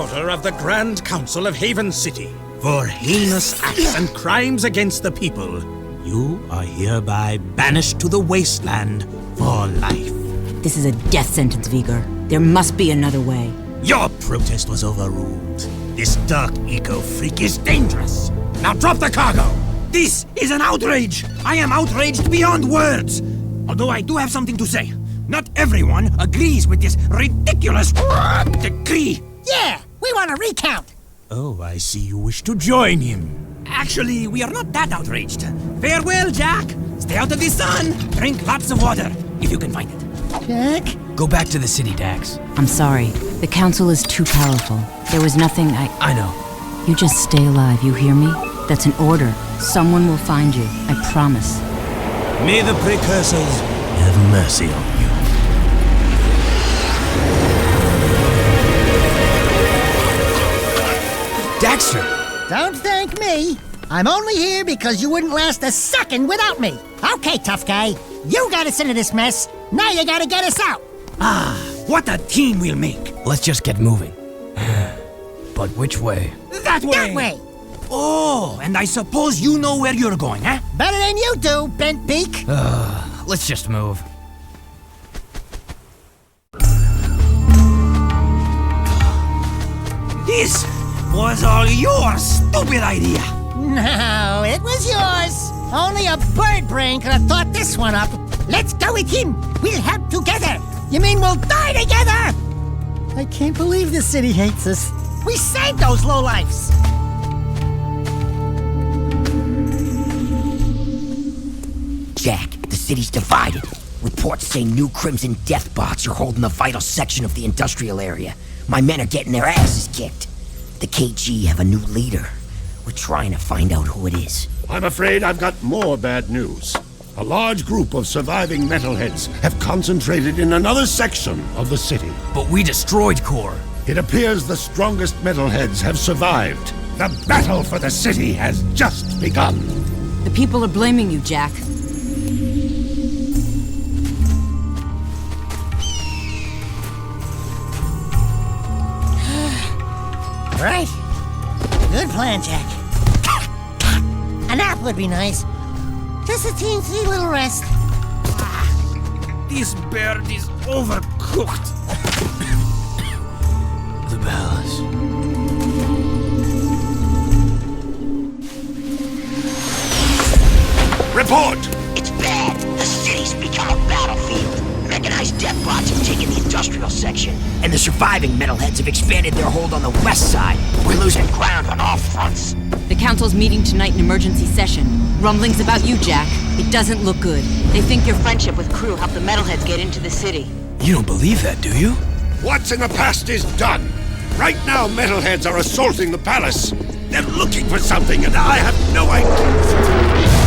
order of the Grand Council of Haven City, for heinous acts and crimes against the people, you are hereby banished to the Wasteland for life. This is a death sentence, Vigor. There must be another way. Your protest was overruled. This dark eco-freak is dangerous. Now drop the cargo! This is an outrage! I am outraged beyond words! Although I do have something to say. Not everyone agrees with this ridiculous decree. Yeah, we want a recount. Oh, I see you wish to join him. Actually, we are not that outraged. Farewell, Jack. Stay out of the sun. Drink lots of water, if you can find it. Jack? Go back to the city, Dax. I'm sorry. The council is too powerful. There was nothing I know. You just stay alive, you hear me? That's an order. Someone will find you, I promise. May the precursors have mercy on you. Daxter! Don't thank me. I'm only here because you wouldn't last a second without me. Okay, tough guy. You got us into this mess. Now you gotta get us out. Ah, what a team we'll make. Let's just get moving. But which way? That way. That way. Oh, and I suppose you know where you're going, huh? Better than you do, bent beak. Let's just move. This was all your stupid idea. No, it was yours. Only a bird brain could have thought this one up. Let's go with him. We'll help together. You mean we'll die together? I can't believe the city hates us. We saved those lowlifes. Jack, the city's divided. Reports say new Crimson death bots are holding a vital section of the industrial area. My men are getting their asses kicked. The KG have a new leader. We're trying to find out who it is. I'm afraid I've got more bad news. A large group of surviving metalheads have concentrated in another section of the city. But we destroyed Core. It appears the strongest metalheads have survived. The battle for the city has just begun. The people are blaming you, Jack. Right. Good plan, Jack. A nap would be nice. Just a teensy little rest. This bird is overcooked. The palace. Report! It's bad. The city's become a battlefield. Mechanized death bots have taken the industrial section, and the surviving metalheads have expanded their hold on the west side. We're losing ground on all fronts. The council's meeting tonight in emergency session. Rumblings about you, Jack. It doesn't look good. They think your friendship with Crew helped the metalheads get into the city. You don't believe that, do you? What's in the past is done. Right now, metalheads are assaulting the palace. They're looking for something, and I have no idea.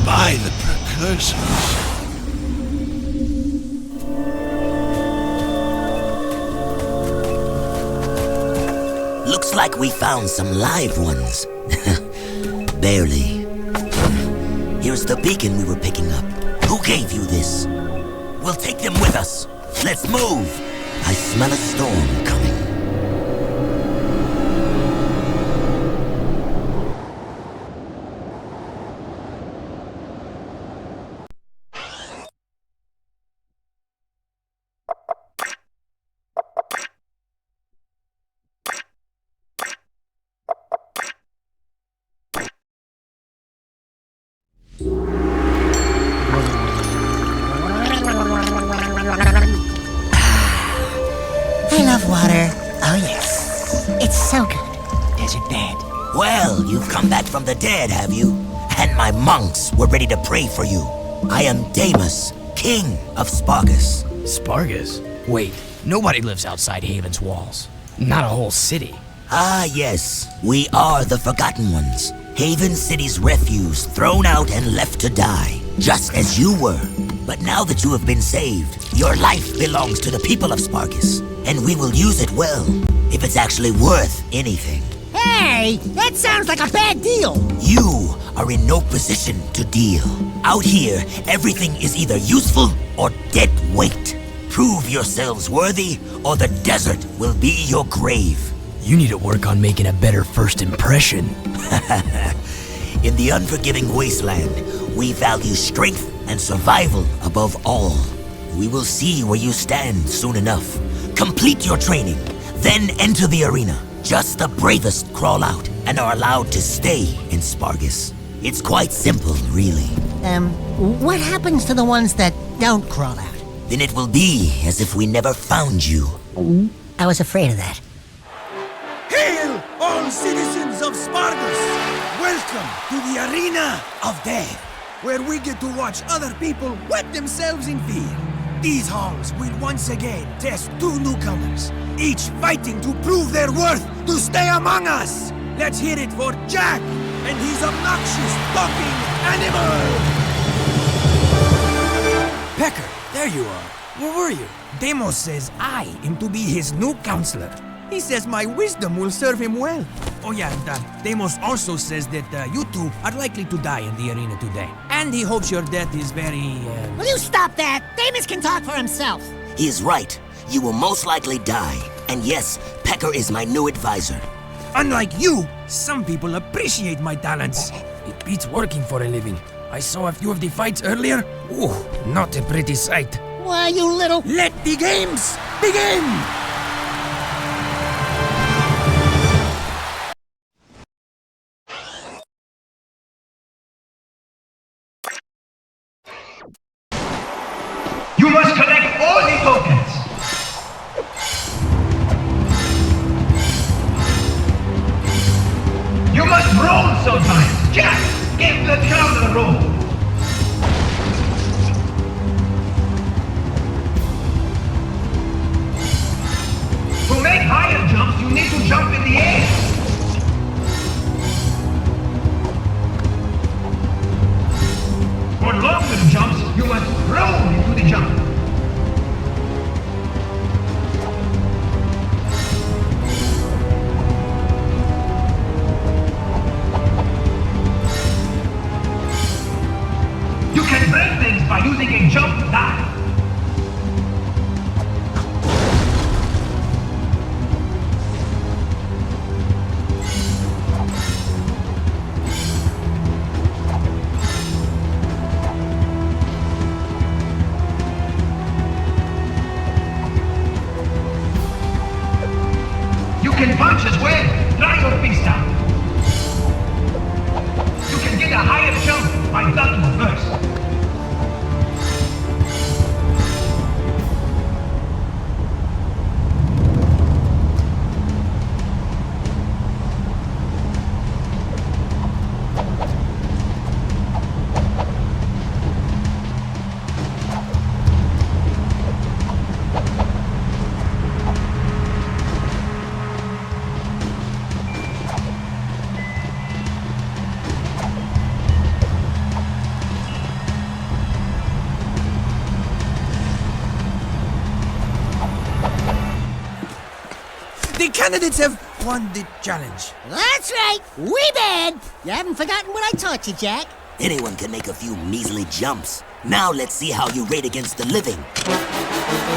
By the precursors. Looks like we found some live ones. Barely. Here's the beacon we were picking up. Who gave you this? We'll take them with us. Let's move. I smell a storm coming. I love water. Oh, yes. It's so good. Is it bad? Well, you've come back from the dead, have you? And my monks were ready to pray for you. I am Demas, king of ⁶ Spargus? Wait, nobody lives outside Haven's walls. not a whole city. Ah, yes. We are the Forgotten Ones. Haven City's refuse, thrown out and left to die. Just as you were. But now that you have been saved, your life belongs to the people of ⁶ and we will use it well, if it's actually worth anything. Hey, that sounds like a bad deal. You are in no position to deal. Out here, everything is either useful or dead weight. Prove yourselves worthy, or the desert will be your grave. You need to work on making a better first impression. In the unforgiving wasteland, we value strength and survival above all. We will see where you stand soon enough. Complete your training, then enter the arena. Just the bravest crawl out and are allowed to stay in ⁶. It's quite simple, really. What happens to the ones that don't crawl out? Then it will be as if we never found you. I was afraid of that. Hail, all citizens of ⁶ Welcome to the Arena of Death, where we get to watch other people wet themselves in fear. These halls will once again test 2 newcomers, each fighting to prove their worth to stay among us. Let's hear it for Jack and his obnoxious talking animal! Pecker, there you are. Where were you? Deimos says I am to be his new counselor. He says my wisdom will serve him well. Oh yeah, and Deimos also says that you two are likely to die in the arena today. And he hopes your death is very, Will you stop that? Deimos can talk for himself. He is right. You will most likely die. And yes, Pecker is my new advisor. Unlike you, some people appreciate my talents. It beats working for a living. I saw a few of the fights earlier. Ooh, not a pretty sight. Why, you little... Let the games begin! You must collect all the tokens. You must roll sometimes. Jack, give the counter roll. To make higher jumps, you need to jump in the air. For longer jumps, you must roll into the jump. You can break things by using a jump dive. You can punch as well. Try your pista. You can get a higher jump by ducking first. The candidates have won the challenge. That's right. We bad. You haven't forgotten what I taught you, Jack. Anyone can make a few measly jumps. Now let's see how you rate against the living.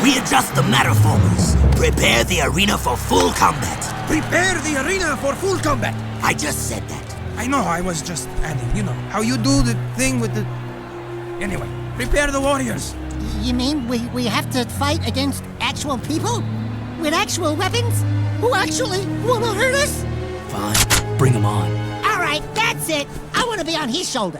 Readjust the matterformers. Prepare the arena for full combat. Prepare the arena for full combat. I just said that. I know, I was just adding, you know, how you do the thing with the... Anyway, prepare the warriors. You mean we have to fight against actual people? With actual weapons? Who actually want to hurt us? Fine, bring him on. All right, that's it. I want to be on his shoulder.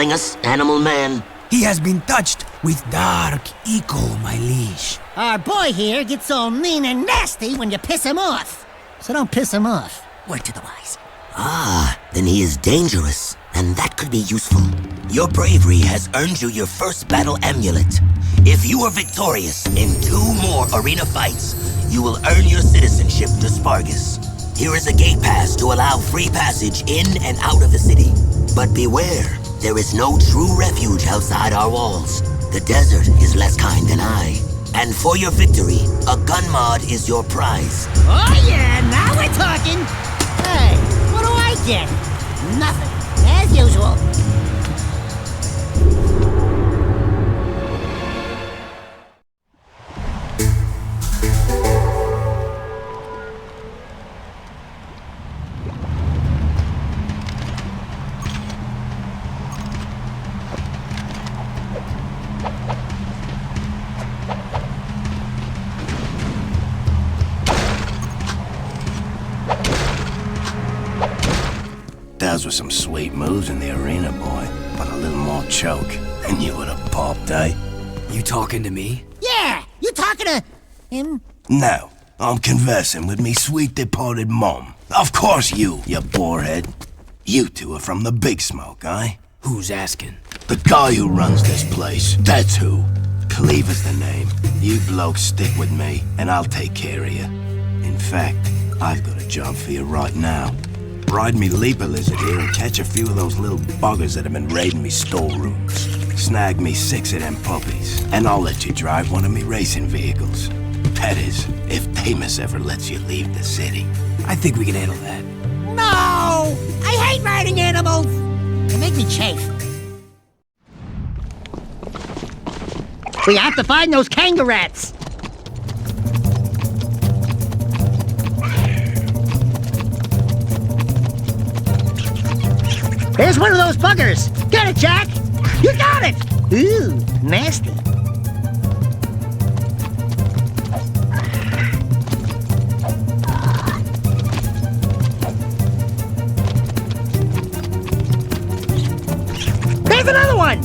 telling us, Animal Man? He has been touched with dark eco, my liege. Our boy here gets all mean and nasty when you piss him off. So don't piss him off. Word to the wise. Ah, then he is dangerous, and that could be useful. Your bravery has earned you your first battle amulet. If you are victorious in 2 more arena fights, you will earn your citizenship to ⁶ Here is a gate pass to allow free passage in and out of the city. But beware, there is no true refuge outside our walls. The desert is less kind than I. And for your victory, a gun mod is your prize. Oh yeah, now we're talking. Hey, what do I get? Nothing, as usual. Those were some sweet moves in the arena, boy. But a little more choke, and you would have popped, eh? You talking to me? Yeah, you talking to him? No, I'm conversing with me sweet departed mom. Of course you borehead. You two are from the Big Smoke, eh? Who's asking? The guy who runs this place, that's who. Cleaver's the name. You blokes stick with me, and I'll take care of you. In fact, I've got a job for you right now. Ride me leaper lizard here and catch a few of those little buggers that have been raiding me storerooms. Snag me 6 of them puppies, and I'll let you drive one of me racing vehicles. That is, if Damus ever lets you leave the city. I think we can handle that. No! I hate riding animals! They make me chafe. We have to find those kangaroos. There's one of those buggers! Get it, Jack! You got it! Ooh, nasty. There's another one!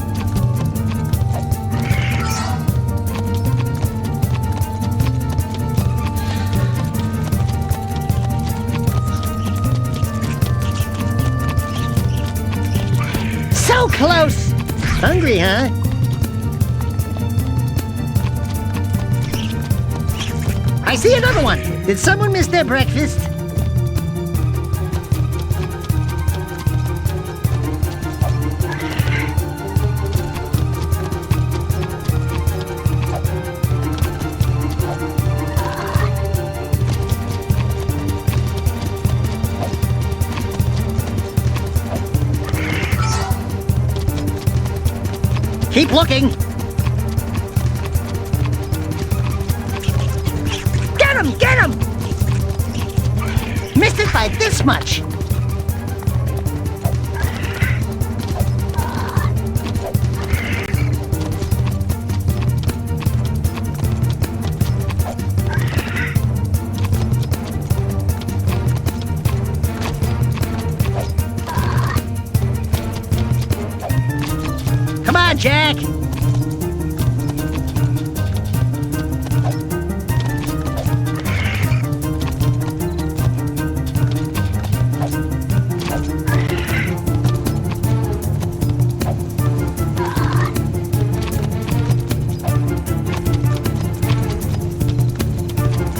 So close! Hungry, huh? I see another one! Did someone miss their breakfast? Keep looking! Get him! Get him! Missed it by this much! Come on, Jack!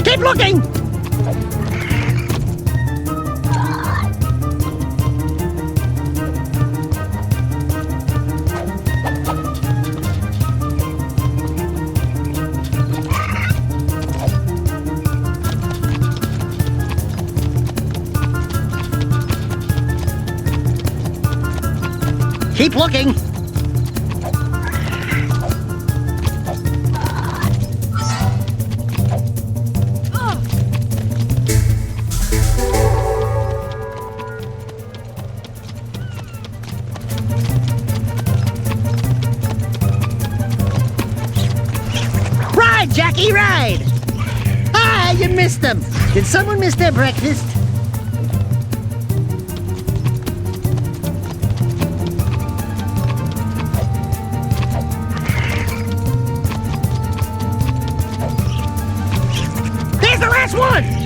Keep looking! Keep looking! Ride, Jackie, ride! Ah, you missed them! Did someone miss their breakfast?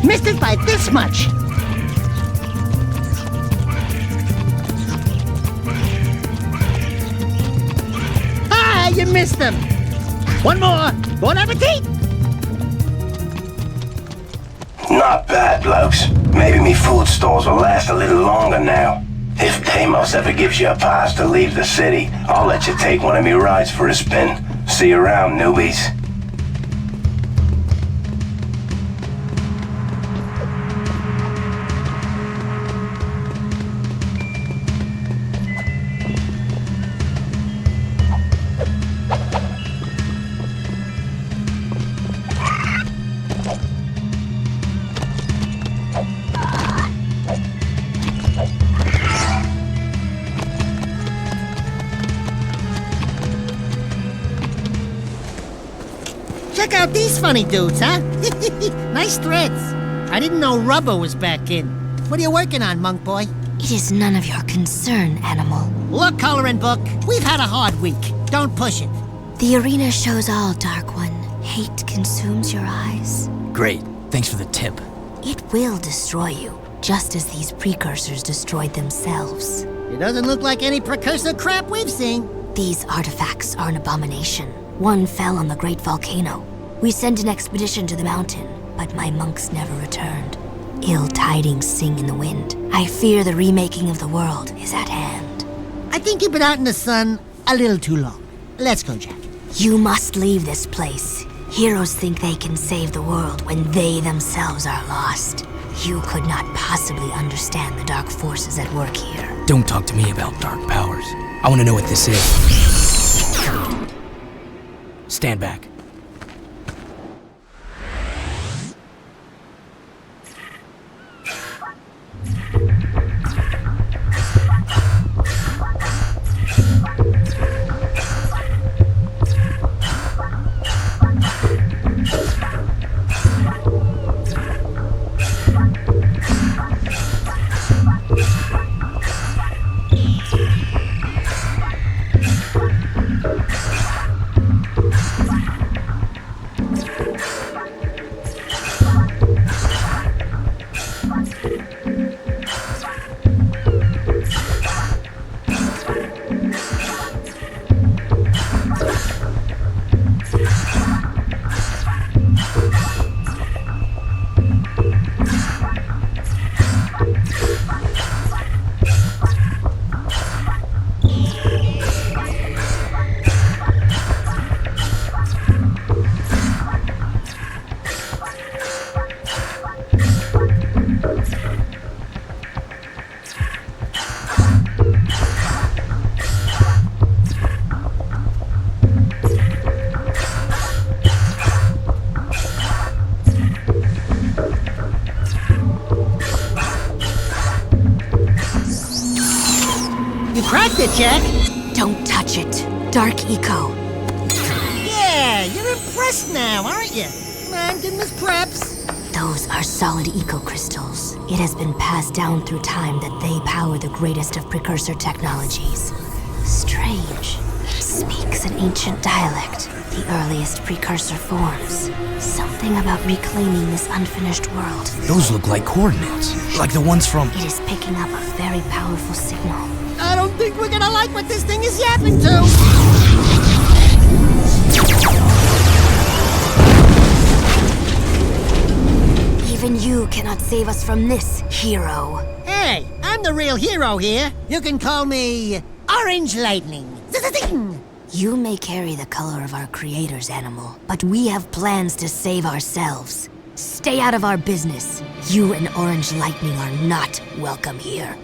Missed it by this much. Ah, you missed them. One more. Bon appetit. Not bad, blokes. Maybe me food stalls will last a little longer now. If Deimos ever gives you a pass to leave the city, I'll let you take one of me rides for a spin. See you around, newbies. Check out these funny dudes, huh? Nice threads. I didn't know rubber was back in. What are you working on, monk boy? It is none of your concern, animal. Look, coloring book, we've had a hard week. Don't push it. The arena shows all, Dark One. Hate consumes your eyes. Great. Thanks for the tip. It will destroy you, just as these precursors destroyed themselves. It doesn't look like any precursor crap we've seen. These artifacts are an abomination. One fell on the great volcano. We sent an expedition to the mountain, but my monks never returned. Ill tidings sing in the wind. I fear the remaking of the world is at hand. I think you've been out in the sun a little too long. Let's go, Jack. You must leave this place. Heroes think they can save the world when they themselves are lost. You could not possibly understand the dark forces at work here. Don't talk to me about dark powers. I want to know what this is. Stand back. Cracked it, Jack. Don't touch it. Dark Eco. Yeah, you're impressed now, aren't you? Come on, give him his preps. Those are solid eco crystals. It has been passed down through time that they power the greatest of precursor technologies. Strange. It speaks an ancient dialect, the earliest precursor forms. Something about reclaiming this unfinished world. Those look like coordinates, like the ones from... It is picking up a very powerful signal. I don't think we're gonna like what this thing is yapping to. Even you cannot save us from this, hero. Hey, I'm the real hero here. You can call me Orange Lightning. You may carry the color of our creator's animal, but we have plans to save ourselves. Stay out of our business. You and Orange Lightning are not welcome here.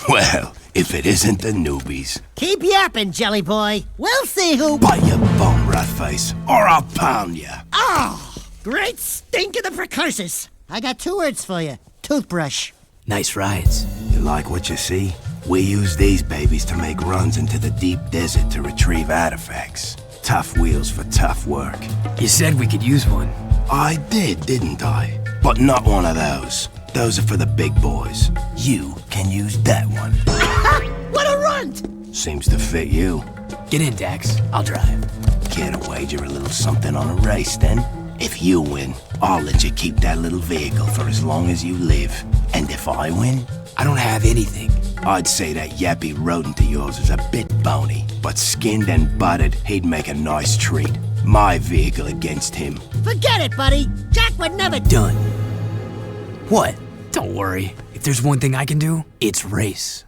Well, if it isn't the newbies. Keep yapping, Jelly Boy. We'll see who... Bite your bum, Ratface, or I'll pound you. Oh, great stink of the precursors. I got 2 words for you. Toothbrush. Nice rides. You like what you see? We use these babies to make runs into the deep desert to retrieve artifacts. Tough wheels for tough work. You said we could use one. I did, didn't I? But not one of those. Those are for the big boys. You can use that one. What a runt! Seems to fit you. Get in, Dax. I'll drive. Care to wager a little something on a race, then? If you win, I'll let you keep that little vehicle for as long as you live. And if I win? I don't have anything. I'd say that yappy rodent of yours is a bit bony, but skinned and buttered, he'd make a nice treat. My vehicle against him. Forget it, buddy. Jack would never... Done. What? Don't worry. If there's one thing I can do, it's race.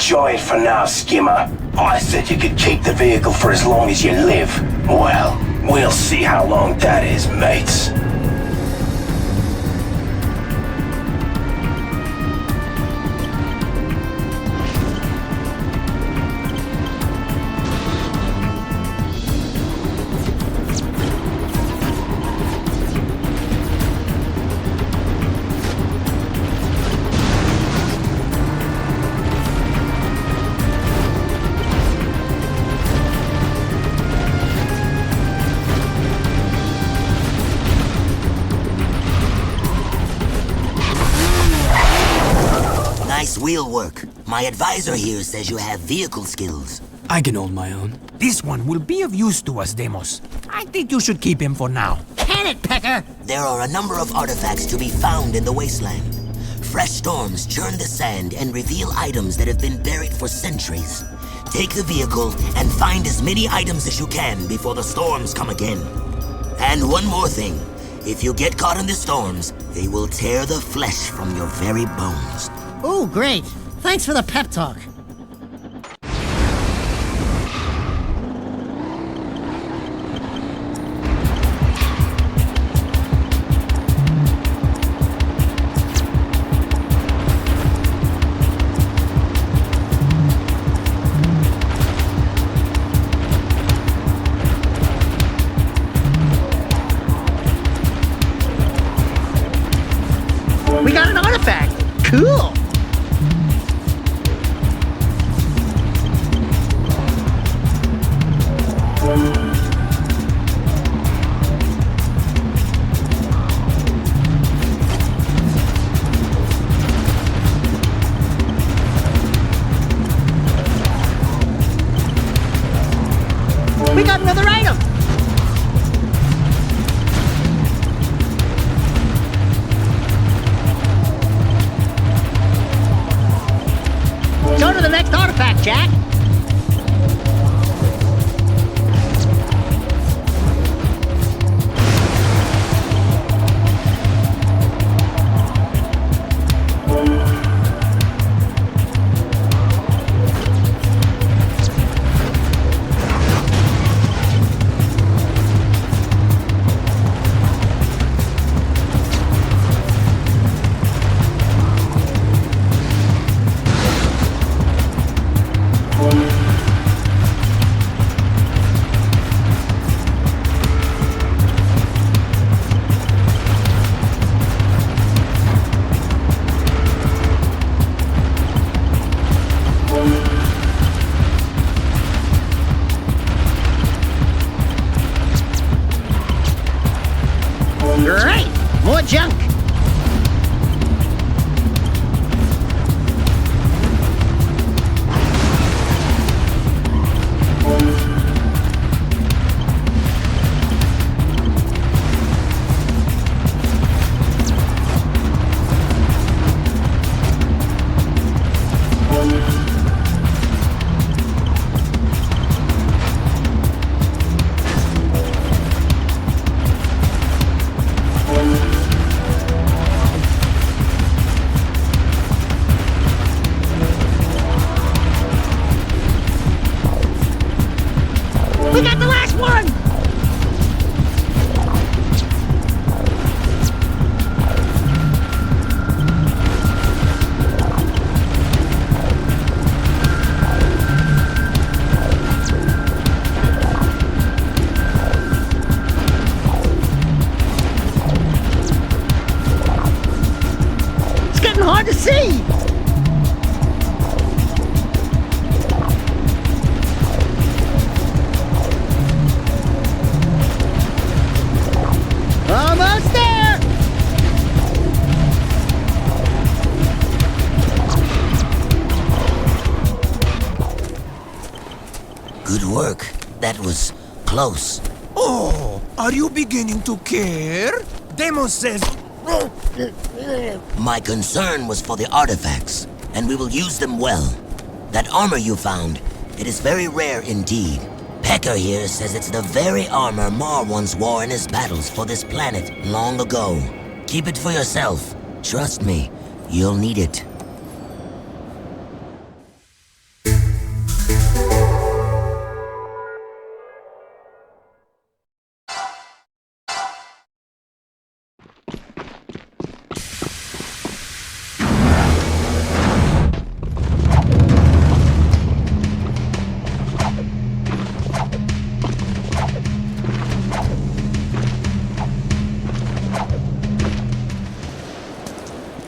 Enjoy it for now, Skimmer. I said you could keep the vehicle for as long as you live. Well, we'll see how long that is, mates. Nice wheel work. My advisor here says you have vehicle skills. I can hold my own. This one will be of use to us, Deimos. I think you should keep him for now. Can it, Pecker? There are a number of artifacts to be found in the wasteland. Fresh storms churn the sand and reveal items that have been buried for centuries. Take the vehicle and find as many items as you can before the storms come again. And one more thing. If you get caught in the storms, they will tear the flesh from your very bones. Oh, great. Thanks for the pep talk. We got an artifact. Cool. We got another item! Go to the next artifact, Jack! Great! More junk! We got the last one! It's getting hard to see! Almost there! Good work. That was close. Oh, are you beginning to care? Deimos says... My concern was for the artifacts, and we will use them well. That armor you found, it is very rare indeed. Pecker here says it's the very armor Mar once wore in his battles for this planet long ago. Keep it for yourself. Trust me, you'll need it.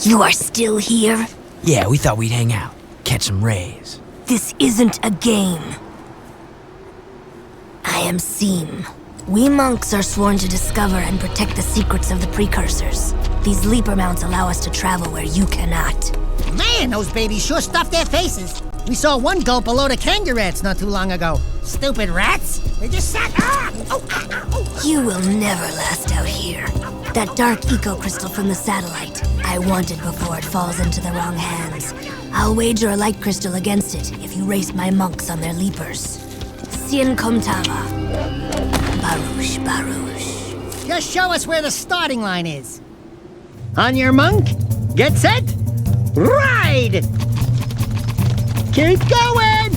You are still here? Yeah, we thought we'd hang out, catch some rays. This isn't a game. I am ⁶ We monks are sworn to discover and protect the secrets of the precursors. These leaper mounts allow us to travel where you cannot. Man, those babies sure stuffed their faces. We saw one gulp a load of kangaroos not too long ago. Stupid rats. They just sat... You will never last out here. That dark eco-crystal from the satellite. I want it before it falls into the wrong hands. I'll wager a light crystal against it if you race my monks on their leapers. ⁶ Komtava. Baruch, Baruch. Just show us where the starting line is. On your monk, get set, ride! Keep going!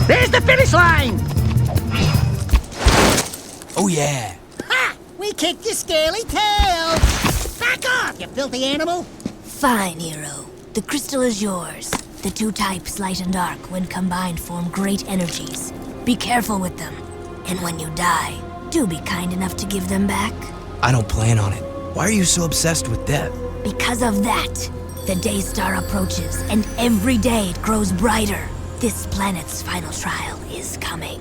There's the finish line! Oh yeah! Ha! We kicked your scaly tail! Back off, you filthy animal! Fine, hero. The crystal is yours. The two types, light and dark, when combined, form great energies. Be careful with them. And when you die, do be kind enough to give them back. I don't plan on it. Why are you so obsessed with death? Because of that, the day star approaches, and every day it grows brighter. This planet's final trial is coming.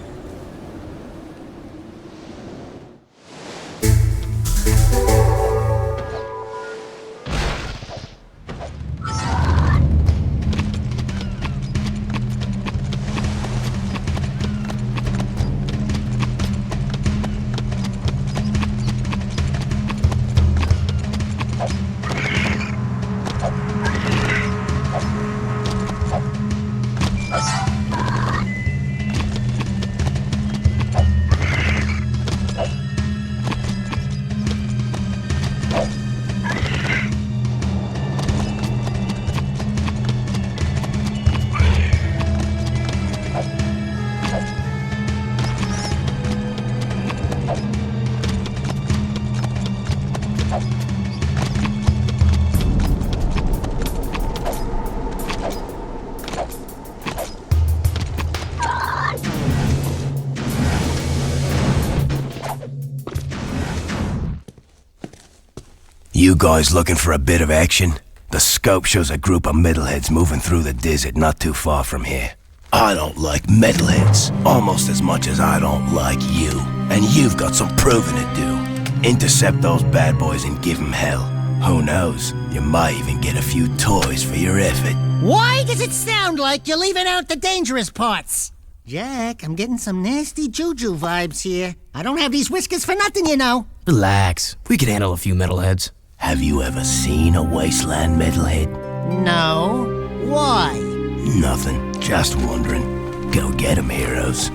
You guys looking for a bit of action? The scope shows a group of metalheads moving through the desert not too far from here. I don't like metalheads, almost as much as I don't like you. And you've got some proving to do. Intercept those bad boys and give them hell. Who knows, you might even get a few toys for your effort. Why does it sound like you're leaving out the dangerous parts? Jack, I'm getting some nasty juju vibes here. I don't have these whiskers for nothing, you know. Relax. We could handle a few metalheads. Have you ever seen a wasteland metalhead? No. Why? Nothing. Just wondering. Go get 'em, heroes.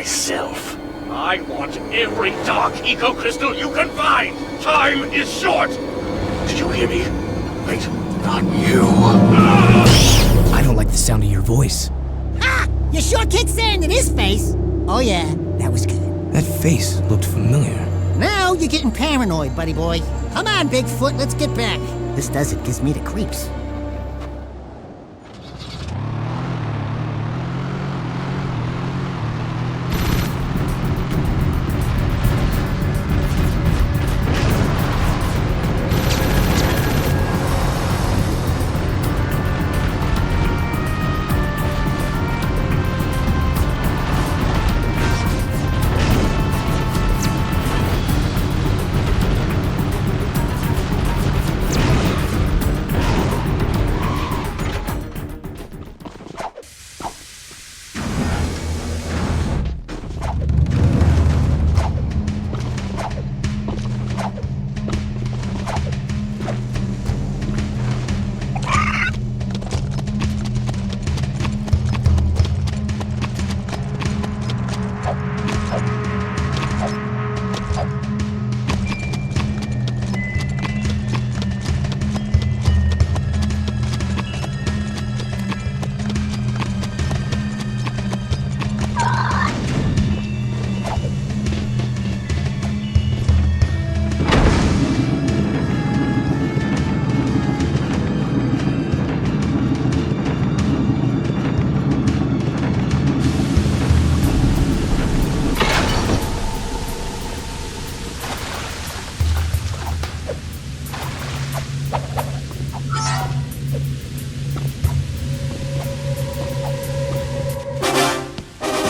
myself. I want every dark eco-crystal you can find! Time is short! Did you hear me? Wait, not you. I don't like the sound of your voice. Ha! You sure kicked sand in his face. Oh yeah, that was good. That face looked familiar. Now you're getting paranoid, buddy boy. Come on, Bigfoot, let's get back. This desert gives me the creeps.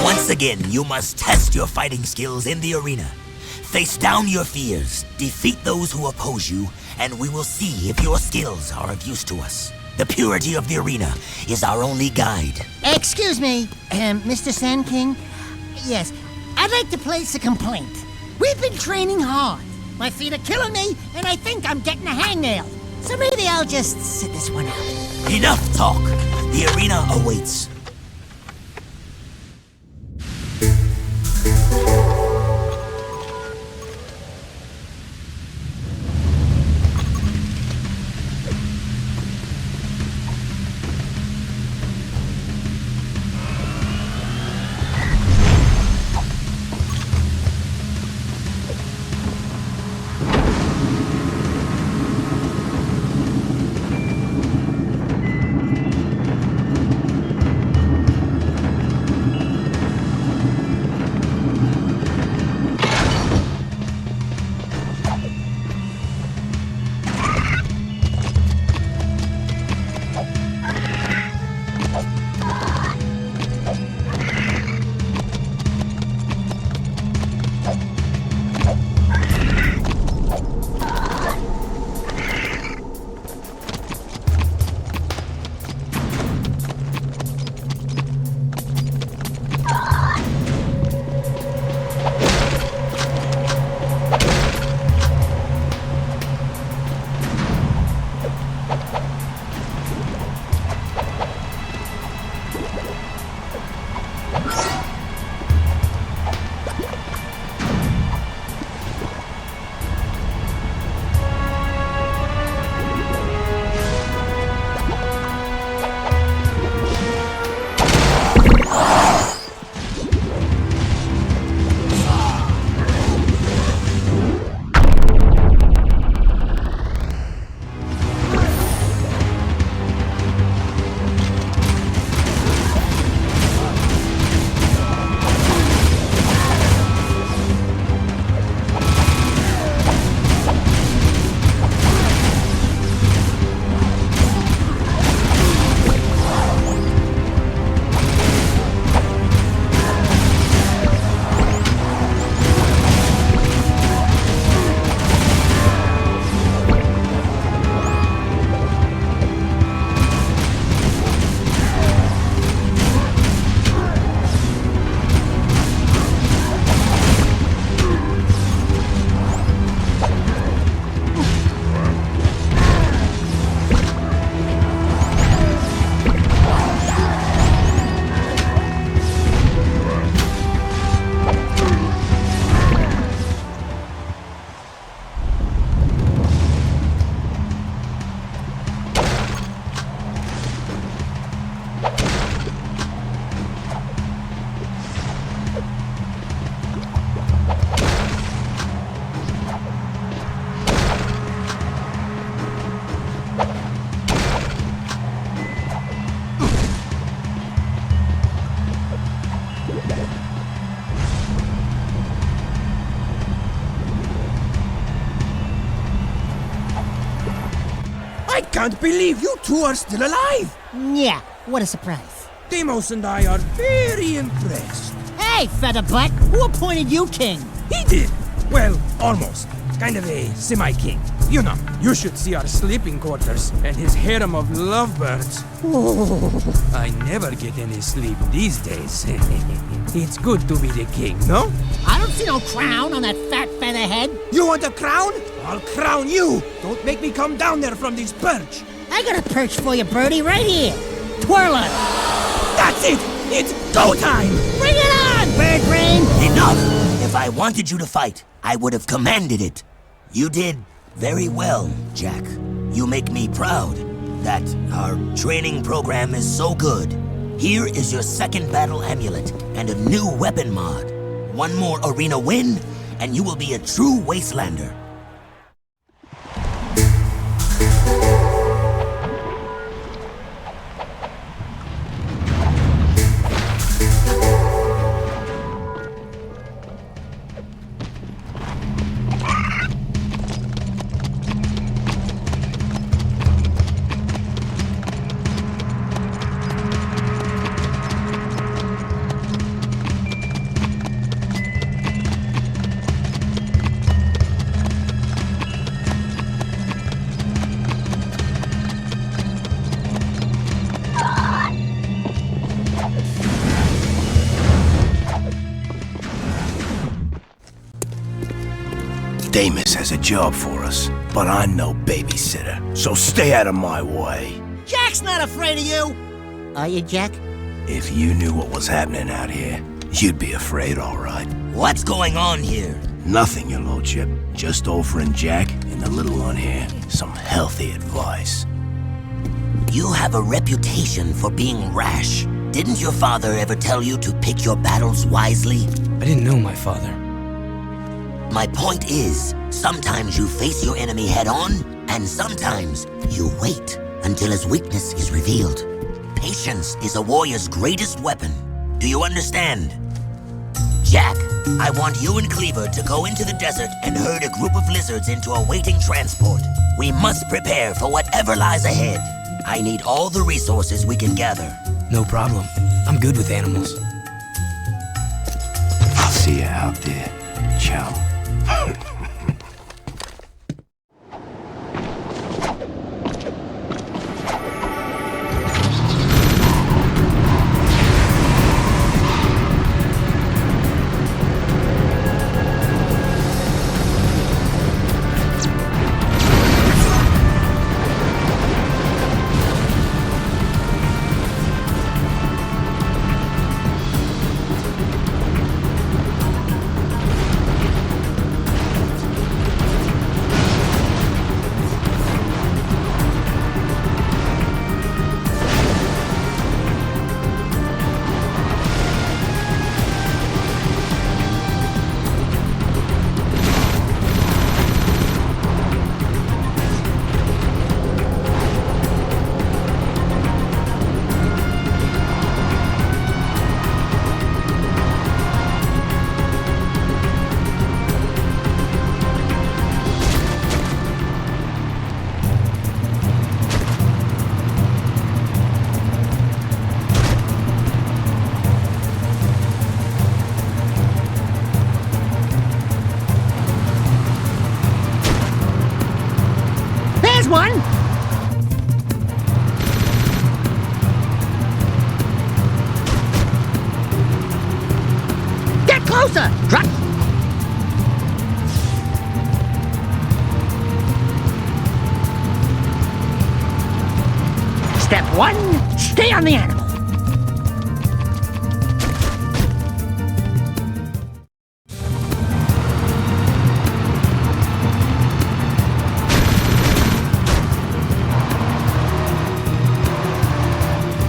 Once again, you must test your fighting skills in the arena. Face down your fears, defeat those who oppose you, and we will see if your skills are of use to us. The purity of the arena is our only guide. Excuse me, Mr. Sand King? Yes, I'd like to place a complaint. We've been training hard. My feet are killing me, and I think I'm getting a hangnail. So maybe I'll just sit this one out. Enough talk. The arena awaits. I can't believe you two are still alive! Yeah, what a surprise. Deimos and I are very impressed. Hey, Featherbutt, who appointed you king? He did. Well, almost. Kind of a semi-king. You know, you should see our sleeping quarters and his harem of lovebirds. I never get any sleep these days. It's good to be the king, no? I don't see no crown on that fat featherhead. You want a crown? I'll crown you! Don't make me come down there from this perch! I got a perch for you, birdie, right here. Twirl it. That's it! It's go time! Bring it on, bird brain! Enough! If I wanted you to fight, I would have commanded it. You did very well, Jack. You make me proud that our training program is so good. Here is your second battle amulet and a new weapon mod. One more arena win, and you will be a true Wastelander. Damus has a job for us, but I'm no babysitter, so stay out of my way. Jack's not afraid of you. Are you, Jack? If you knew what was happening out here, you'd be afraid, all right. What's going on here? Nothing, your lordship. Just old friend Jack and the little one here. Some healthy advice. You have a reputation for being rash. Didn't your father ever tell you to pick your battles wisely? I didn't know my father. My point is, sometimes you face your enemy head-on, and sometimes you wait until his weakness is revealed. Patience is a warrior's greatest weapon. Do you understand? Jack, I want you and Cleaver to go into the desert and herd a group of lizards into a waiting transport. We must prepare for whatever lies ahead. I need all the resources we can gather. No problem. I'm good with animals. I'll see you out there, chum. One. Get closer! Drop! Step one, stay on the animal.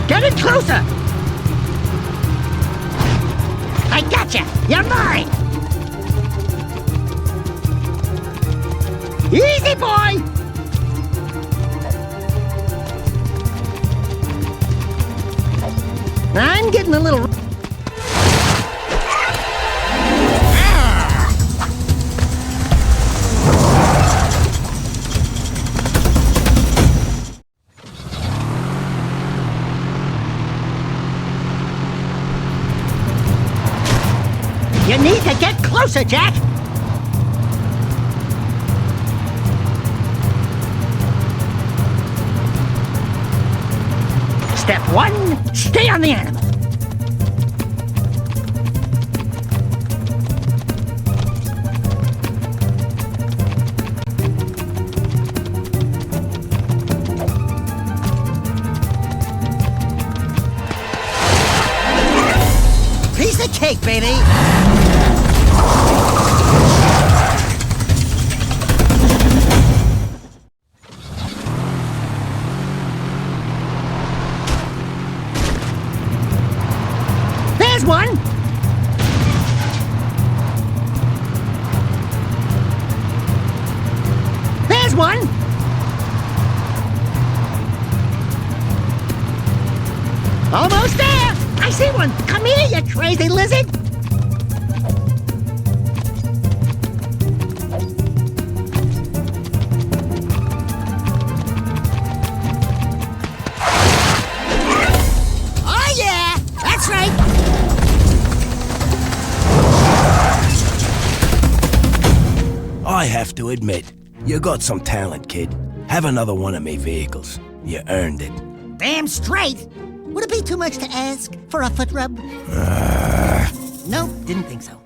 Get in closer! I gotcha! You're mine! Easy, boy! I'm getting a little... You need to get closer, Jack! Step 1, stay on the animal. Piece of cake, baby! There's one! There's one! Almost there! I see one! Come here, you crazy lizard! Oh yeah! That's right! I have to admit, you got some talent, kid. Have another one of me vehicles. You earned it. Damn straight! Would it be too much to ask for a foot rub? No, didn't think so.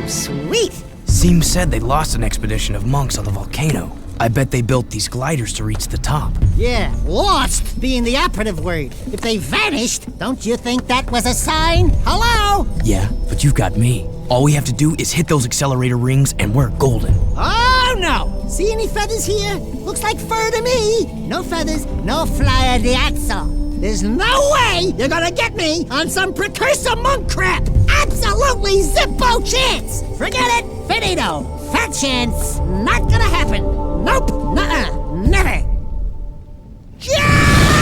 Sweet! Seems said they lost an expedition of monks on the volcano. I bet they built these gliders to reach the top. Yeah, lost being the operative word. If they vanished, don't you think that was a sign? Hello? Yeah, but you've got me. All we have to do is hit those accelerator rings and we're golden. Oh, no! See any feathers here? Looks like fur to me. No feathers, no flyer de axle. There's no way you're gonna get me on some precursor monk crap! Absolutely zippo chance! Forget it, finito! Fat chance, not gonna happen! Nope, nuh-uh, never! Jack!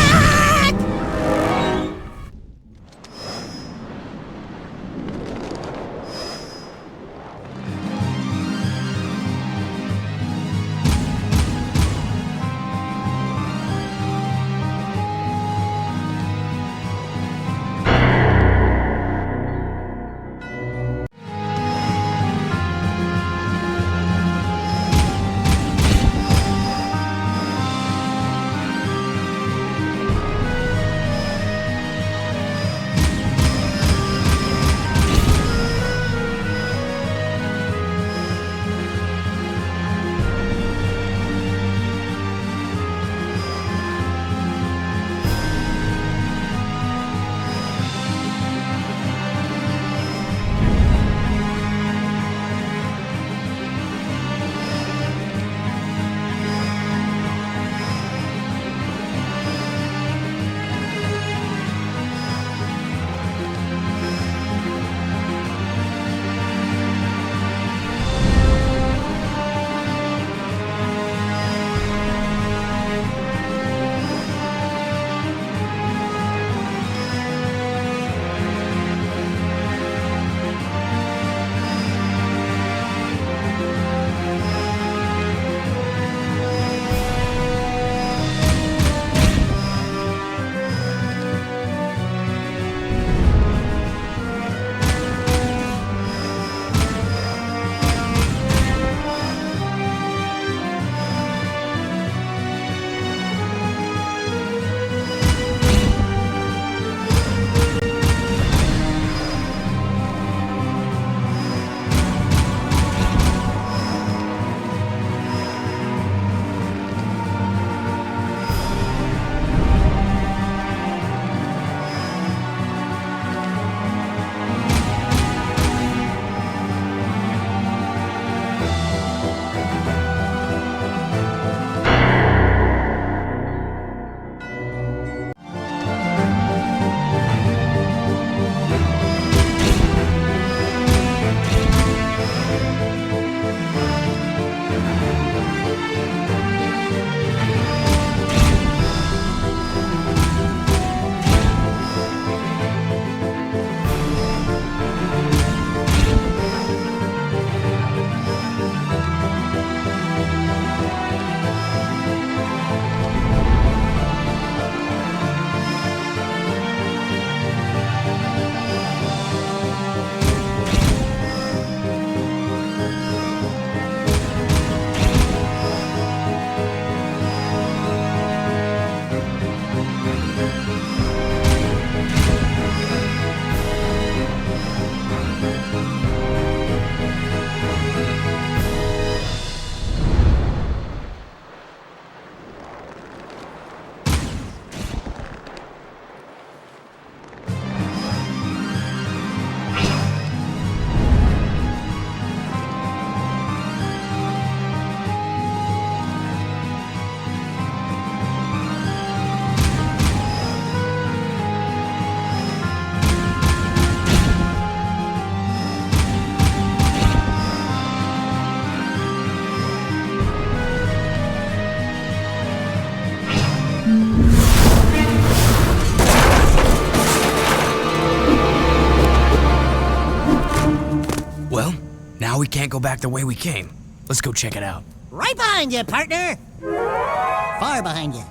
Now we can't go back the way we came. Let's go check it out. Right behind you, partner. Far behind you.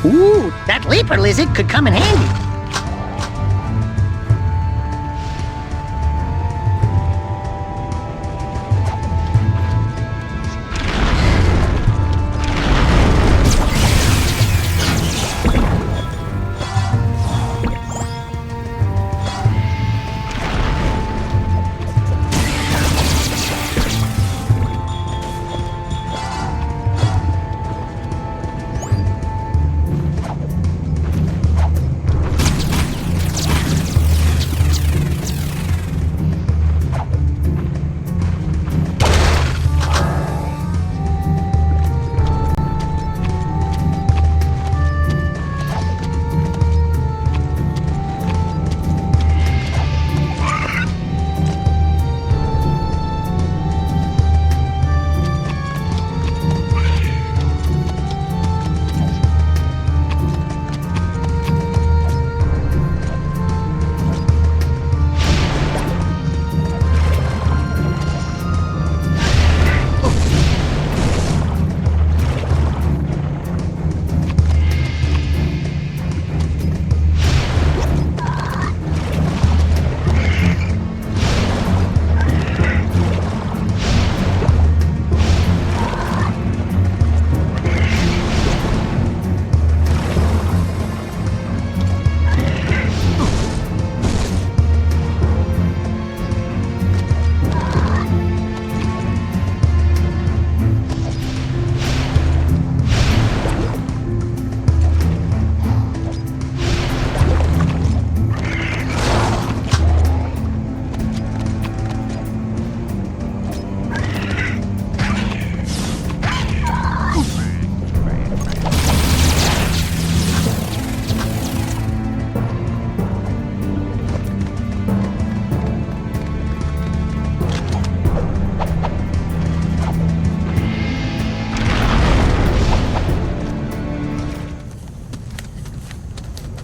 Ooh, that leaper lizard could come in handy.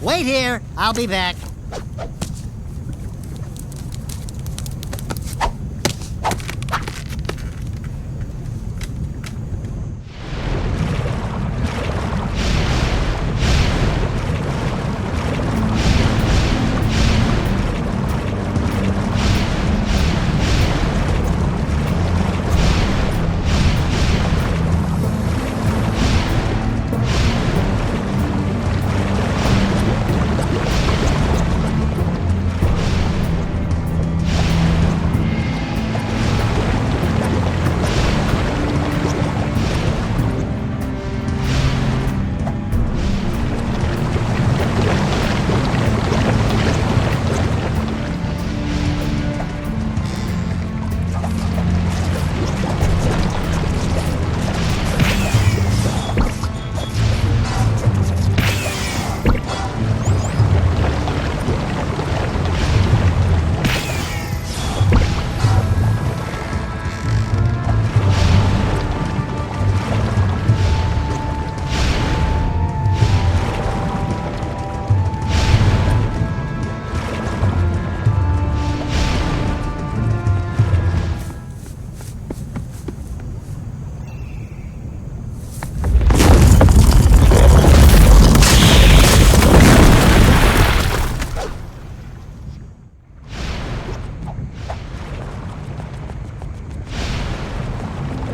Wait here. I'll be back.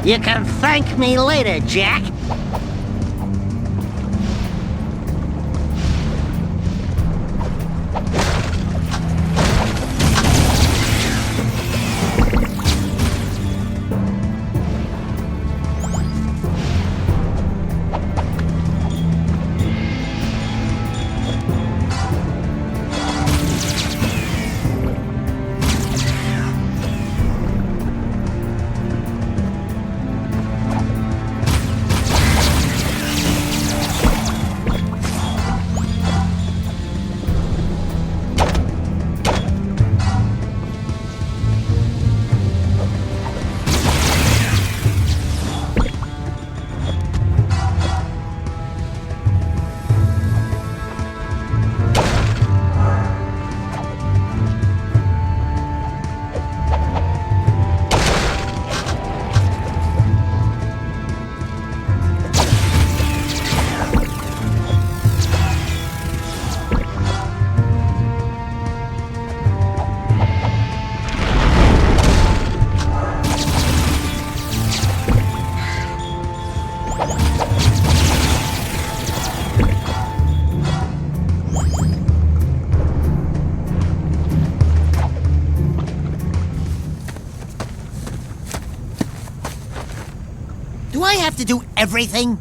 You can thank me later, Jack. Do I have to do everything?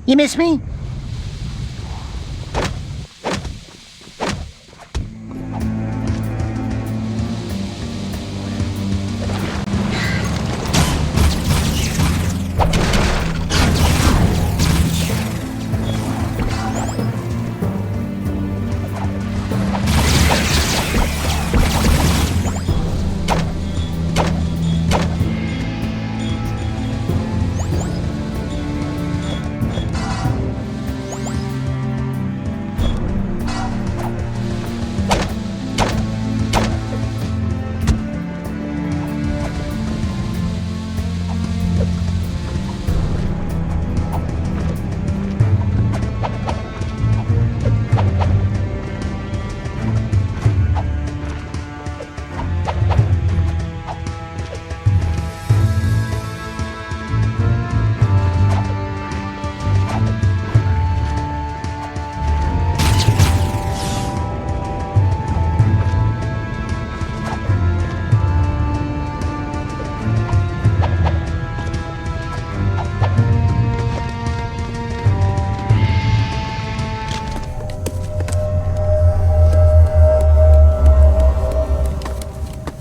You miss me?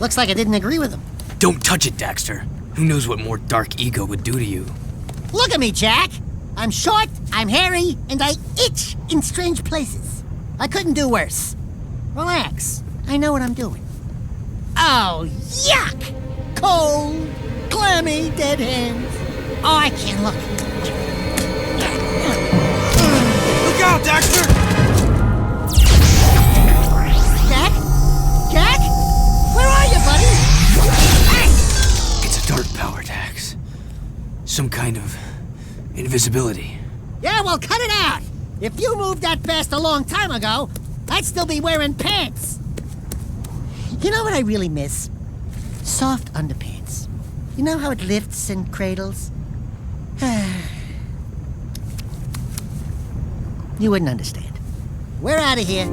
Looks like I didn't agree with him. Don't touch it, Daxter. Who knows what more dark ego would do to you? Look at me, Jack! I'm short, I'm hairy, and I itch in strange places. I couldn't do worse. Relax. I know what I'm doing. Oh, yuck! Cold, clammy, dead hands. Oh, I can't look. Look out, Daxter! Jack? Jack? Where are you, buddy? Hey! It's a dark power, Dax. Some kind of invisibility. Yeah, well, cut it out! If you moved that fast a long time ago, I'd still be wearing pants. You know what I really miss? Soft underpants. You know how it lifts and cradles? You wouldn't understand. We're out of here.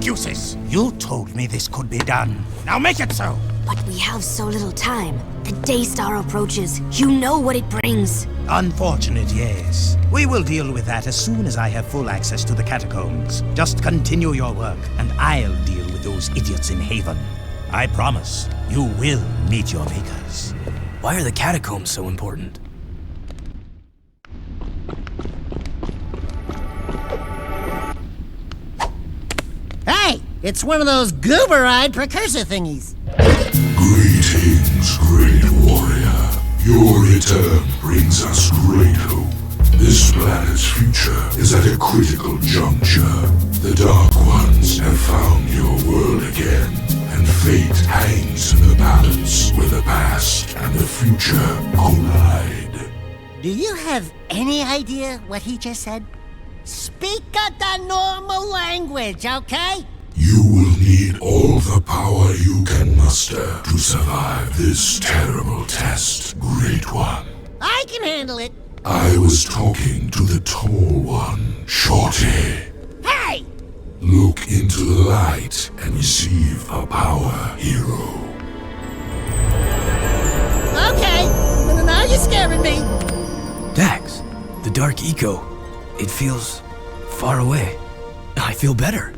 excuses! You told me this could be done. Now make it so! But we have so little time. The Daystar approaches. You know what it brings. Unfortunate, yes. We will deal with that as soon as I have full access to the catacombs. Just continue your work, and I'll deal with those idiots in Haven. I promise, you will meet your makers. Why are the catacombs so important? Hey, it's one of those goober-eyed precursor thingies. Greetings, great warrior. Your return brings us great hope. This planet's future is at a critical juncture. The Dark Ones have found your world again, and fate hangs in the balance where the past and the future collide. Do you have any idea what he just said? Speak the normal language, okay? You will need all the power you can muster to survive this terrible test, Great One. I can handle it. I was talking to the tall one, Shorty. Hey! Look into the light and receive a power, hero. Okay, but now you're scaring me. Dax, the dark eco. It feels far away. I feel better.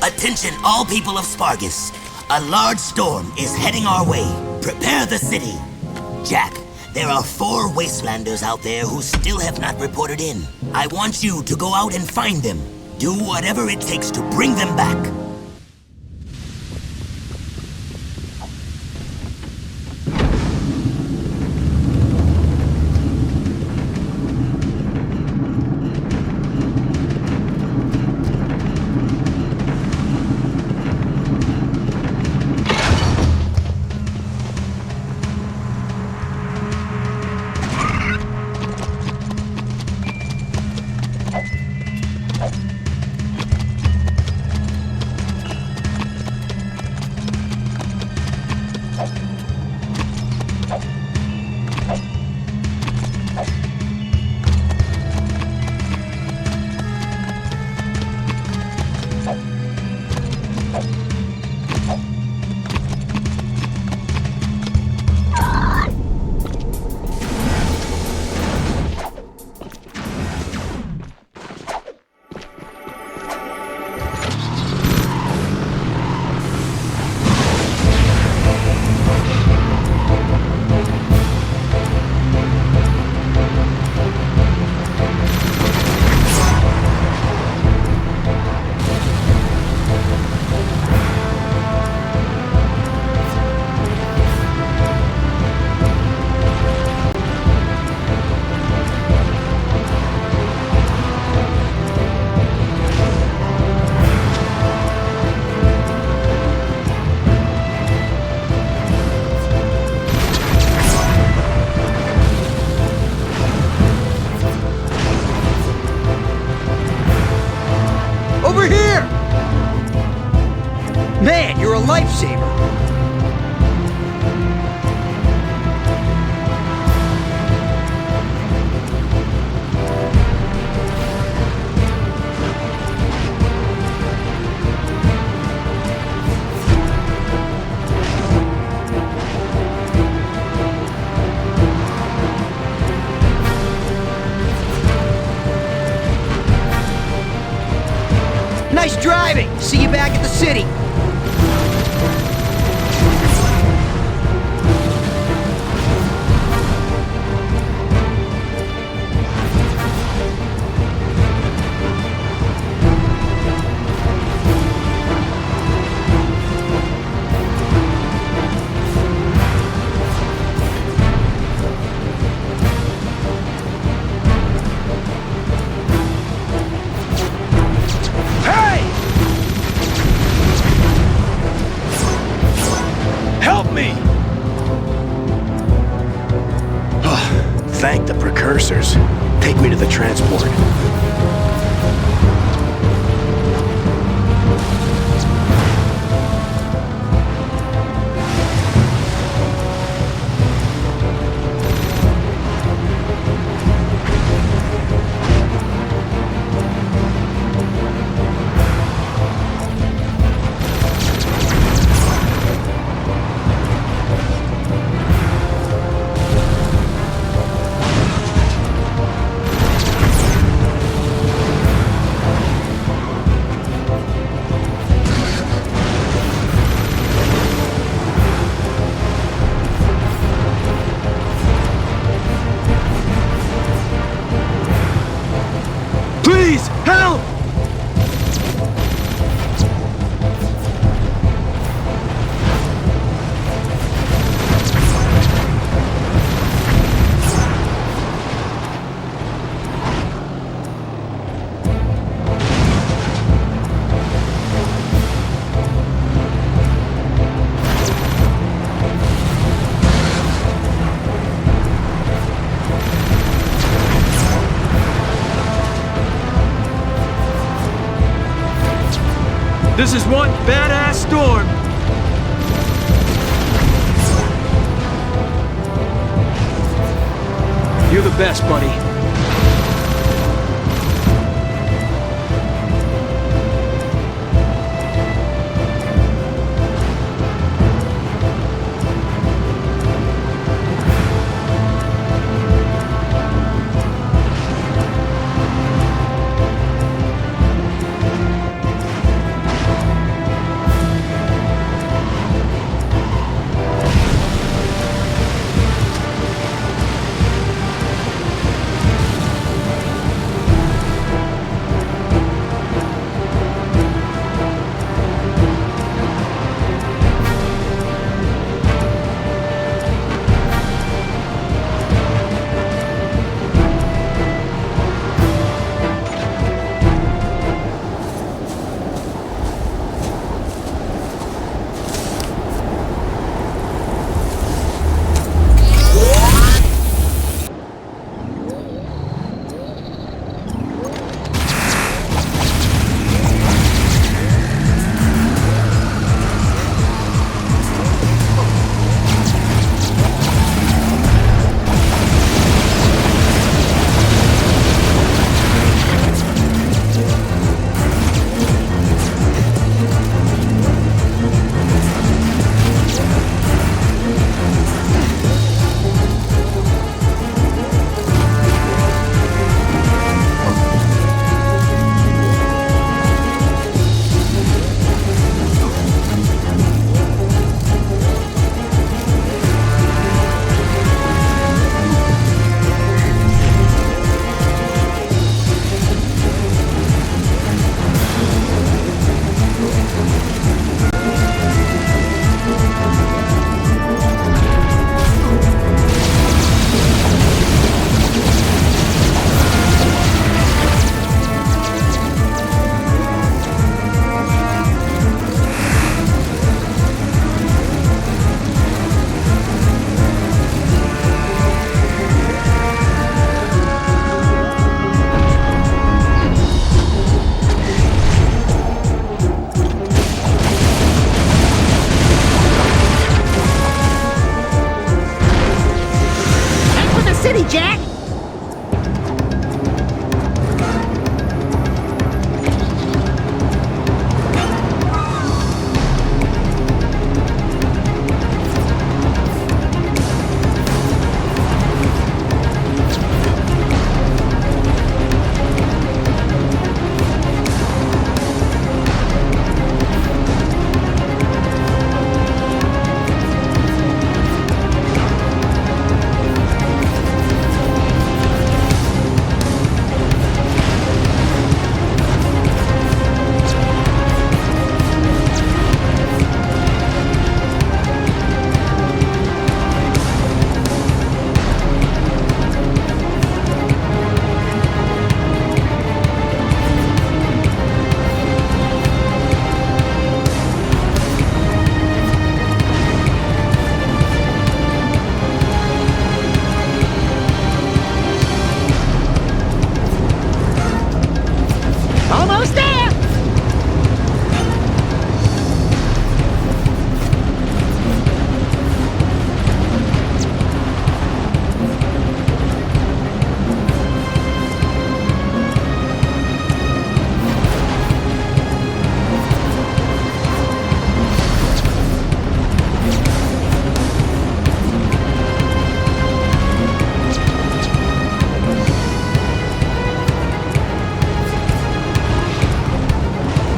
Attention all people of Spargus. A large storm is heading our way. Prepare the city. Jack, there are 4 Wastelanders out there who still have not reported in. I want you to go out and find them. Do whatever it takes to bring them back. Man, you're a lifesaver. Nice driving. See you back at the city. Thank the precursors. Take me to the transport. Please, help! This is one badass storm. You're the best, buddy.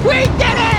We did it!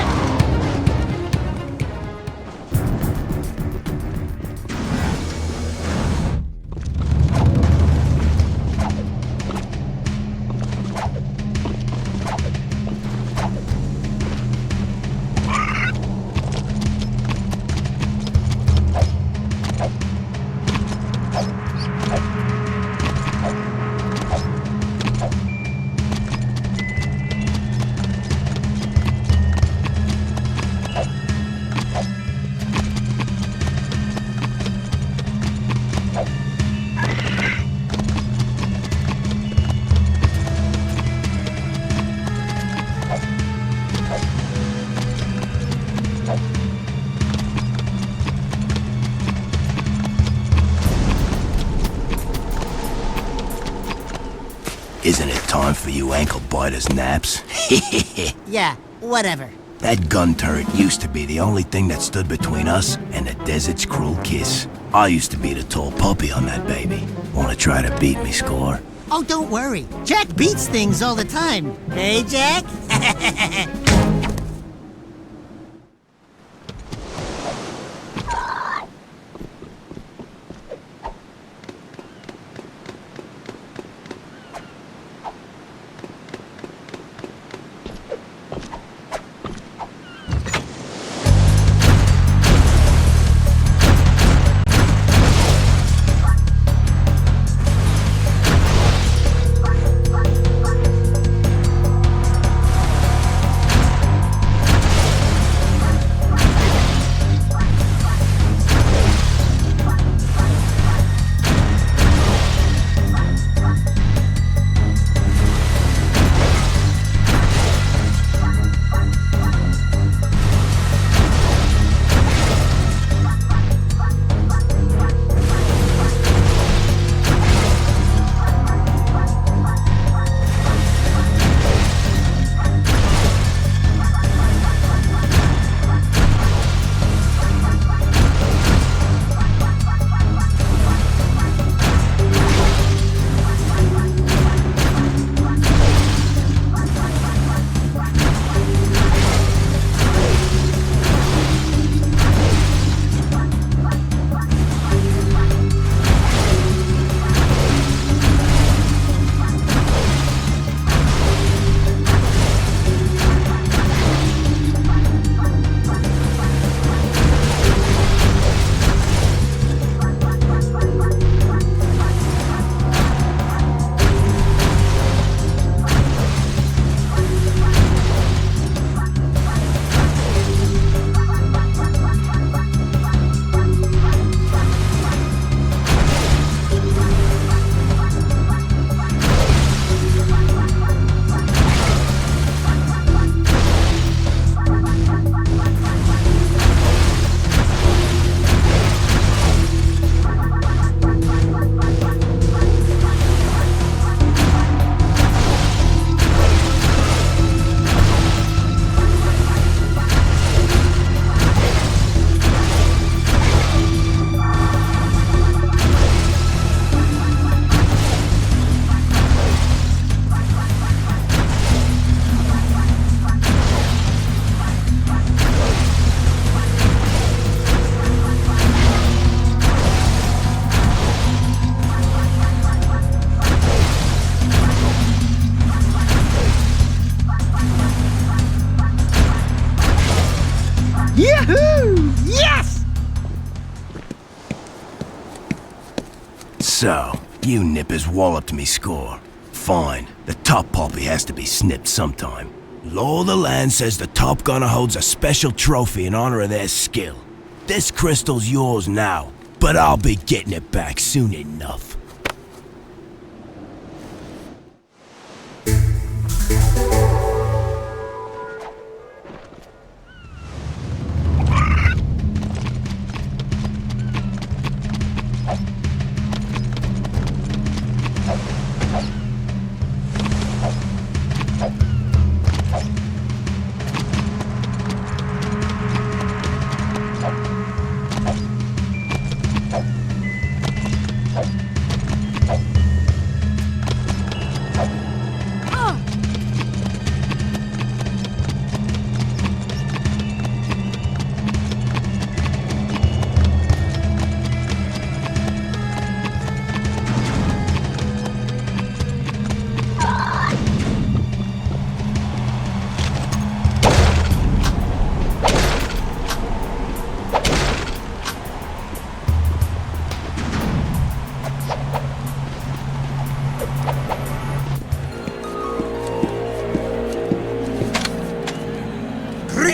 Isn't it time for you ankle biters naps? Yeah, whatever. That gun turret used to be the only thing that stood between us and the desert's cruel kiss. I used to be the tall puppy on that baby. Wanna try to beat me, Score? Oh, don't worry. Jack beats things all the time. Hey, Jack? Yahoo! Yes! So, you nippers walloped me, Score. Fine, the top puppy has to be snipped sometime. Law of the land says the top gunner holds a special trophy in honor of their skill. This crystal's yours now, but I'll be getting it back soon enough.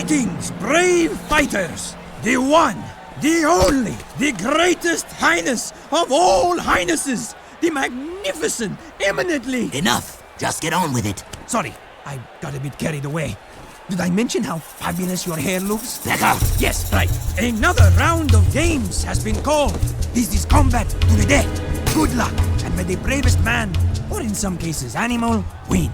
Greetings, brave fighters! The one, the only, the greatest highness of all highnesses! The magnificent, eminently... Enough! Just get on with it. Sorry, I got a bit carried away. Did I mention how fabulous your hair looks? Back out! Yes, right. Another round of games has been called. This is combat to the death. Good luck, and may the bravest man, or in some cases animal, win.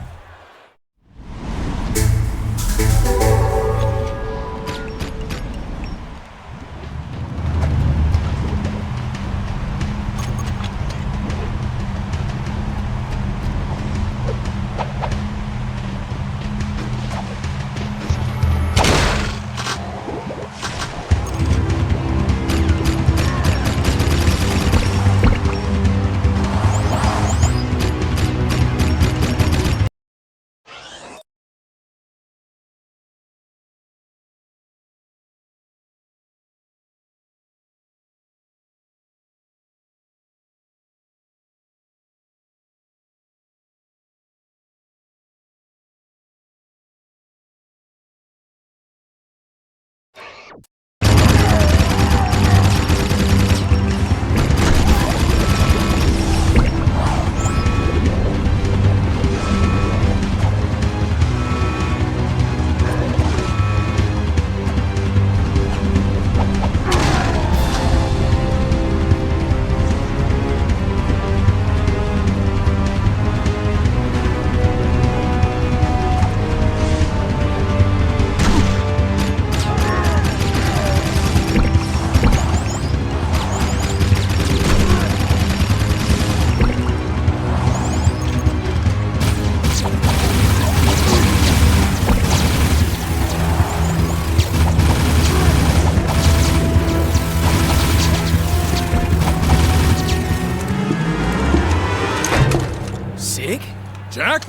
Jack?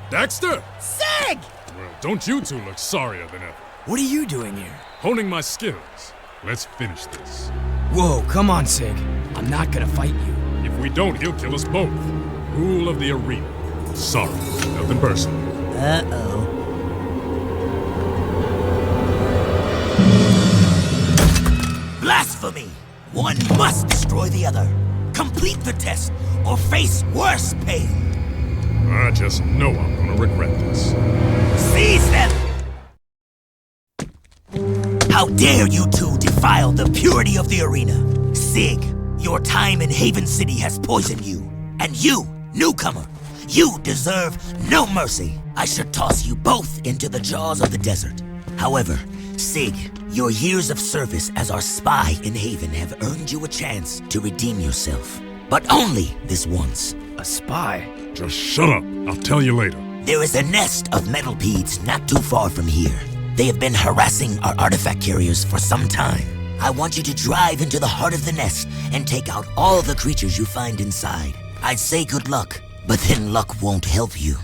Daxter? Sig! Well, don't you two look sorrier than ever. What are you doing here? Honing my skills. Let's finish this. Whoa, come on, Sig. I'm not gonna fight you. If we don't, he'll kill us both. Rule of the arena. Sorry, nothing personal. Uh-oh. Blasphemy! One must destroy the other. Complete the test, or face worse pain. I just know I'm gonna regret this. Seize them! How dare you two defile the purity of the arena? Sig, your time in Haven City has poisoned you. And you, newcomer, you deserve no mercy. I should toss you both into the jaws of the desert. However, Sig, your years of service as our spy in Haven have earned you a chance to redeem yourself. But only this once. A spy? Just shut up. I'll tell you later. There is a nest of metalpedes not too far from here. They have been harassing our artifact carriers for some time. I want you to drive into the heart of the nest and take out all the creatures you find inside. I'd say good luck, but then luck won't help you.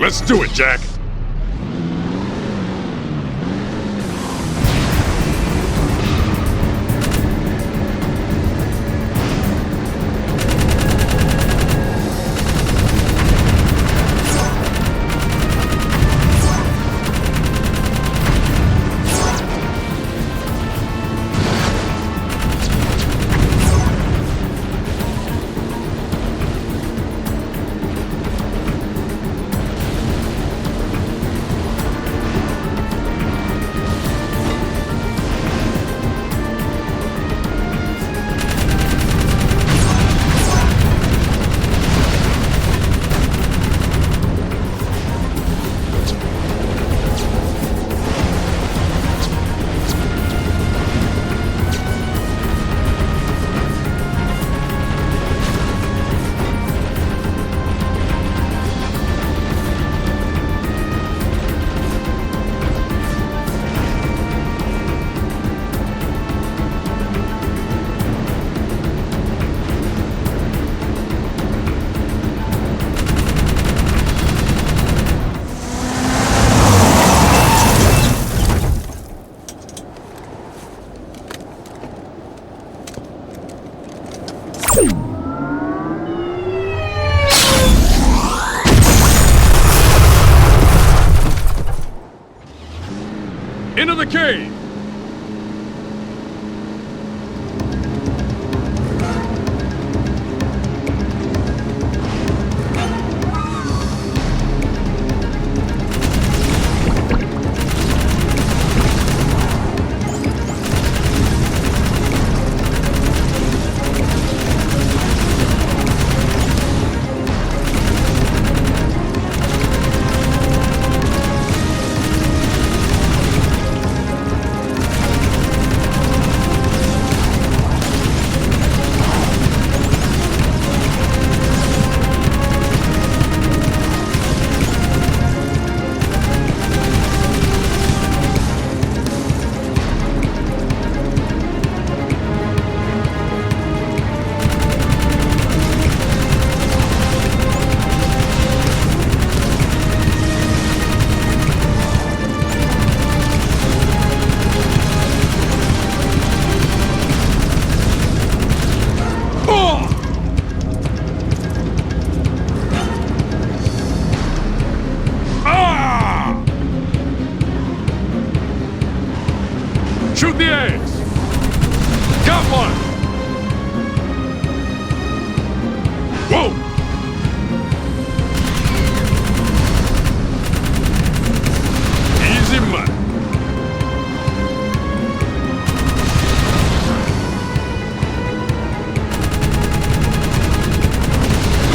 Let's do it, Jack! Into the cave! Shoot the eggs! Got one! Whoa! Easy money.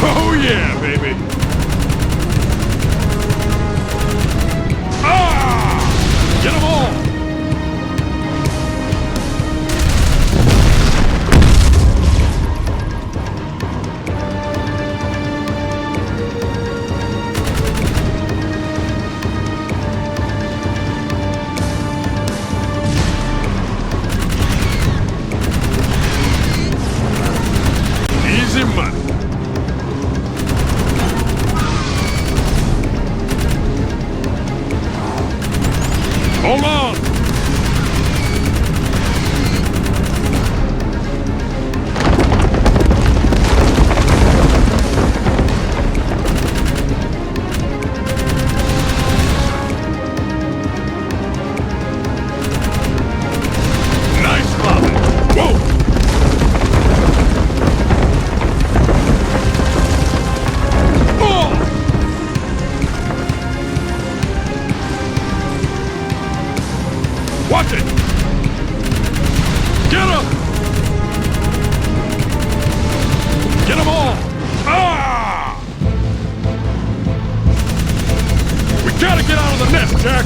Oh yeah, baby! Ah! Get them all! Easy money. Hold on. Nice bobbing. Whoa. Watch it! Get him! Get them all! Ah! We gotta get out of the nest, Jack!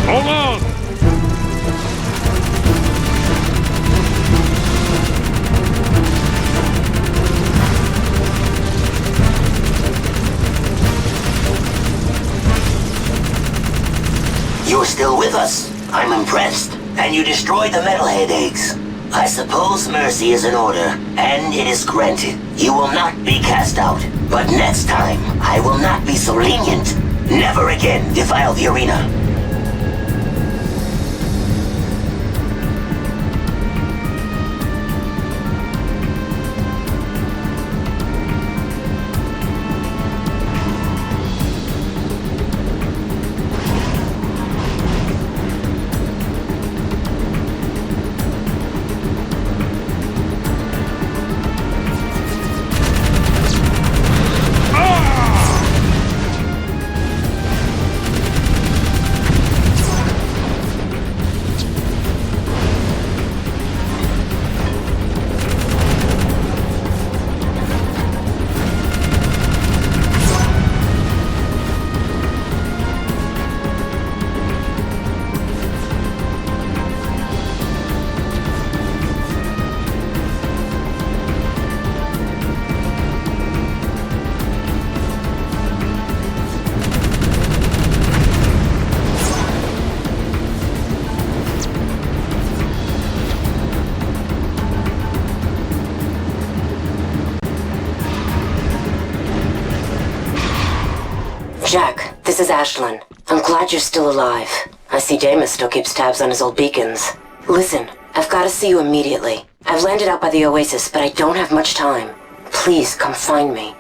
Hold on! You're still with us. I'm impressed. And you destroyed the metalhead eggs. I suppose mercy is in order, and it is granted. You will not be cast out. But next time, I will not be so lenient. Never again defile the arena. Jack, this is Ashlyn. I'm glad you're still alive. I see Damas still keeps tabs on his old beacons. Listen, I've got to see you immediately. I've landed out by the Oasis, but I don't have much time. Please come find me.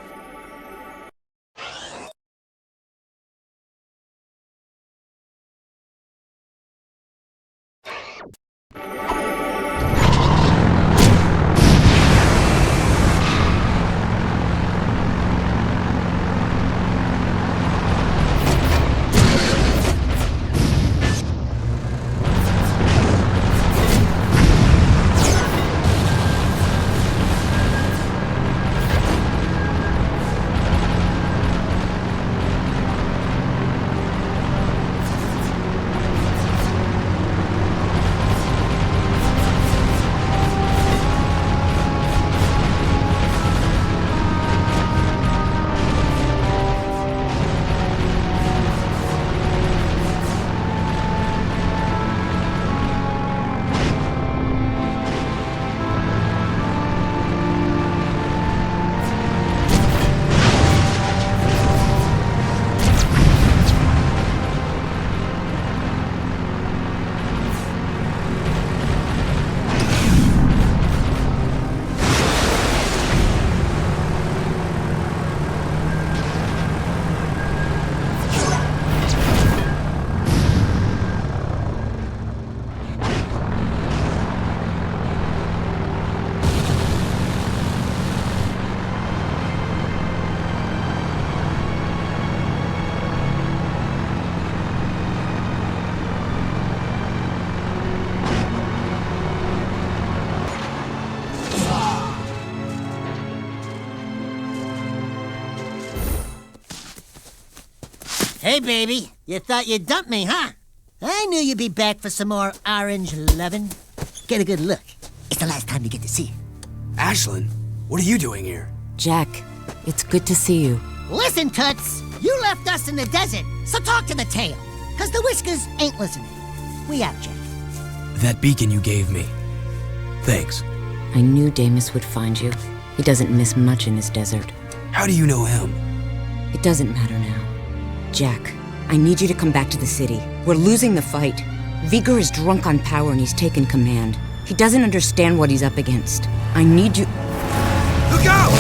Hey, baby. You thought you'd dump me, huh? I knew you'd be back for some more orange lovin'. Get a good look. It's the last time you get to see her. Ashlyn, what are you doing here? Jack, it's good to see you. Listen, Toots. You left us in the desert, so talk to the tail. 'Cause the Whiskers ain't listening. We out, Jack. That beacon you gave me. Thanks. I knew Damas would find you. He doesn't miss much in his desert. How do you know him? It doesn't matter now. Jack, I need you to come back to the city. We're losing the fight. Vigor is drunk on power and he's taken command. He doesn't understand what he's up against. I need you... Look out!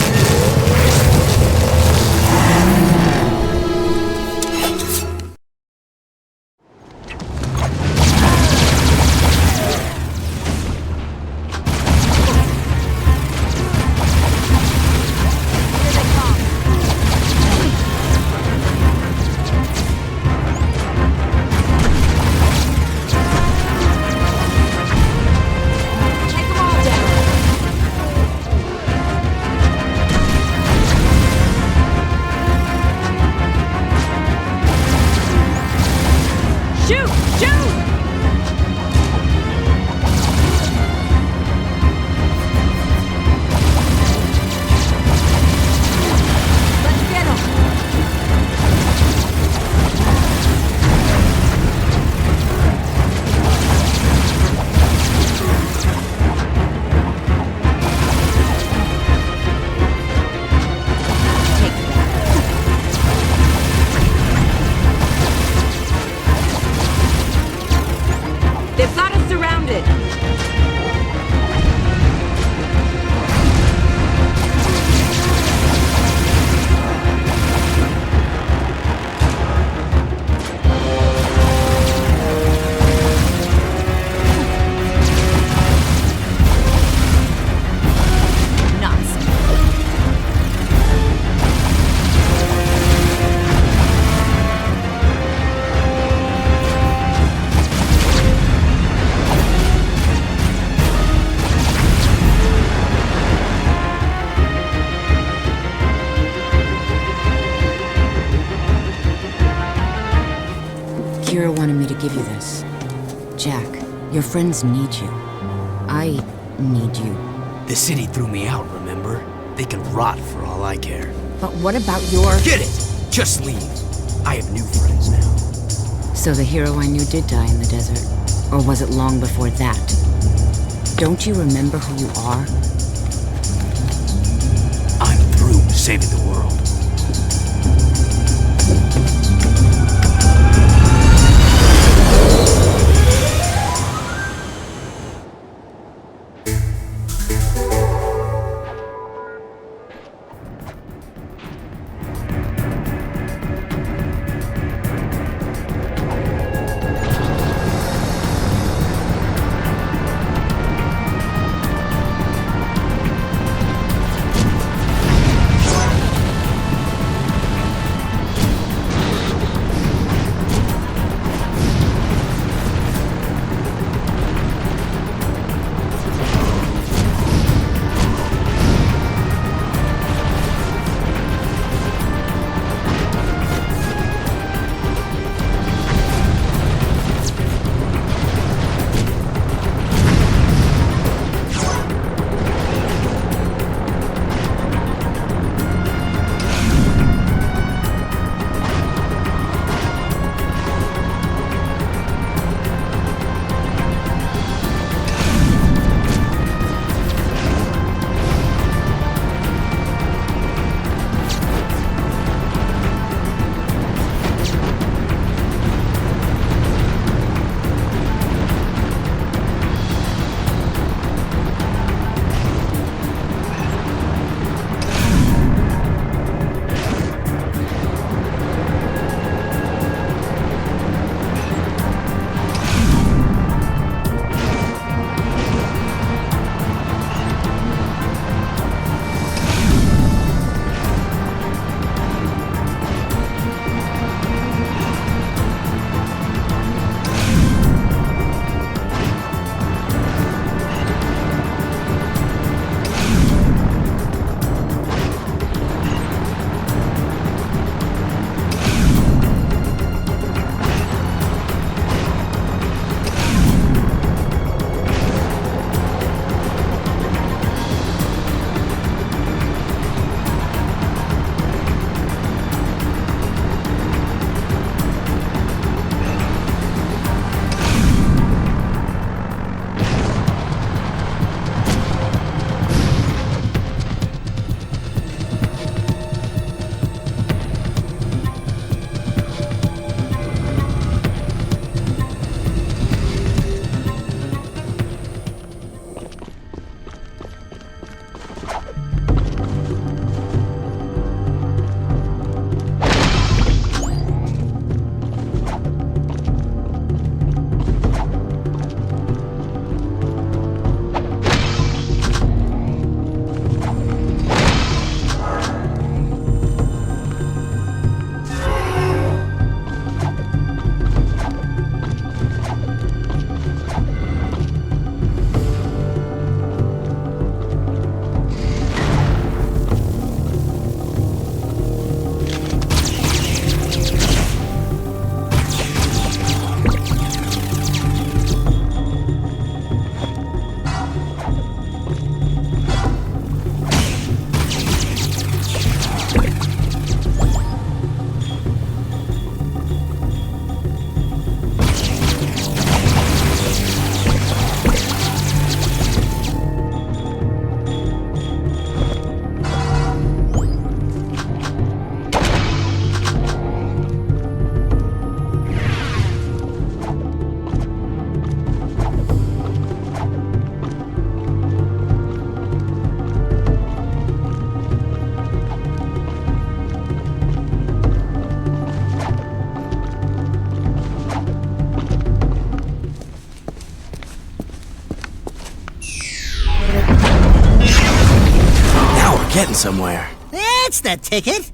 Kira wanted me to give you this. Jack, your friends need you. I need you. The city threw me out, remember? They can rot for all I care. But what about your... Get it! Just leave. I have new friends now. So the hero I knew did die in the desert. Or was it long before that? Don't you remember who you are? I'm through saving the world. getting somewhere. That's the ticket.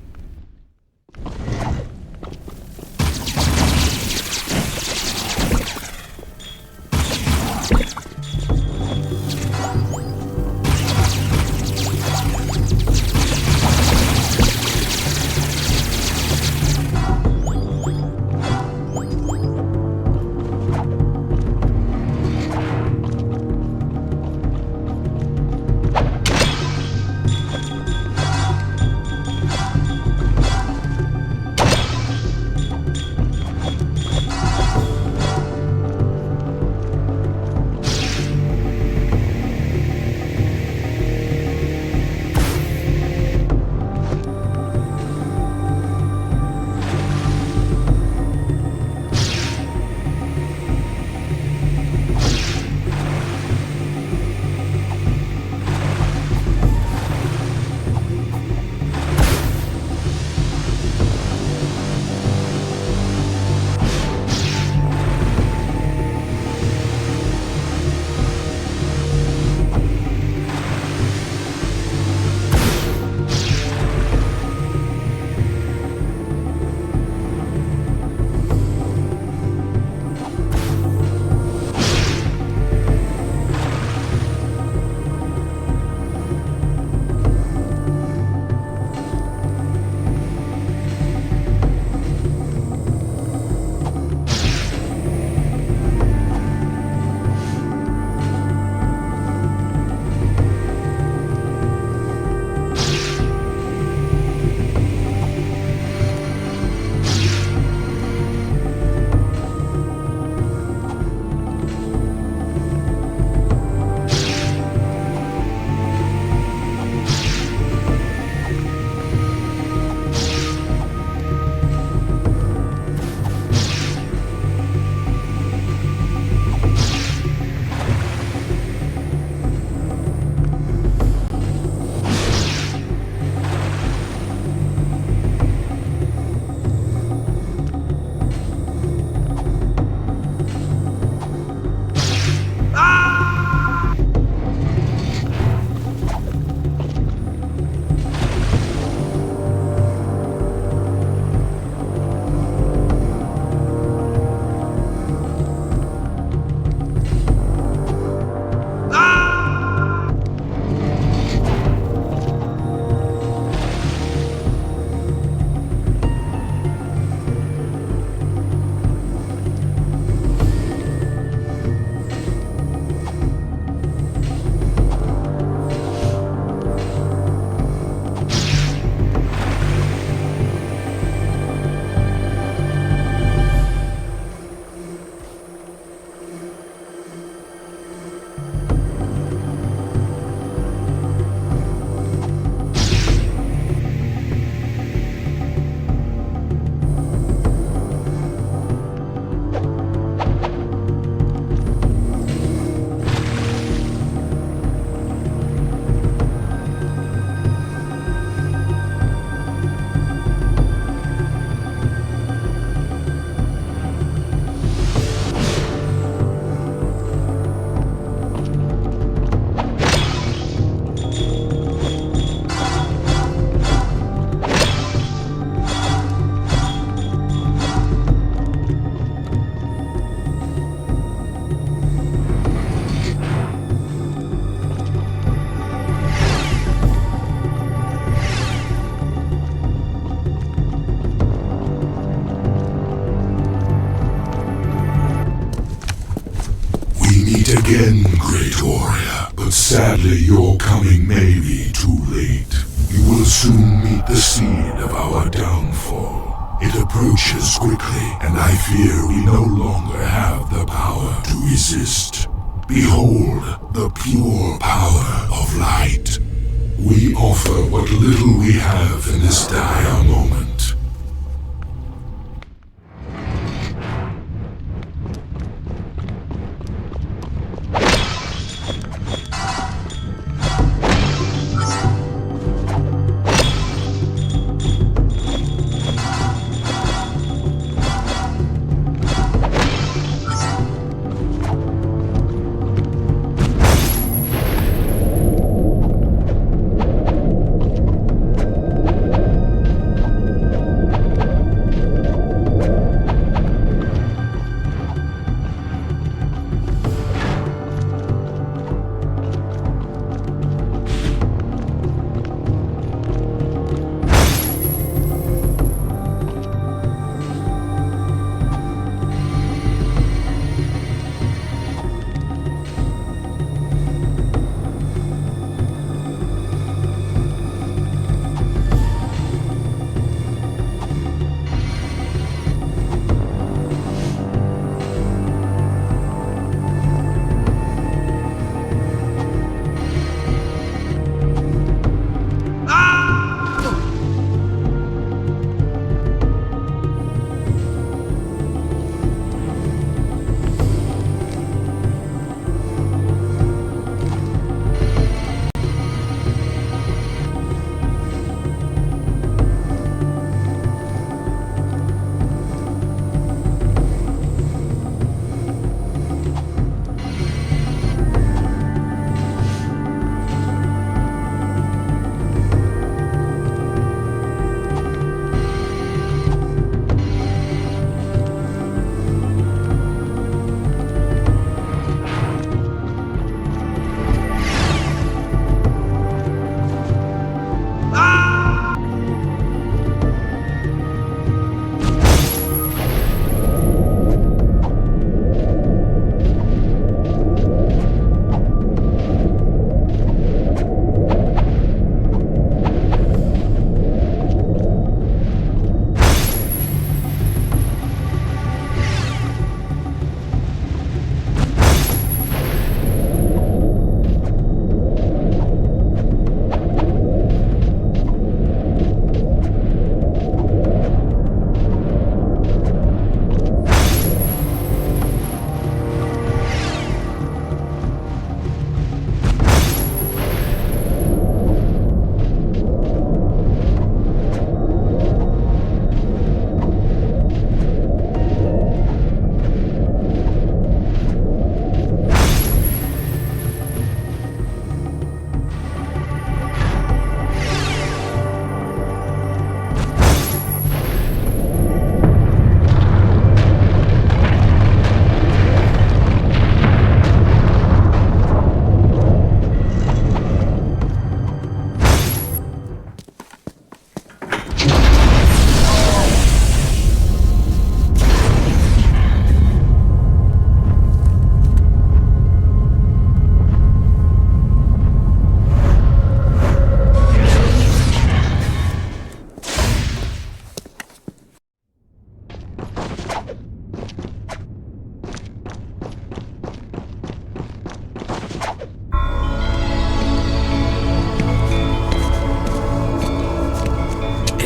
again, great warrior, but sadly your coming may be too late. You will soon meet the seed of our downfall. It approaches quickly, and I fear we no longer have the power to resist. Behold the pure power of light. We offer what little we have in this dire moment.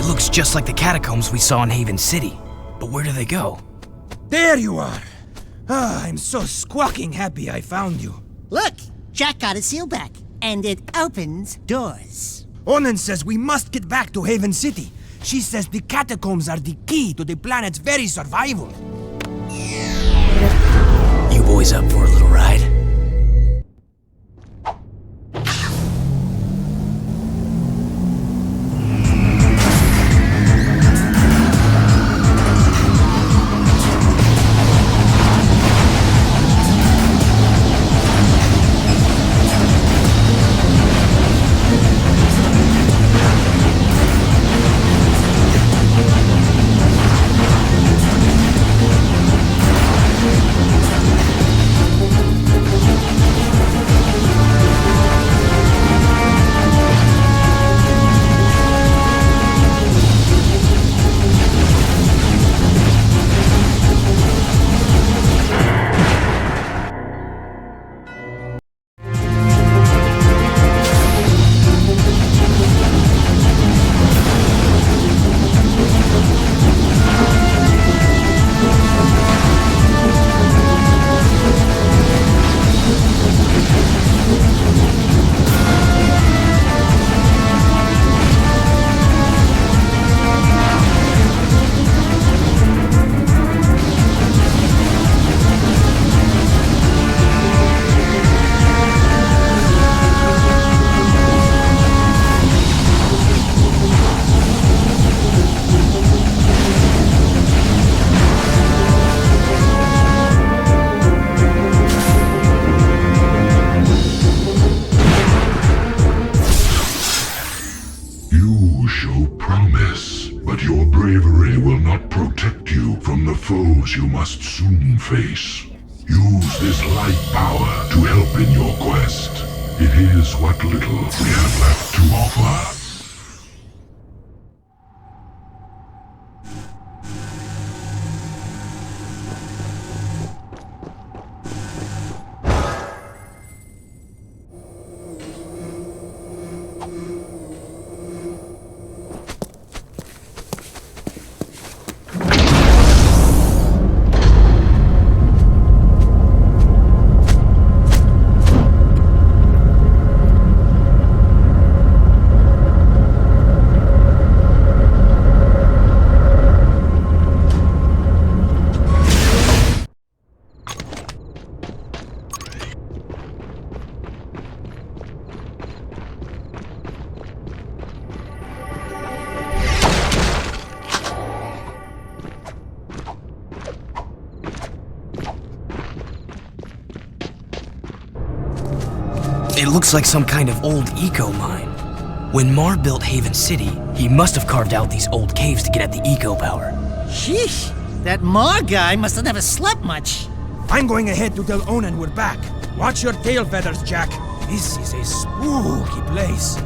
looks just like the catacombs we saw in Haven City. But where do they go? There you are! Ah, I'm so squawking happy I found you. Look, Jack got a seal back, and it opens doors. Onan says we must get back to Haven City. She says the catacombs are the key to the planet's very survival. You boys up for a little ride? You must soon face. Use this light power to help in your quest. It is what little we have left to offer. It looks like some kind of old eco mine. When Mar built Haven City, he must have carved out these old caves to get at the eco power. Sheesh, that Mar guy must have never slept much. I'm going ahead to tell Onan we're back. Watch your tail feathers, Jack. This is a spooky place.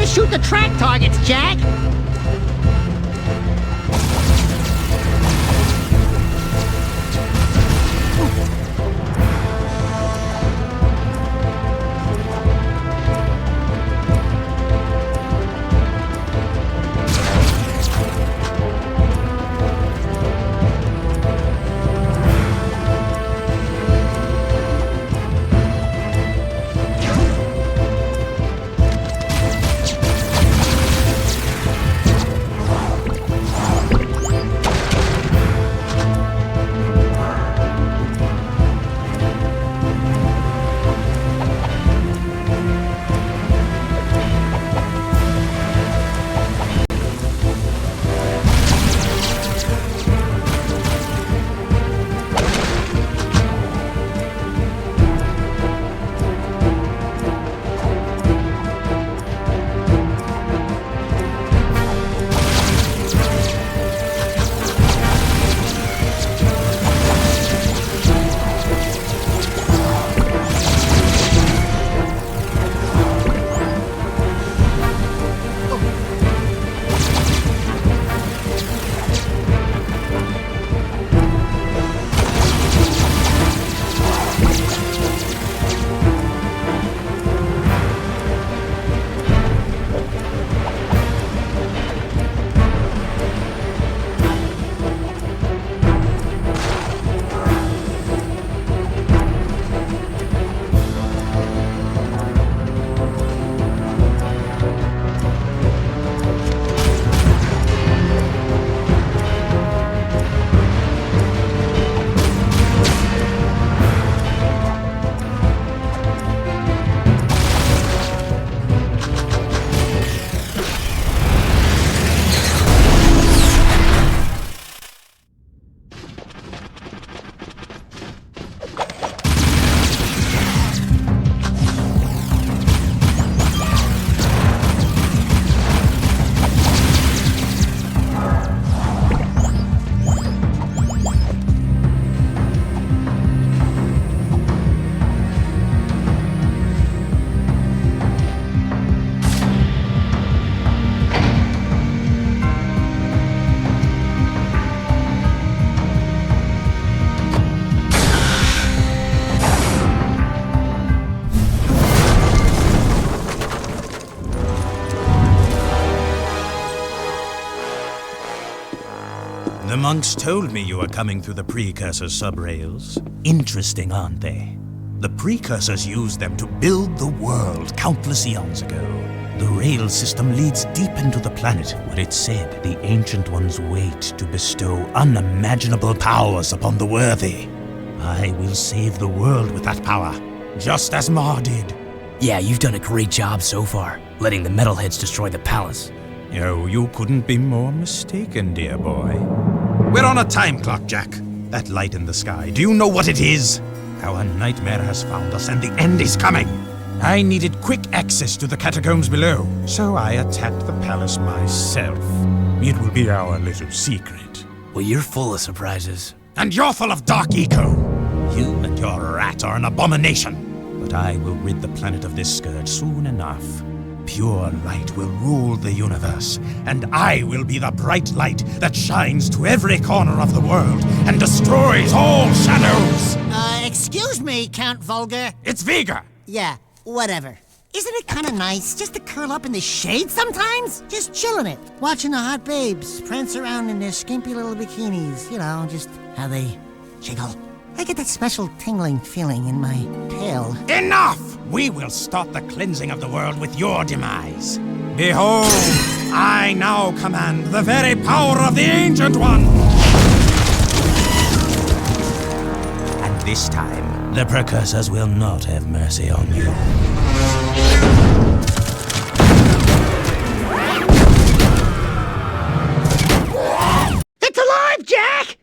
to shoot the track targets, Jack. The monks told me you were coming through the Precursor subrails. Interesting, aren't they? The Precursors used them to build the world countless eons ago. The rail system leads deep into the planet, where it's said the Ancient Ones wait to bestow unimaginable powers upon the worthy. I will save the world with that power, just as Ma did. Yeah, you've done a great job so far, letting the metalheads destroy the palace. Oh, you couldn't be more mistaken, dear boy. We're on a time clock, Jack. That light in the sky, do you know what it is? Our nightmare has found us and the end is coming. I needed quick access to the catacombs below, so I attacked the palace myself. It will be our little secret. Well, you're full of surprises. And you're full of dark eco. You and your rat are an abomination. But I will rid the planet of this scourge soon enough. Pure light will rule the universe, and I will be the bright light that shines to every corner of the world and destroys all shadows! Excuse me, Count Vulgar. It's Vega! Yeah, whatever. Isn't it kind of nice just to curl up in the shade sometimes? Just chilling it, watching the hot babes prance around in their skimpy little bikinis. You know, just how they jiggle. I get that special tingling feeling in my tail. Enough! We will start the cleansing of the world with your demise. Behold, I now command the very power of the Ancient One! And this time, the Precursors will not have mercy on you. It's alive, Jack!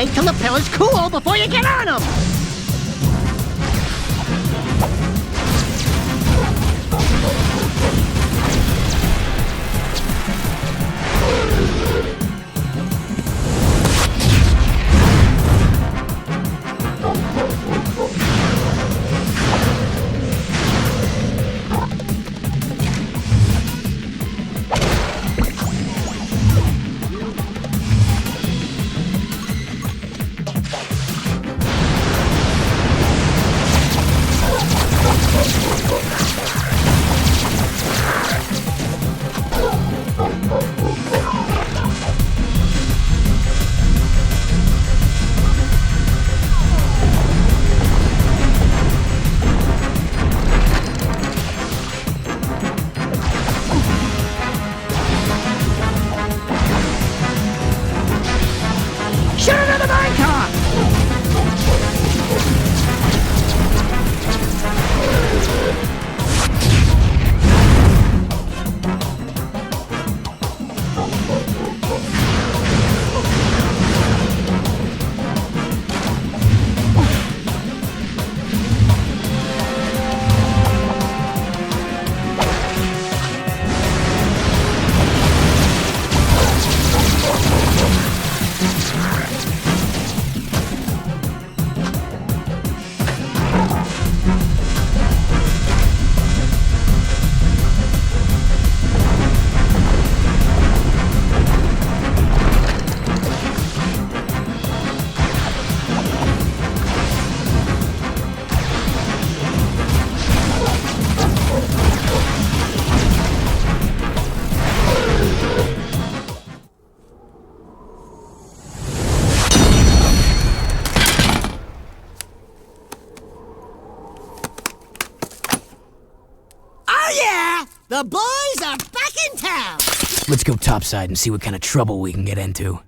Wait till the pillars cool before you get on them! The boys are back in town! Let's go topside and see what kind of trouble we can get into.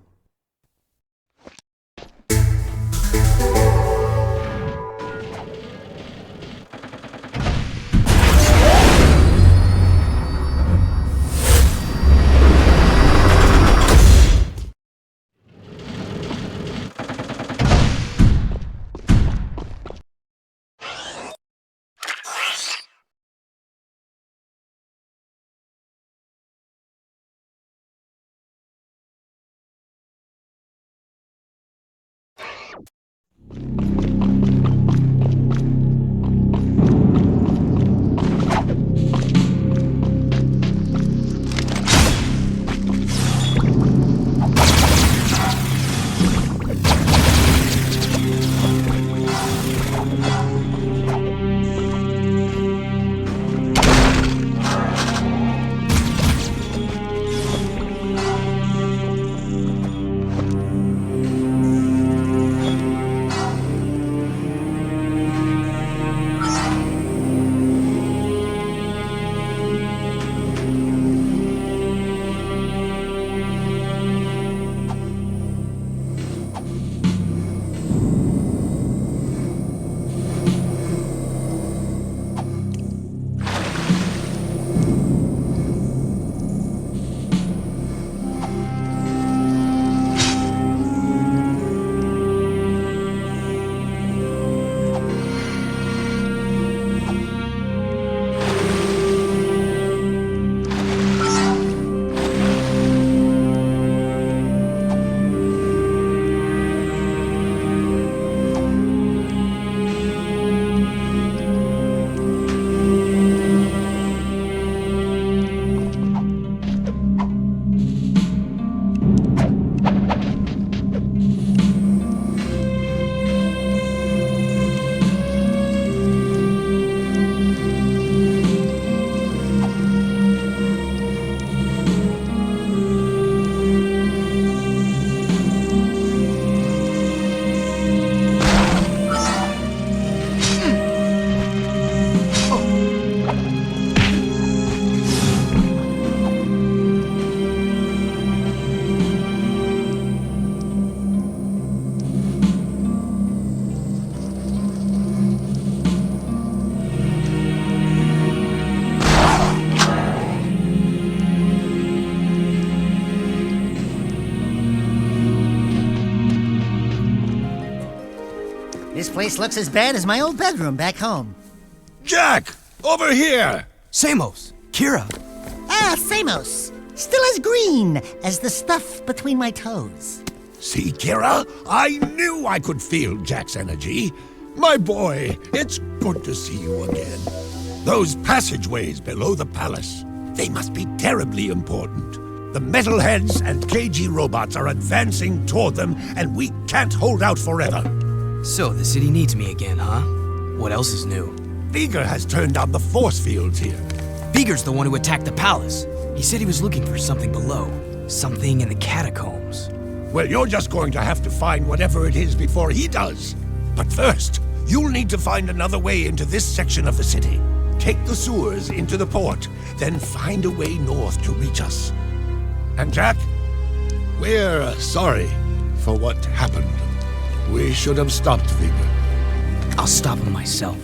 place looks as bad as my old bedroom back home. Jack! Over here! Samos! Kira! Ah, Samos! Still as green as the stuff between my toes. See, Kira? I knew I could feel Jack's energy. My boy, it's good to see you again. Those passageways below the palace, they must be terribly important. The metalheads and KG robots are advancing toward them, and we can't hold out forever. So, the city needs me again, huh? What else is new? Veigar has turned on the force fields here. Veigar's the one who attacked the palace. He said he was looking for something below. Something in the catacombs. Well, you're just going to have to find whatever it is before he does. But first, you'll need to find another way into this section of the city. Take the sewers into the port, then find a way north to reach us. And Jack, we're sorry for what happened. We should have stopped Veigar. I'll stop him myself.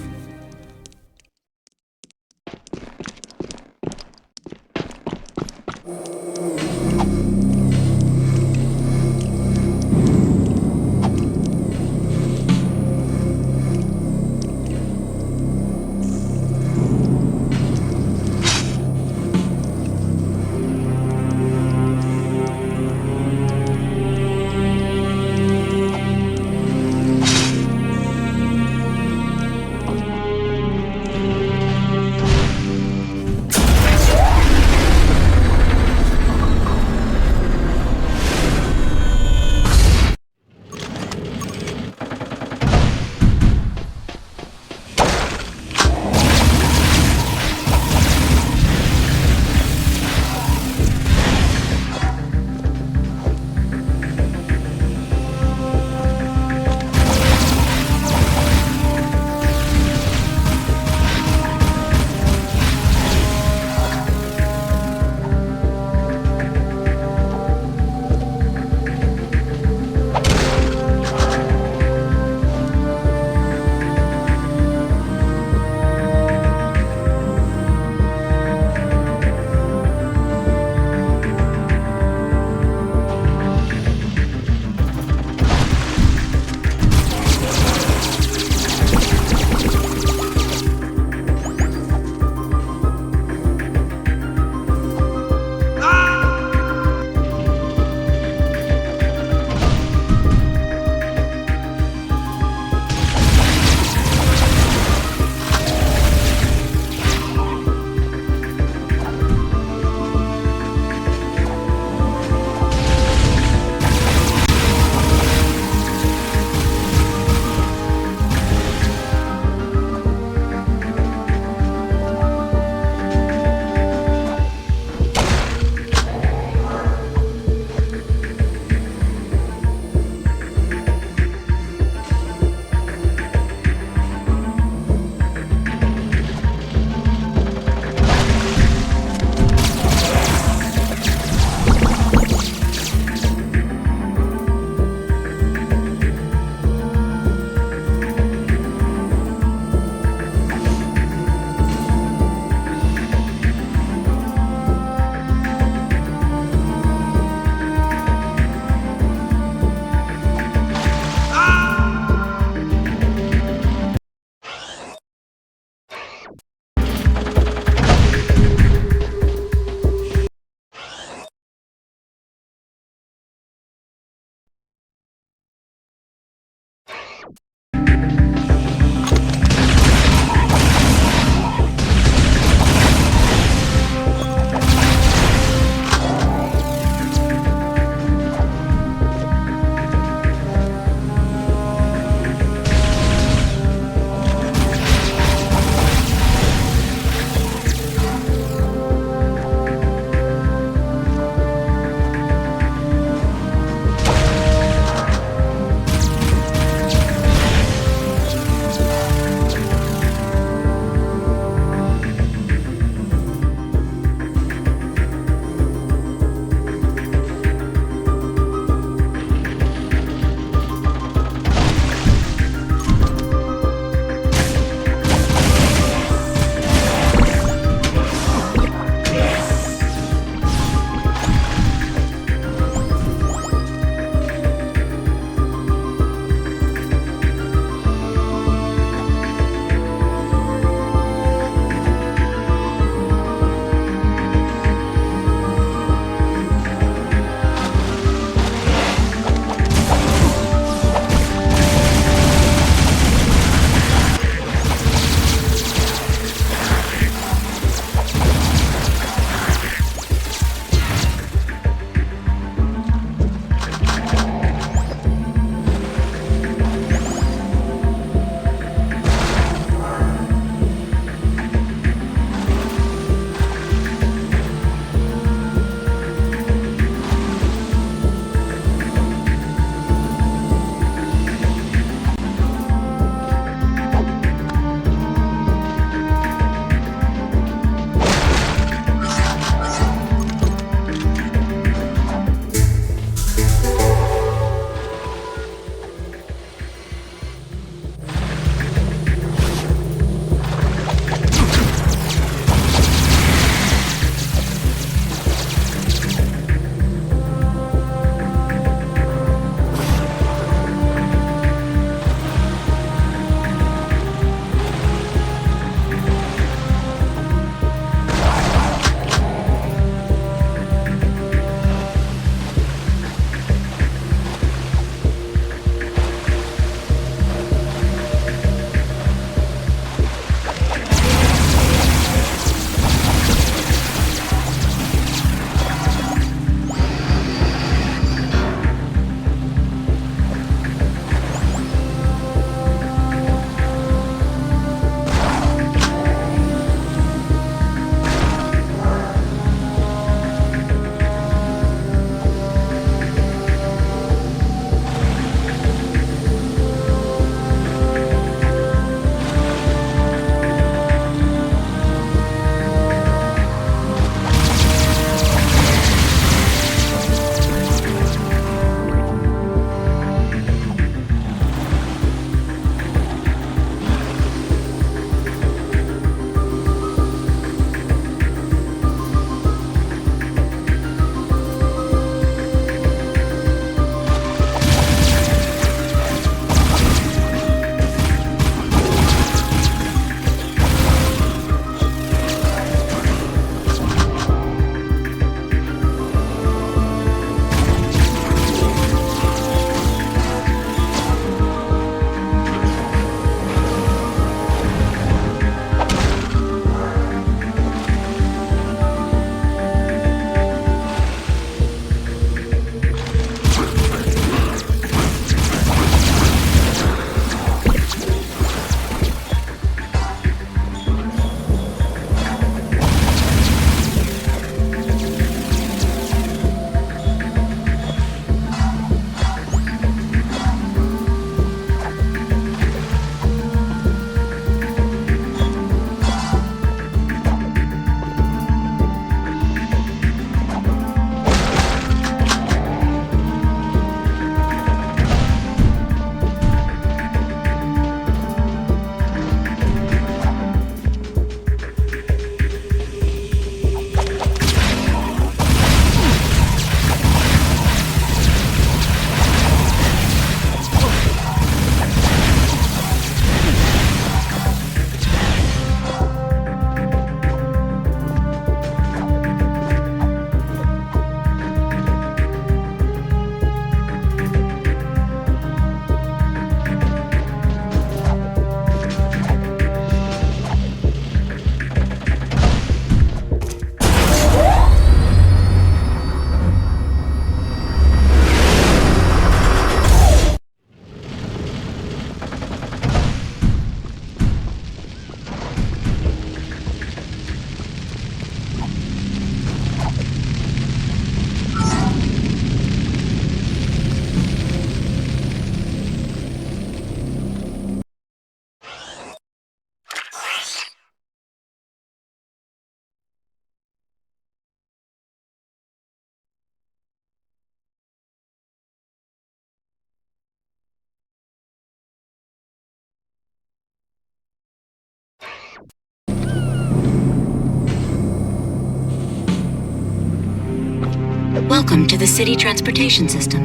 Welcome to the city transportation system.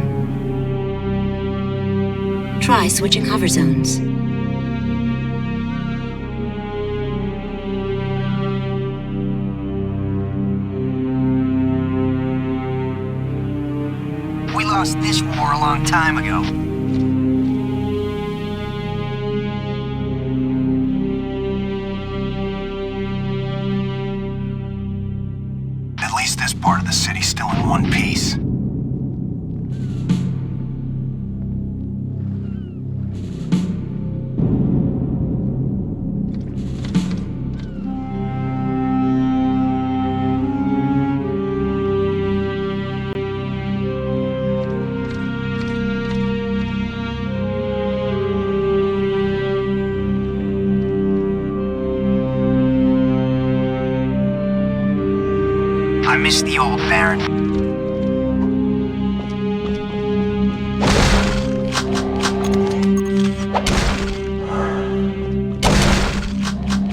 Try switching hover zones. We lost this war a long time ago. At least this part of the city's still in one piece. I miss the old Baron.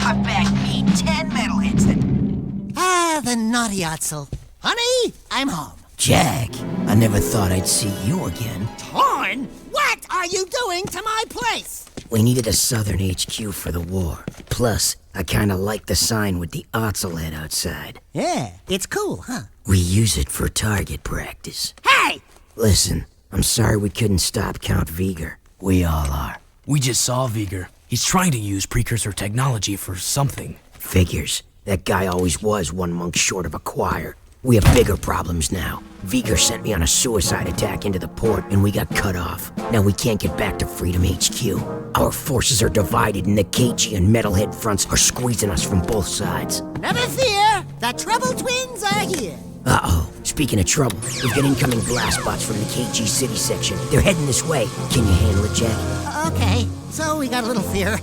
I bagged me 10 medal hits then. Ah, the naughty Otzel. Honey, I'm home. Jack, I never thought I'd see you again. Torn? What are you doing to my place? We needed a southern HQ for the war. Plus, I kinda like the sign with the Otzel head outside. Yeah, it's cool, huh? We use it for target practice. Hey! Listen, I'm sorry we couldn't stop Count Viger. We all are. We just saw Viger. He's trying to use precursor technology for something. Figures. That guy always was one monk short of a choir. We have bigger problems now. Viger sent me on a suicide attack into the port, and we got cut off. Now we can't get back to Freedom HQ. Our forces are divided, and the KG and Metalhead fronts are squeezing us from both sides. Never fear, the Trouble Twins are here. Uh-oh. Speaking of trouble, we've got incoming blast bots from the KG City section. They're heading this way. Can you handle it, Jack? Okay, so we got a little fear.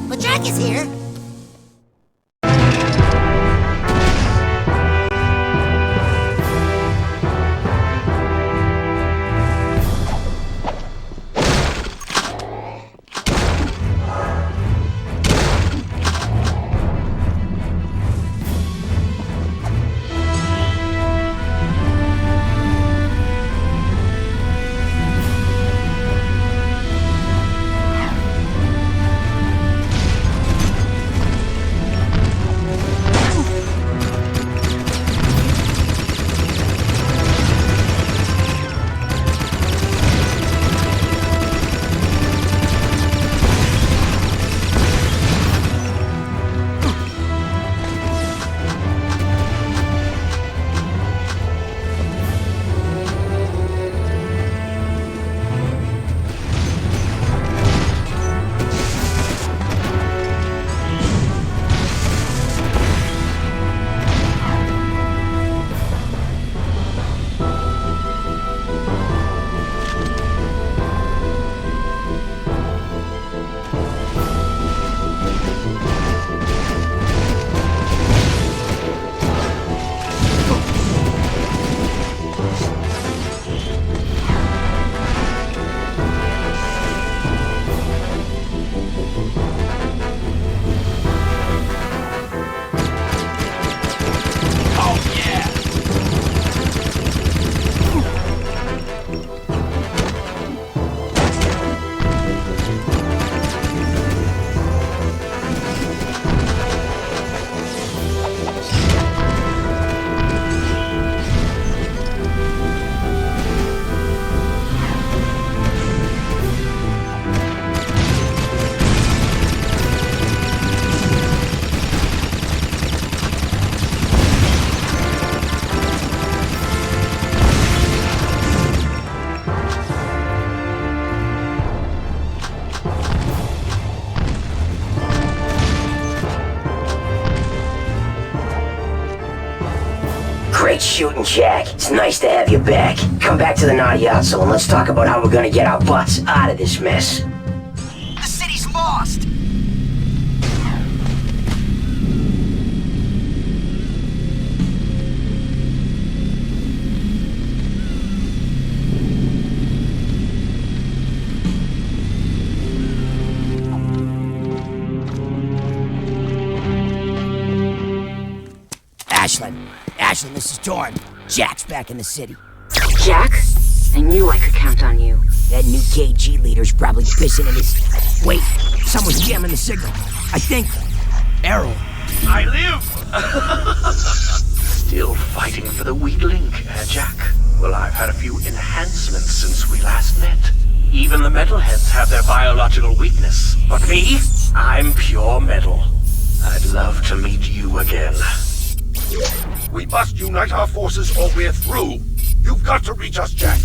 But Jack is here. Great shooting, Jack. It's nice to have you back. Come back to the Naughty Otzel and let's talk about how we're gonna get our butts out of this mess. The city's lost! Ashlyn, this is Torn. Jack's back in the city. Jack? I knew I could count on you. That new KG leader's probably pissing in his... Wait, someone's jamming the signal. I think... Errol. I live! Still fighting for the weak link, Jack? Well, I've had a few enhancements since we last met. Even the metalheads have their biological weakness. But me? I'm pure metal. I'd love to meet you again. We must unite our forces or we're through. You've got to reach us, Jack.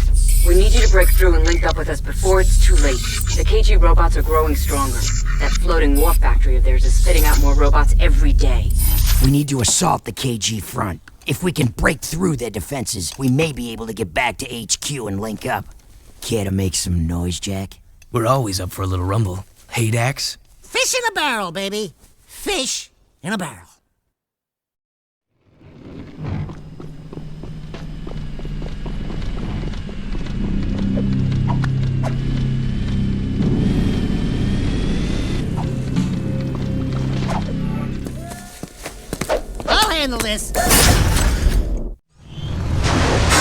We need you to break through and link up with us before it's too late. The KG robots are growing stronger. That floating war factory of theirs is spitting out more robots every day. We need to assault the KG front. If we can break through their defenses, we may be able to get back to HQ and link up. Care to make some noise, Jack? We're always up for a little rumble. Hey, Dax? Fish in a barrel, baby. Fish in a barrel. I'll handle this.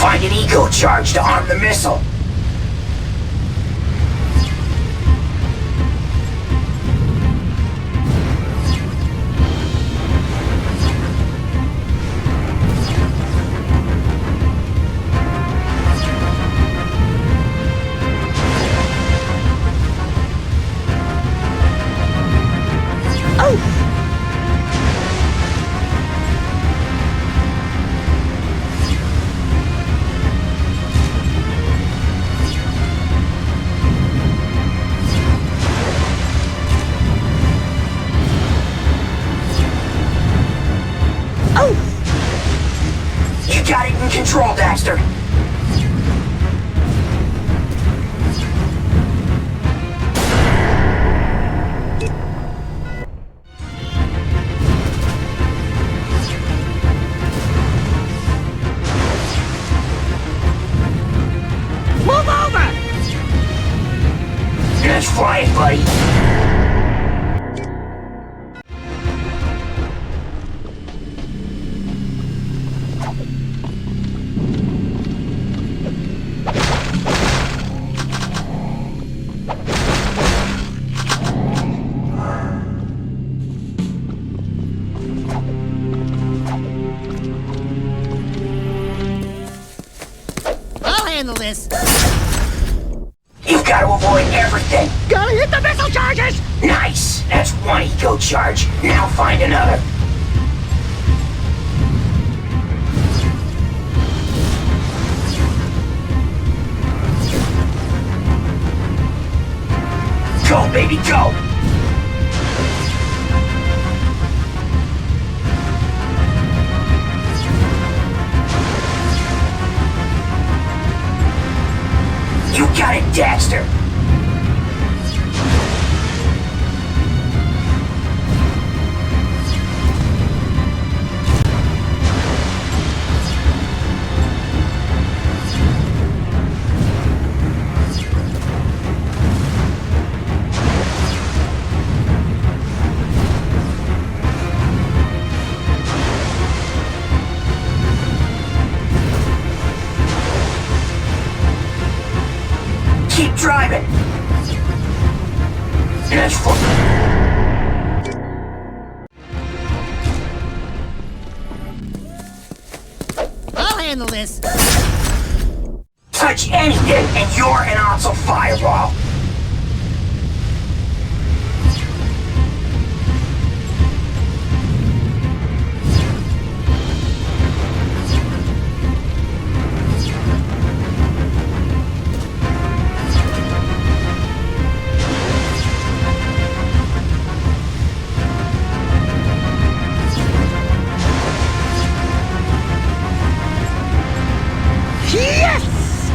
Find an eco charge to arm the missile. You got it in control, Daxter. Move over! Let's fly it, buddy. I'll handle this. You've got to avoid everything. Gotta hit the missile charges! Nice! That's one eco charge. Now find another. Go, baby, go! You got it, Daxter! Keep driving! That's for... I'll handle this. Touch anything and you're an Onslaught fireball! Yes!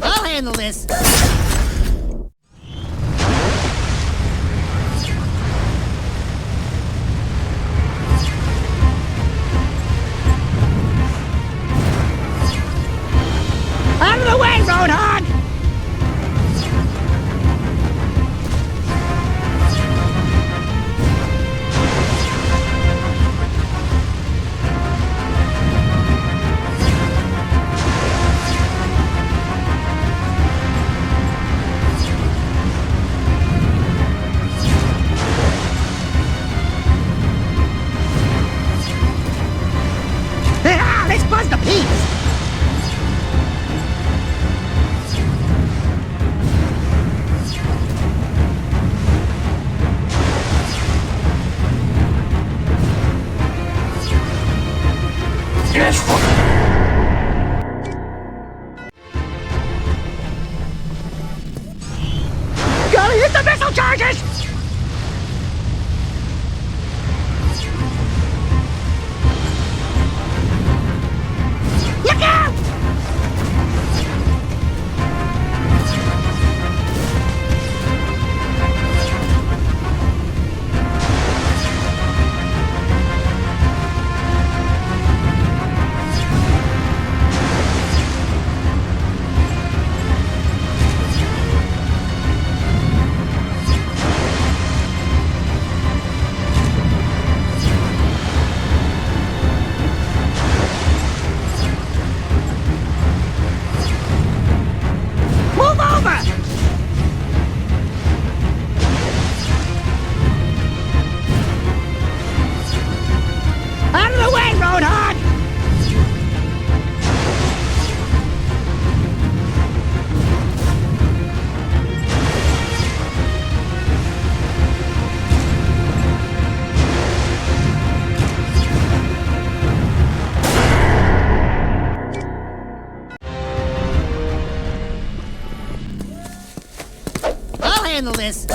I'll handle this. Out of the way, Roadhog! Missile charges! Look out! Handle this.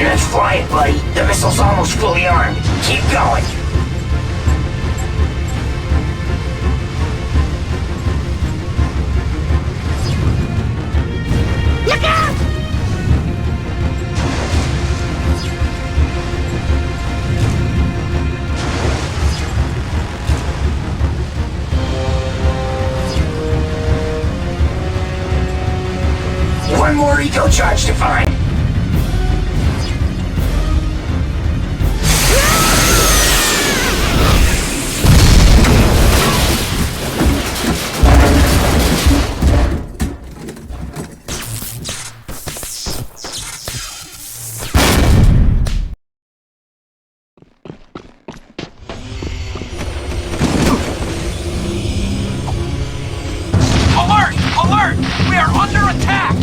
Let's fly it, buddy. The missile's almost fully armed. Keep going. Look out! One more eco charge to find. Alert! Alert! We are under attack!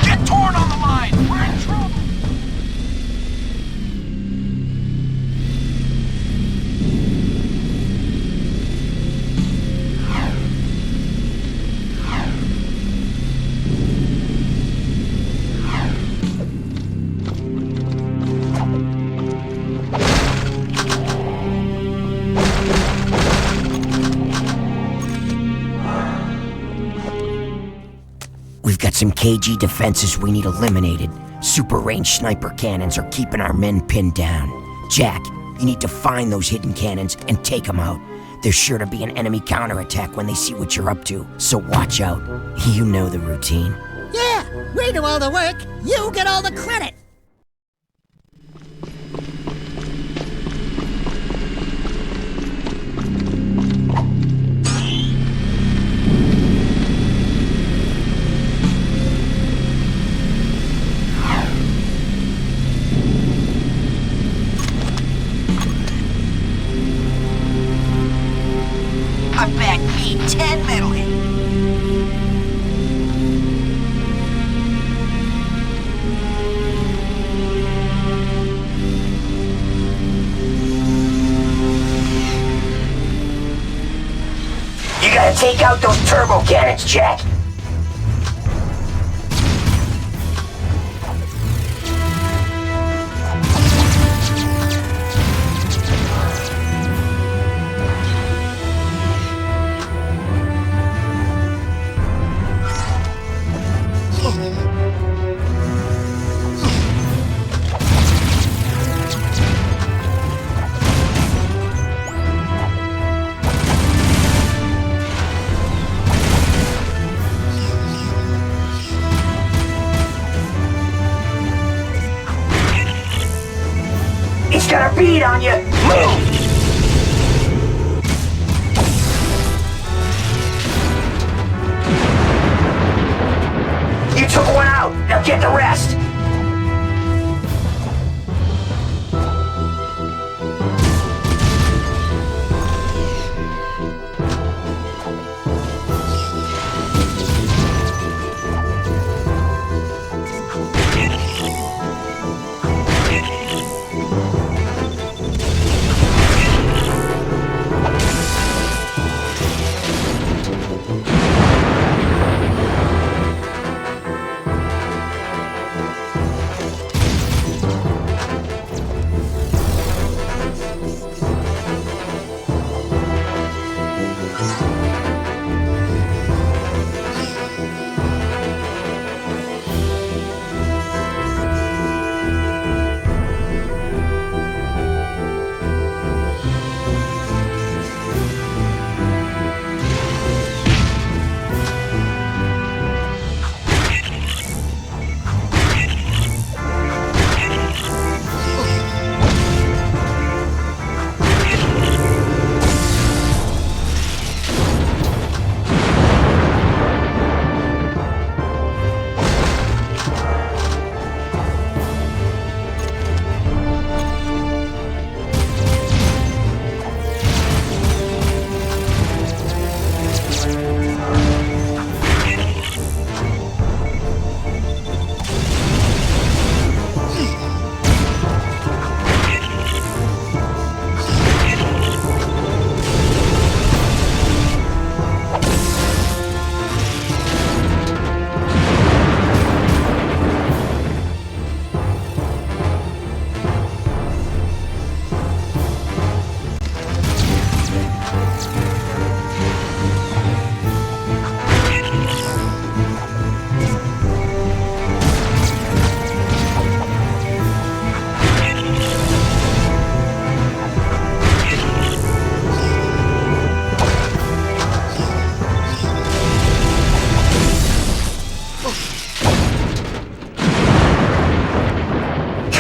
Get torn on the line! We're in trouble! We've got some KG defenses we need eliminated. Super range sniper cannons are keeping our men pinned down. Jack, you need to find those hidden cannons and take them out. There's sure to be an enemy counterattack when they see what you're up to, so watch out. You know the routine. Yeah, we do all the work, you get all the credit. I back me 10 metal hit. You gotta take out those turbo cannons, Jack. you! Move! You took one out! Now get the rest!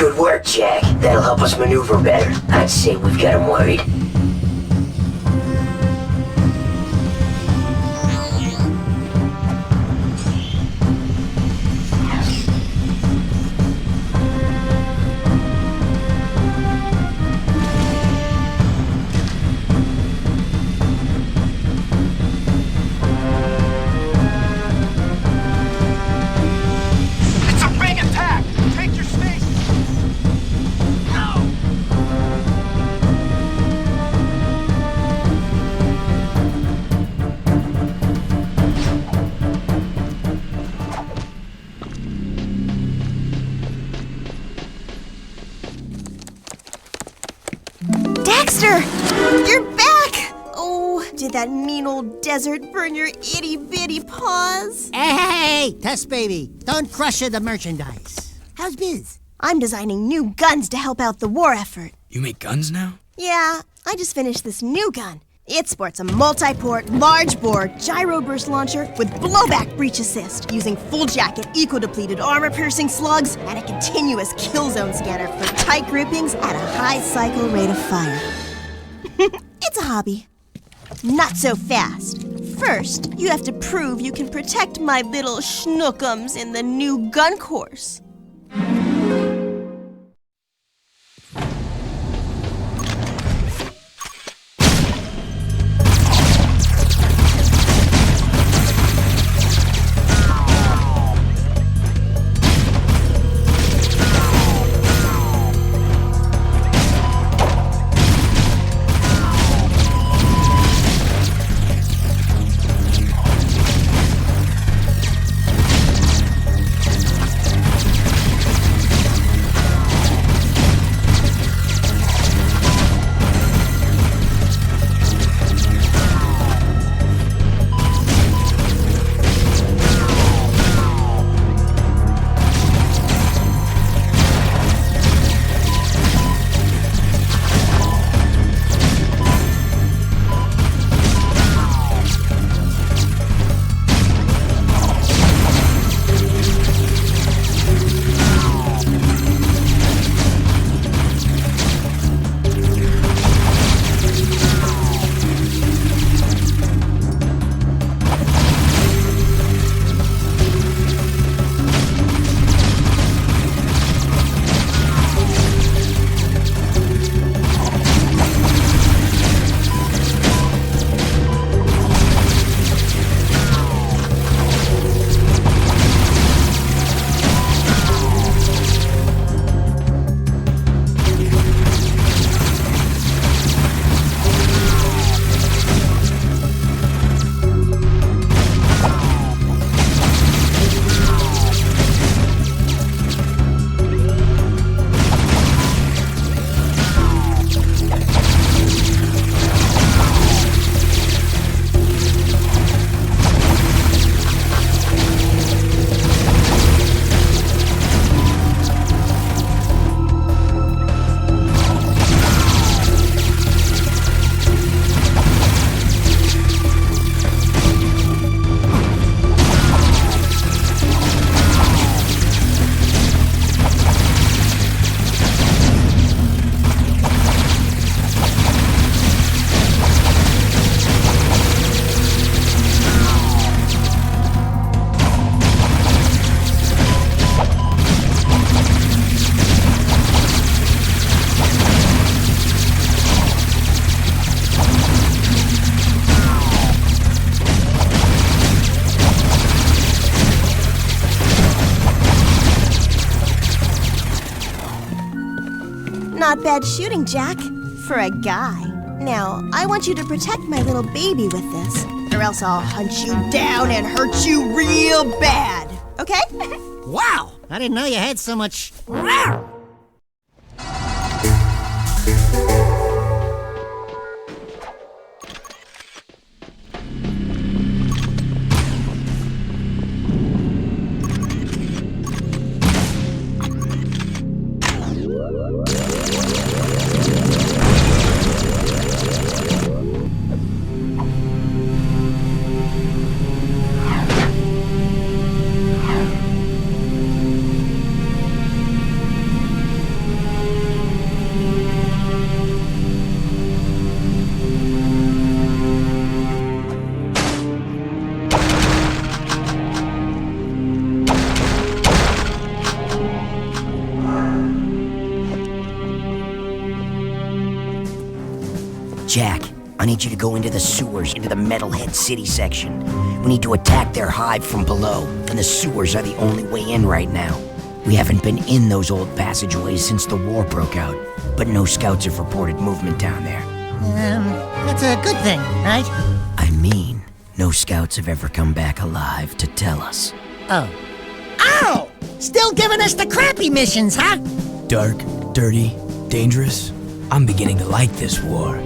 Good work, Jack. That'll help us maneuver better. I'd say we've got him worried. Daxter! You're back! Oh, did that mean old desert burn your itty-bitty paws? Hey, Test Baby, don't crush the merchandise. How's biz? I'm designing new guns to help out the war effort. You make guns now? Yeah, I just finished this new gun. It sports a multi-port, large-bore, gyro-burst launcher with blowback breach assist, using full-jacket, eco-depleted, armor-piercing slugs, and a continuous kill zone scanner for tight groupings at a high cycle rate of fire. It's a hobby. Not so fast. First, you have to prove you can protect my little schnookums in the new gun course. bad shooting, Jack. For a guy. Now, I want you to protect my little baby with this, or else I'll hunt you down and hurt you real bad. Okay? Wow! I didn't know you had so much... Jack, I need you to go into the sewers, into the Metalhead City section. We need to attack their hive from below, and the sewers are the only way in right now. We haven't been in those old passageways since the war broke out, but no scouts have reported movement down there. That's a good thing, right? I mean, no scouts have ever come back alive to tell us. Oh. Ow! Still giving us the crappy missions, huh? Dark, dirty, dangerous. I'm beginning to like this war.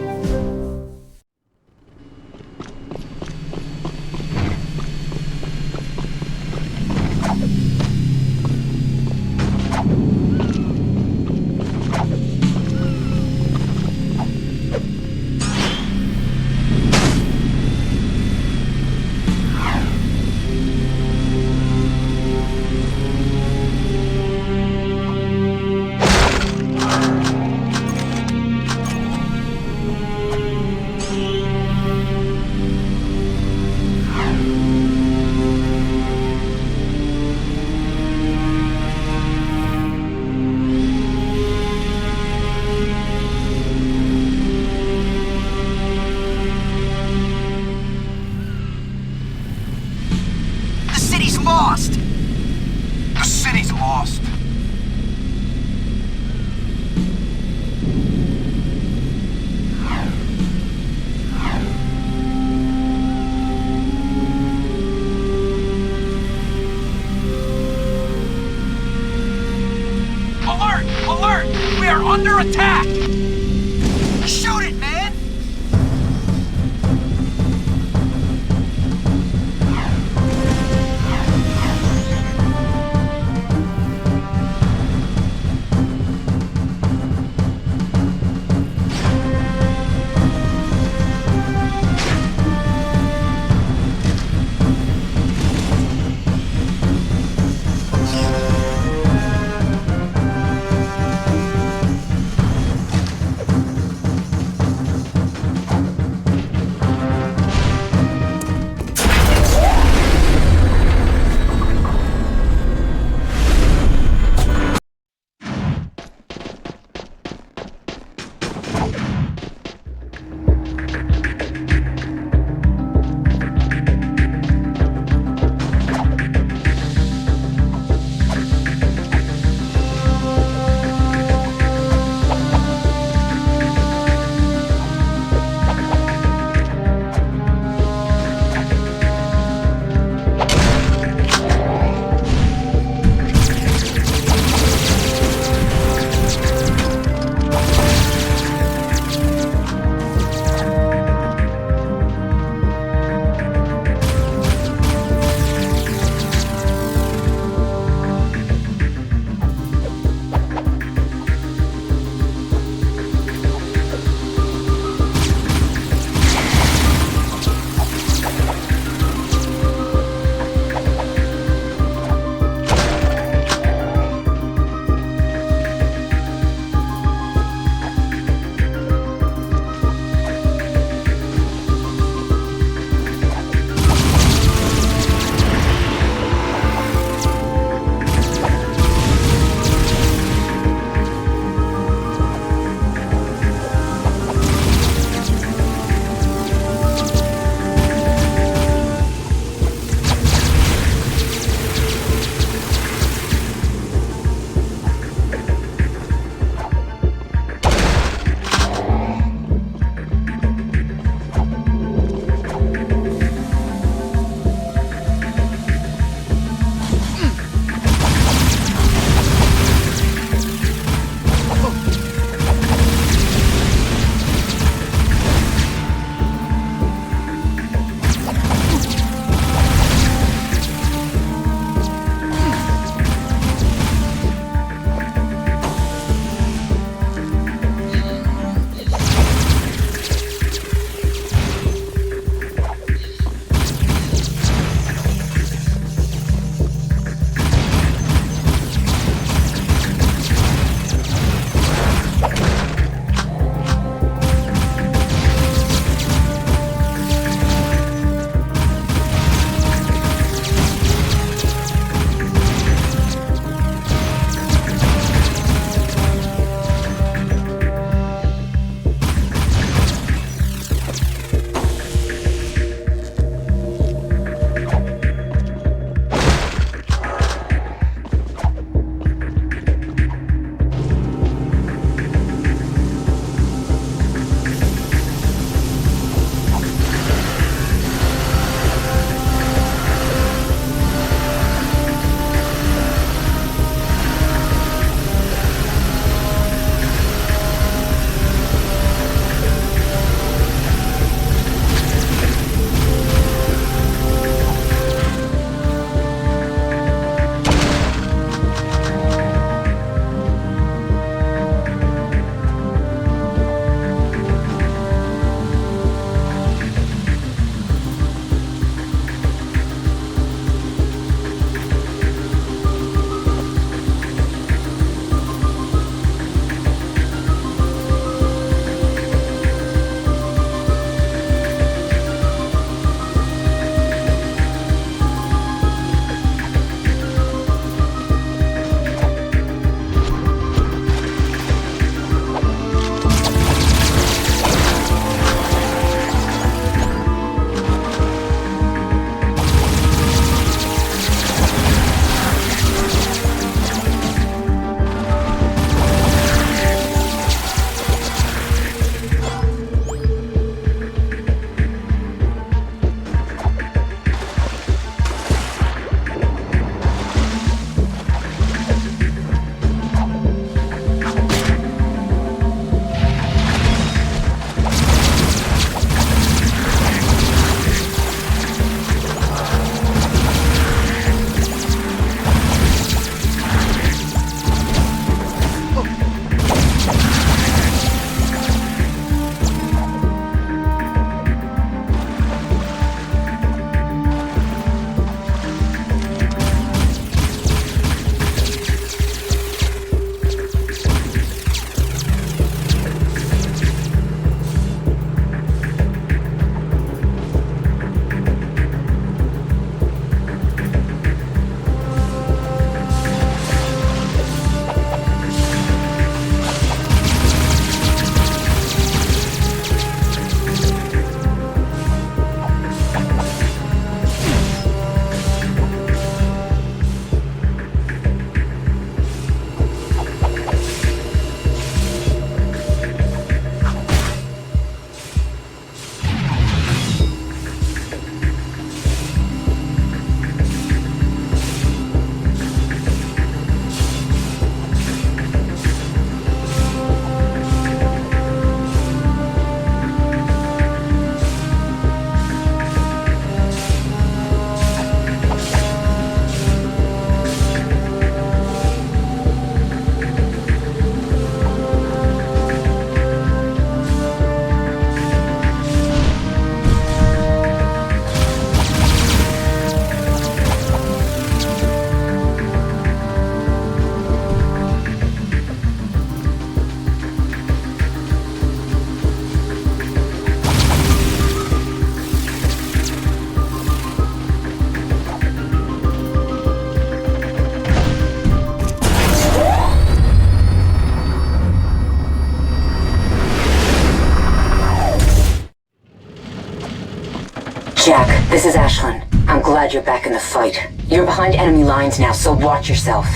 Jack, this is Ashlyn. I'm glad you're back in the fight. You're behind enemy lines now, so watch yourself.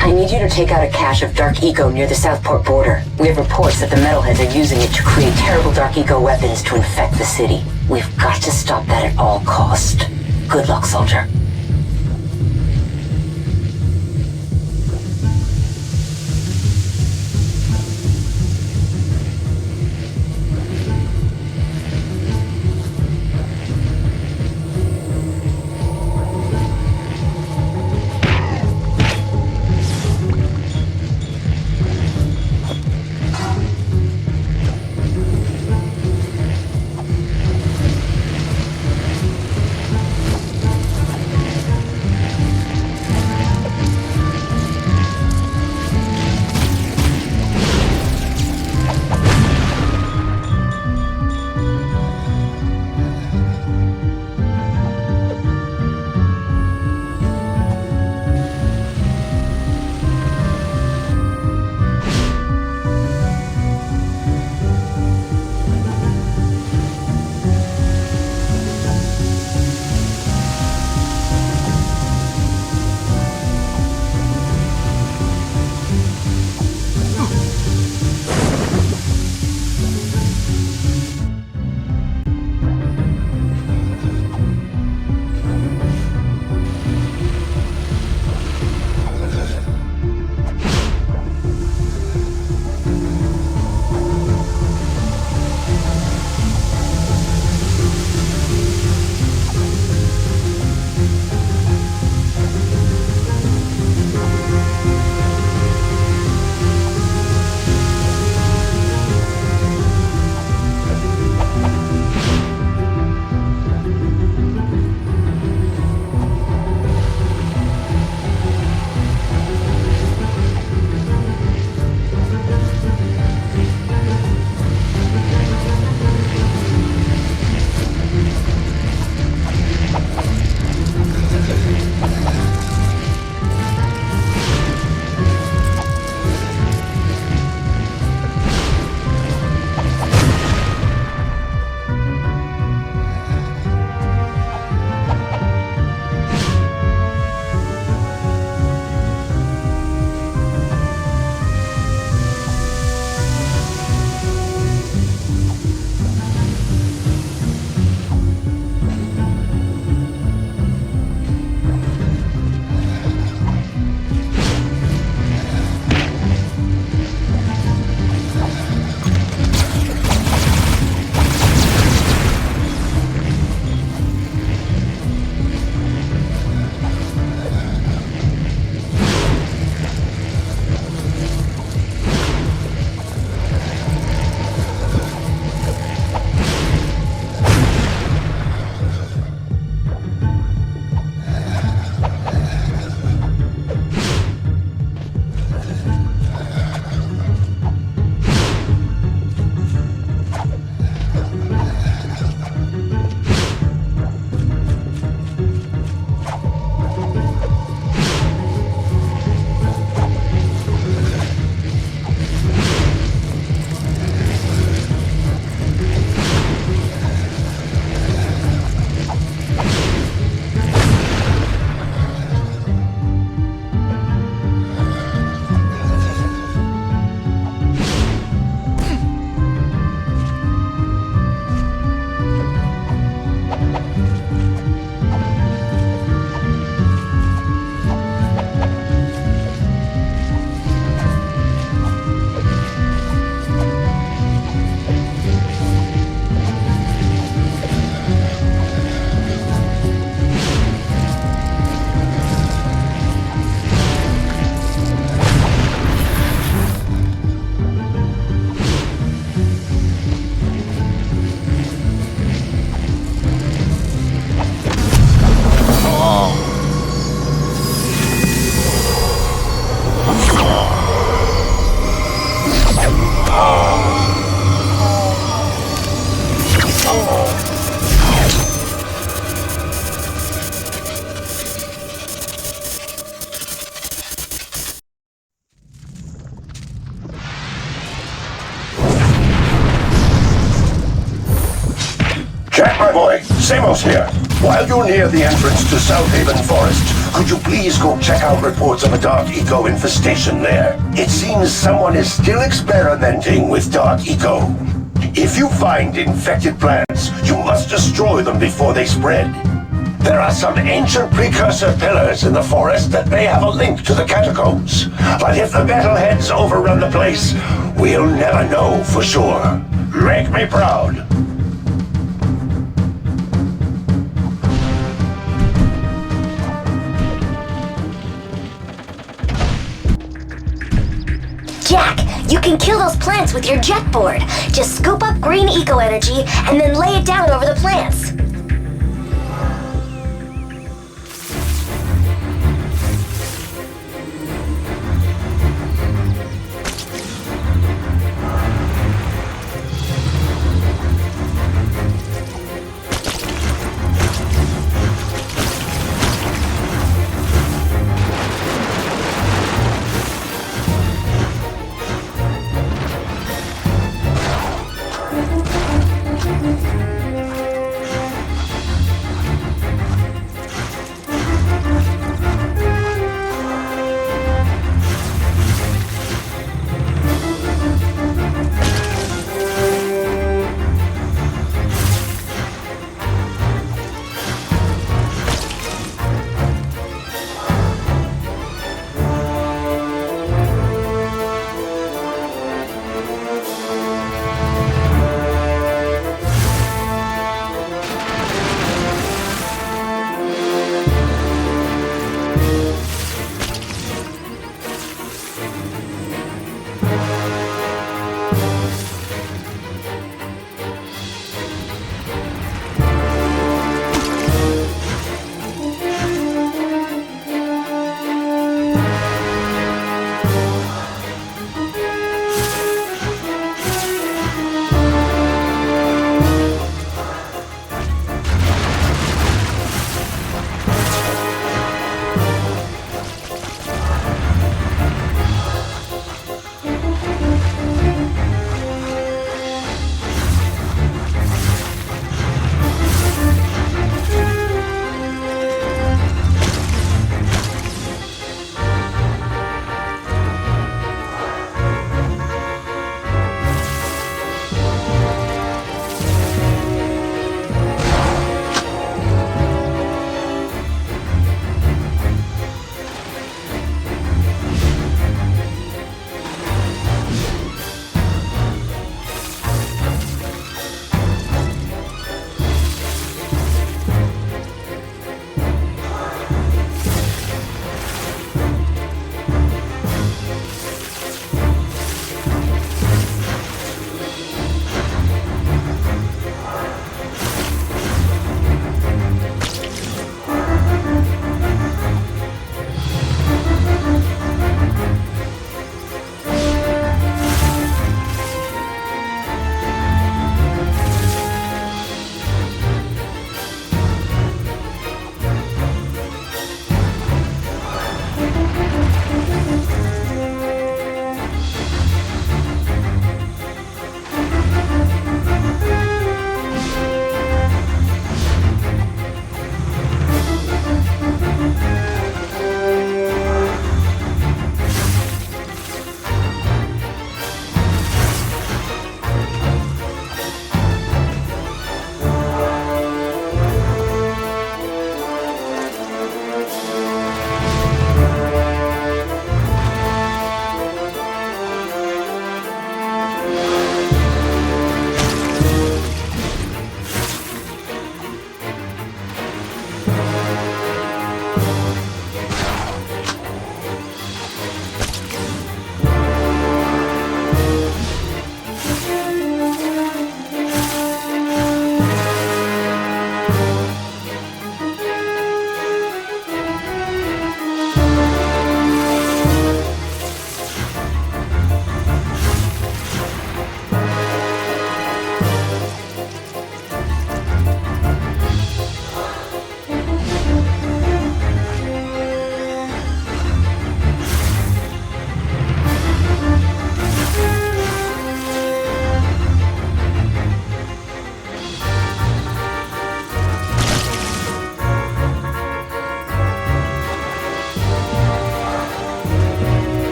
I need you to take out a cache of Dark Eco near the Southport border. We have reports that the metalheads are using it to create terrible Dark Eco weapons to infect the city. We've got to stop that at all cost. Good luck, soldier. Jack, my boy, Samos here. While you're near the entrance to South Haven Forest, could you please go check out reports of a dark eco infestation there? It seems someone is still experimenting with dark eco. If you find infected plants, you must destroy them before they spread. There are some ancient precursor pillars in the forest that may have a link to the catacombs. But if the metalheads overrun the place, we'll never know for sure. Make me proud. Jack, you can kill those plants with your jet board. Just scoop up green eco energy and then lay it down over the plants.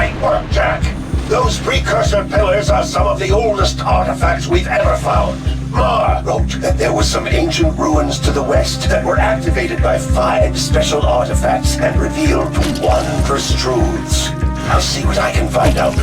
Great work, Jack. Those precursor pillars are some of the oldest artifacts we've ever found. Mar wrote that there were some ancient ruins to the west that were activated by 5 special artifacts and revealed wondrous truths. I'll see what I can find out.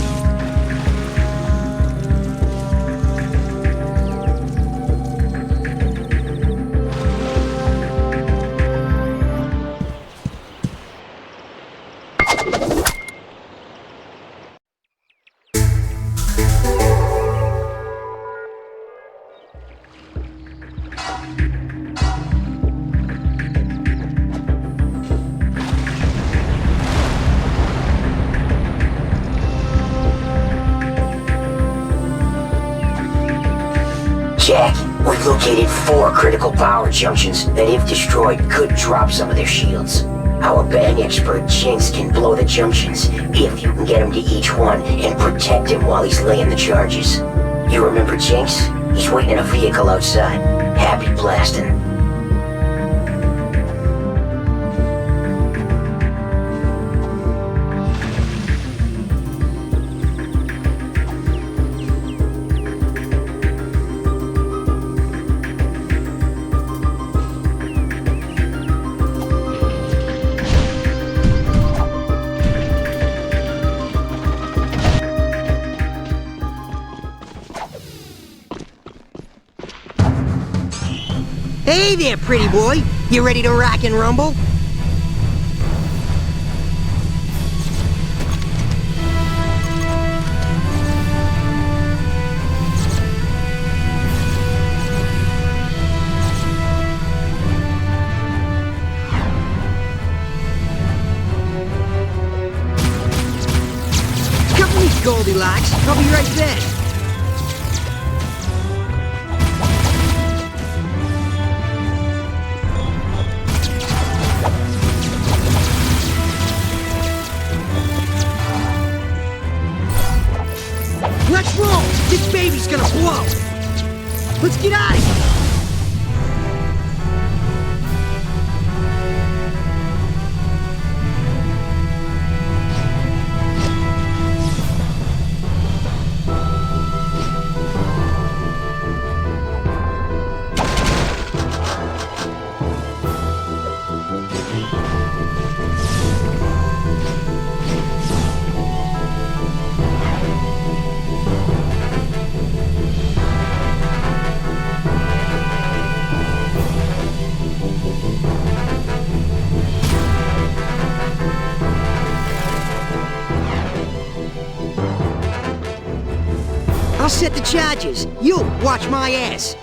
Jack, we've located 4 critical power junctions that, if destroyed, could drop some of their shields. Our betting expert Jinx can blow the junctions if you can get him to each one and protect him while he's laying the charges. You remember Jinx? He's waiting in a vehicle outside. Happy blasting. Hey there, pretty boy. You ready to rock and rumble? Cover me, Goldilocks. I'll be right back. Let's roll! This baby's gonna blow! Let's get out of here! I'll set the charges. You watch my ass.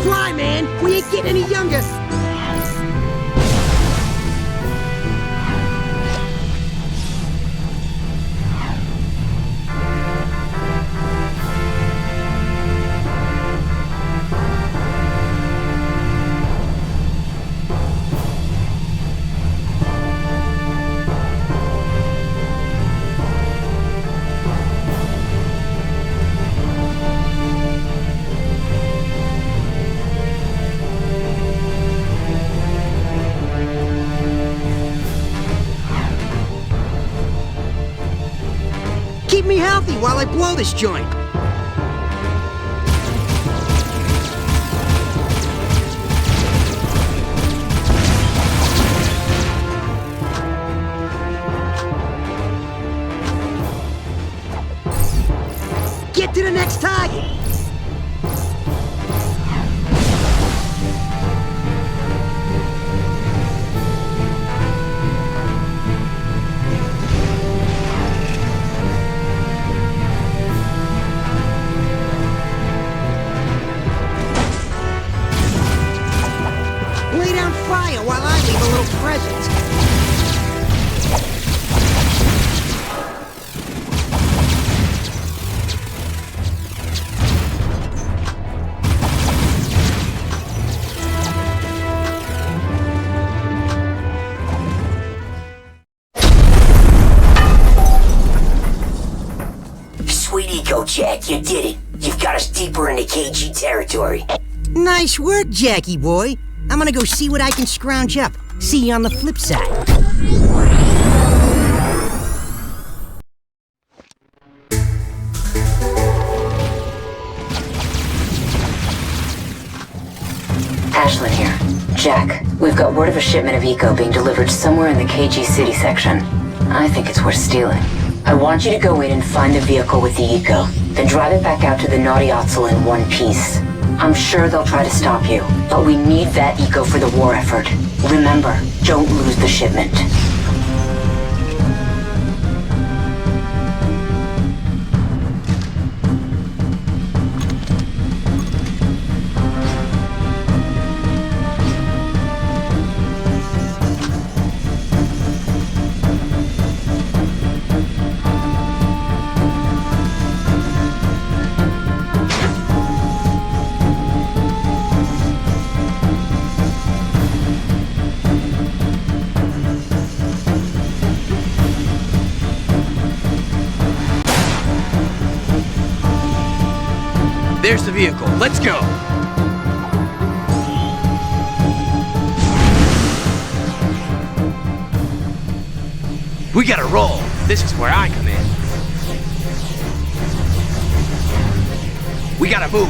Fly, man! We ain't getting any younger. Keep me healthy while I blow this joint. Get to the next target. Lay down fire while I leave a little present. go, Jack. You did it. You've got us deeper into KG territory. Nice work, Jackie boy. I'm gonna go see what I can scrounge up. See you on the flip side. Ashlyn here. Jack, we've got word of a shipment of eco being delivered somewhere in the KG City section. I think it's worth stealing. I want you to go in and find the vehicle with the eco, then drive it back out to the Naughty Otzel in one piece. I'm sure they'll try to stop you, but we need that eco for the war effort. Remember, don't lose the shipment. There's the vehicle. Let's go! We gotta roll. This is where I come in. We gotta move.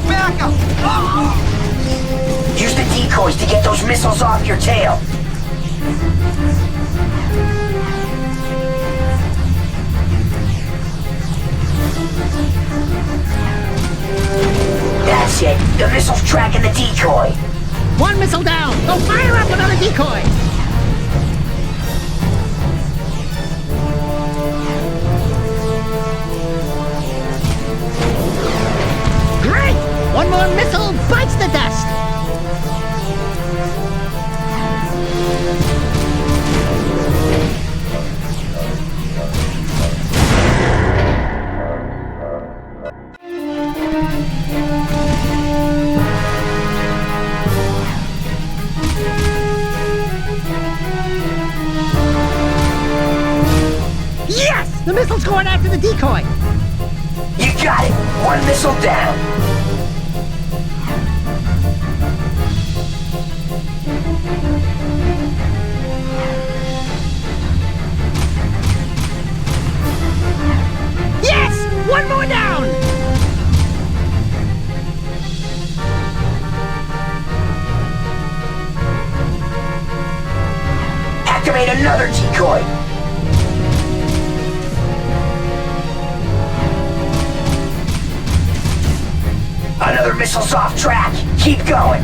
Backup! Use the decoys to get those missiles off your tail. That's it. The missile's tracking the decoy. One missile down. Go fire up another decoy. Great! One more missile bites the dust! Yes! The missile's going after the decoy! You got it! One missile down! Yes! One more down! Activate another decoy! Another missile's off track! Keep going!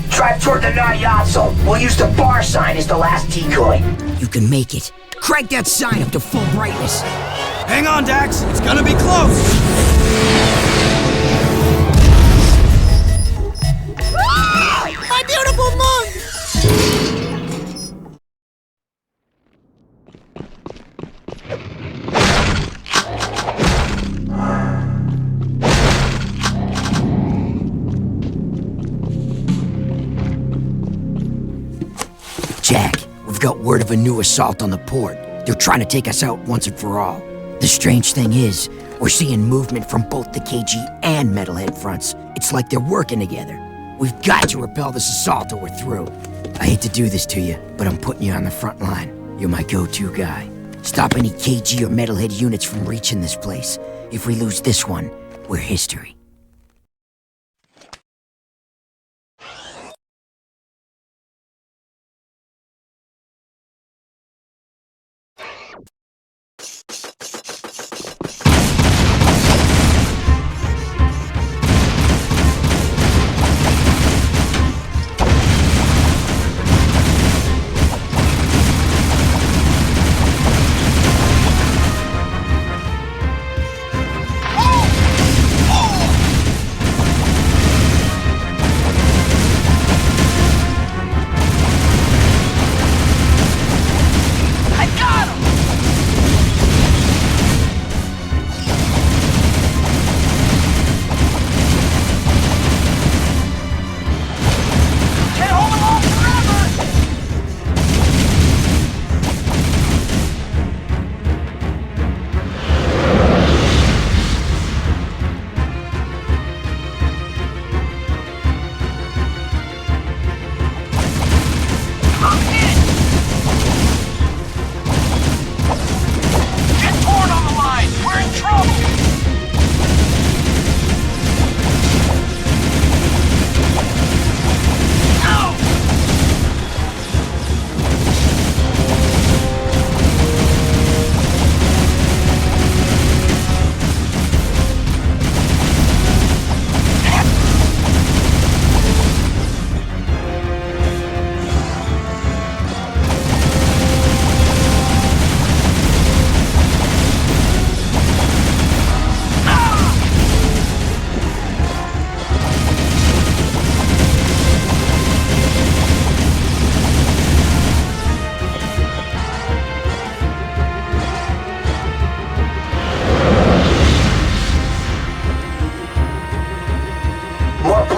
Drive toward the Naughty Otzel. We'll use the bar sign as the last decoy. You can make it. Crank that sign up to full brightness. Hang on, Dax. It's gonna be close. My beautiful moon! Jack, we've got word of a new assault on the port. They're trying to take us out once and for all. The strange thing is, we're seeing movement from both the KG and Metalhead fronts. It's like they're working together. We've got to repel this assault or we're through. I hate to do this to you, but I'm putting you on the front line. You're my go-to guy. Stop any KG or Metalhead units from reaching this place. If we lose this one, we're history.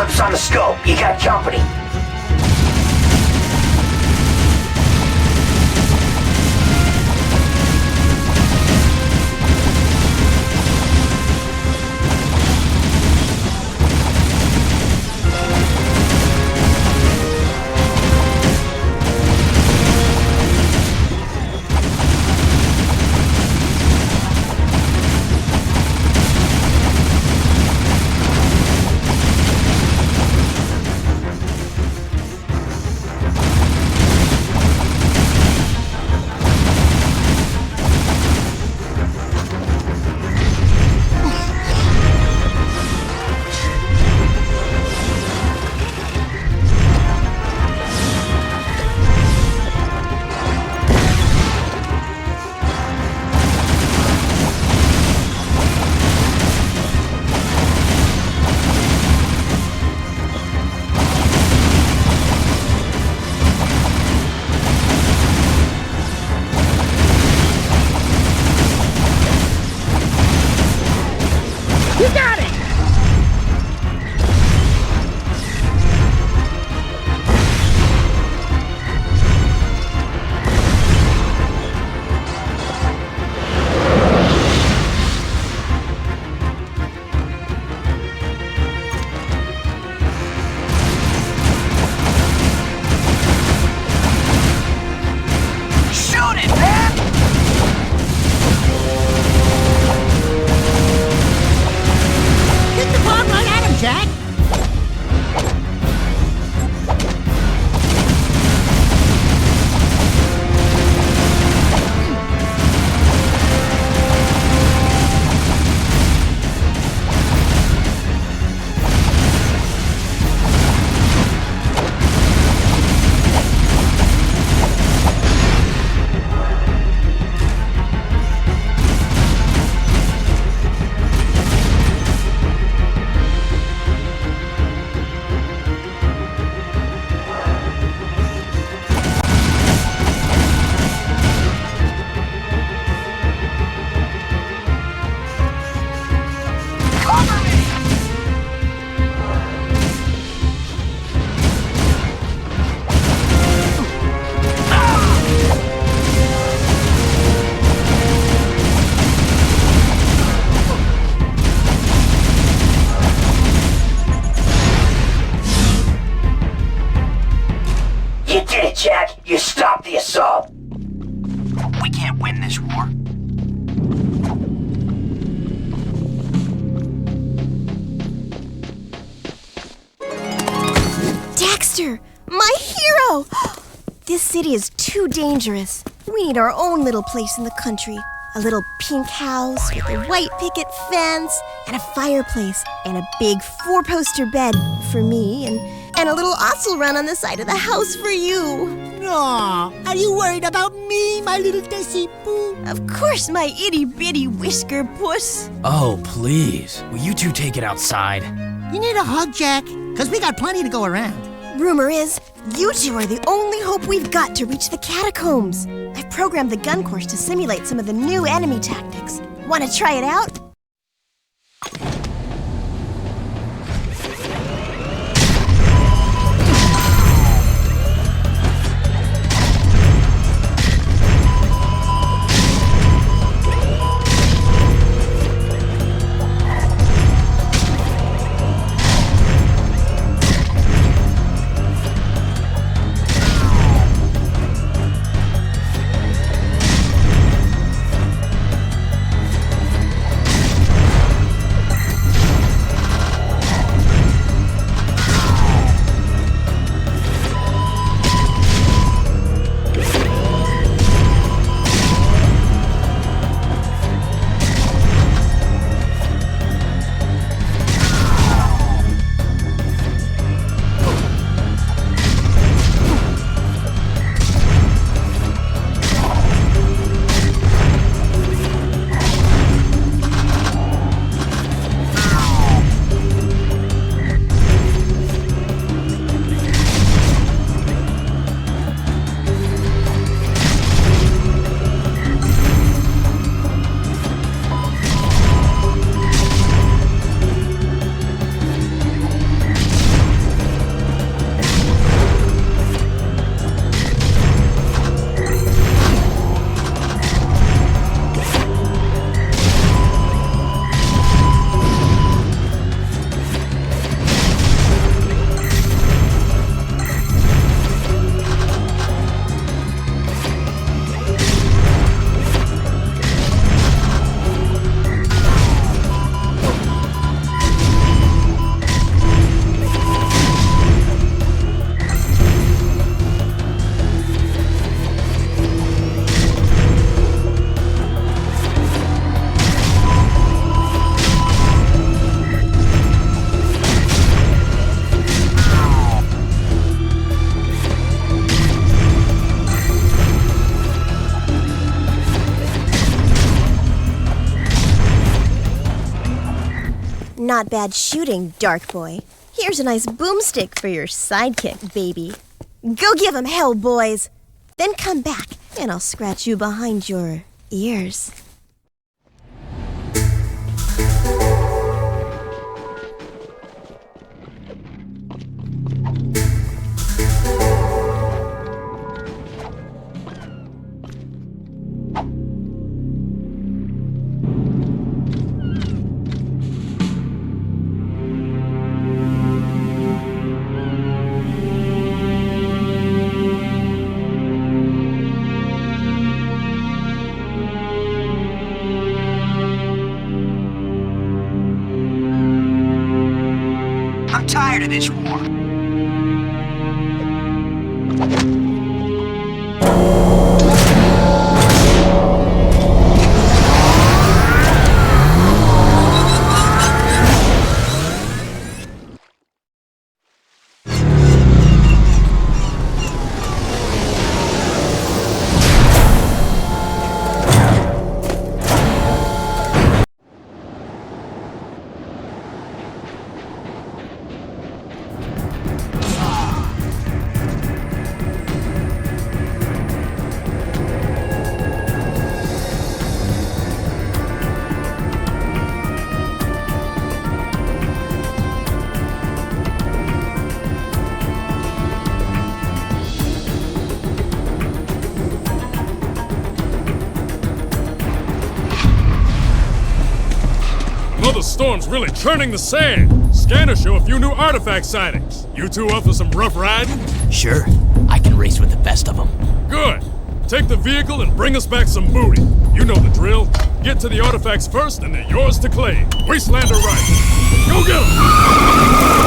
Eclipse on the scope. You got company. Jack, you stopped the assault. We can't win this war. Daxter! My hero! This city is too dangerous. We need our own little place in the country. A little pink house with a white picket fence and a fireplace and a big 4-poster bed for me and a little osel run on the side of the house for you. Aw, are you worried about me, my little Desi Boo? Of course, my itty-bitty whisker puss. Oh, please. Will you two take it outside? You need a hug, Jack, because we got plenty to go around. Rumor is, you two are the only hope we've got to reach the catacombs. I've programmed the gun course to simulate some of the new enemy tactics. Want to try it out? Not bad shooting, Dark Boy. Here's a nice boomstick for your sidekick, baby. Go give him hell, boys. Then come back, and I'll scratch you behind your ears. I'm tired of this war. The storm's really churning the sand. Scanners show a few new artifact sightings. You two up for some rough riding? Sure. I can race with the best of them. Good. Take the vehicle and bring us back some booty. You know the drill. Get to the artifacts first and they're yours to claim. Wasteland or right. Go get 'em!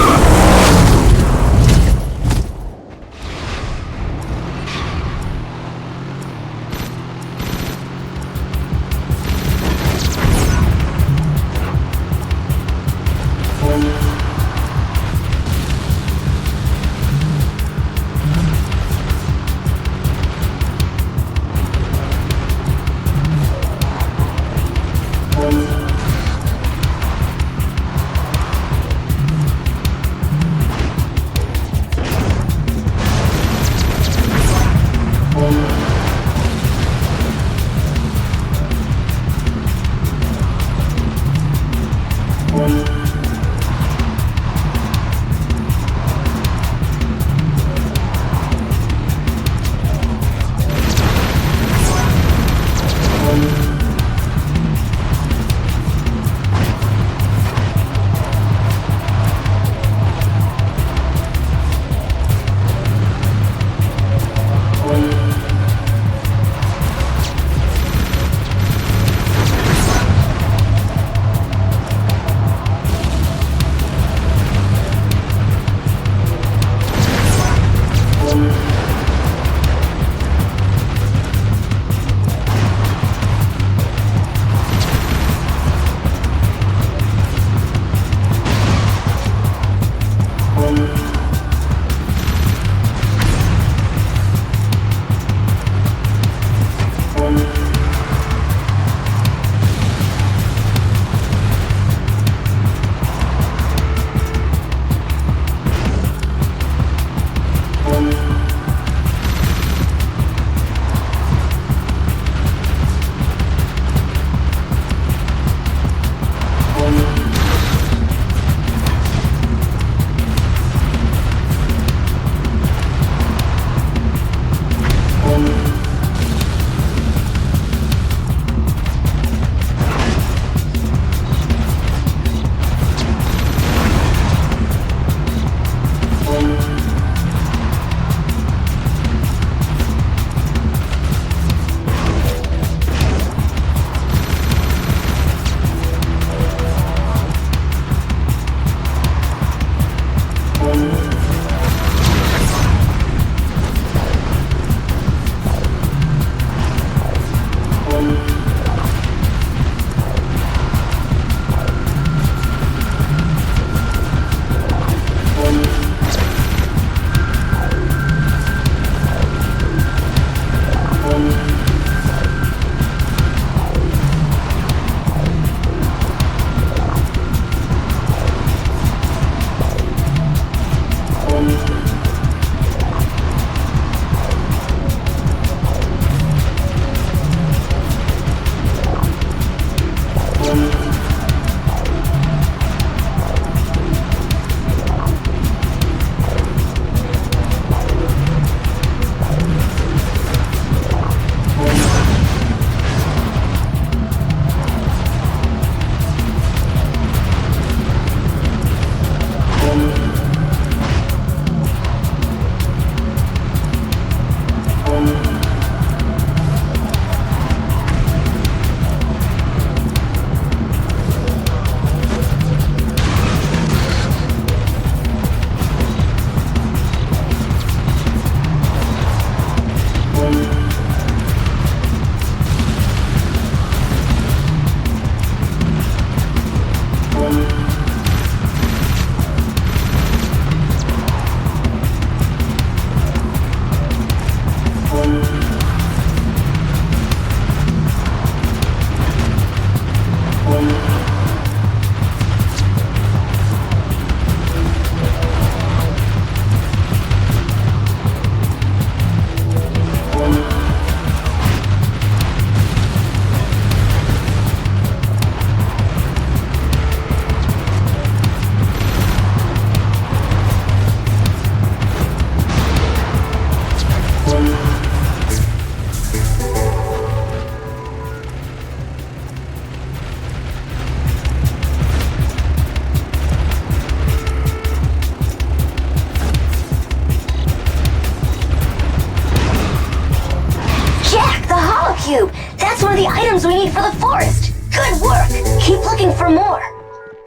the forest. Good work. Keep looking for more.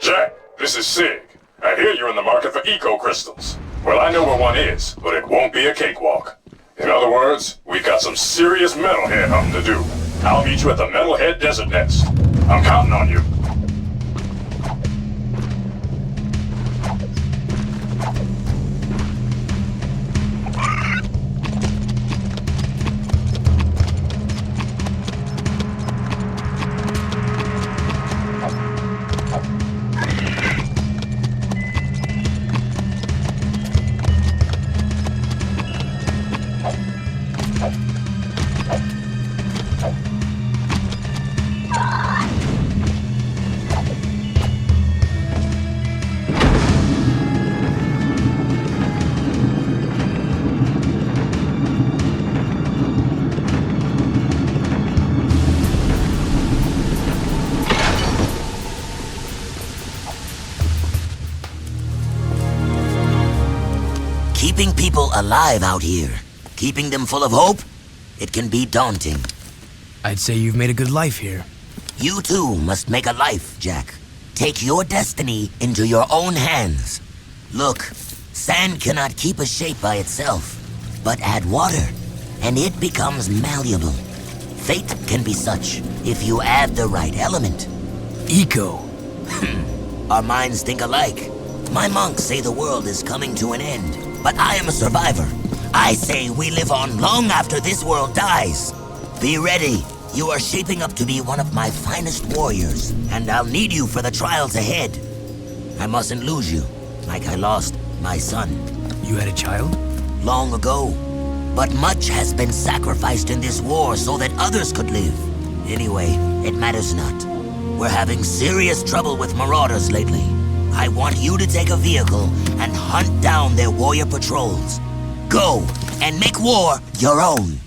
Jack, this is Sig. I hear you're in the market for eco-crystals. Well, I know where one is, but it won't be a cakewalk. In other words, we've got some serious metalhead hunting to do. I'll meet you at the Metalhead Desert Nest. I'm counting on you. Keeping people alive out here, keeping them full of hope, it can be daunting. I'd say you've made a good life here. You too must make a life, Jack. Take your destiny into your own hands. Look, sand cannot keep a shape by itself, but add water, and it becomes malleable. Fate can be such if you add the right element. Eco. Our minds think alike. My monks say the world is coming to an end, but I am a survivor. I say we live on long after this world dies. Be ready. You are shaping up to be one of my finest warriors, and I'll need you for the trials ahead. I mustn't lose you, like I lost my son. You had a child? Long ago. But much has been sacrificed in this war so that others could live. Anyway, it matters not. We're having serious trouble with marauders lately. I want you to take a vehicle and hunt down their warrior patrols. Go, and make war your own.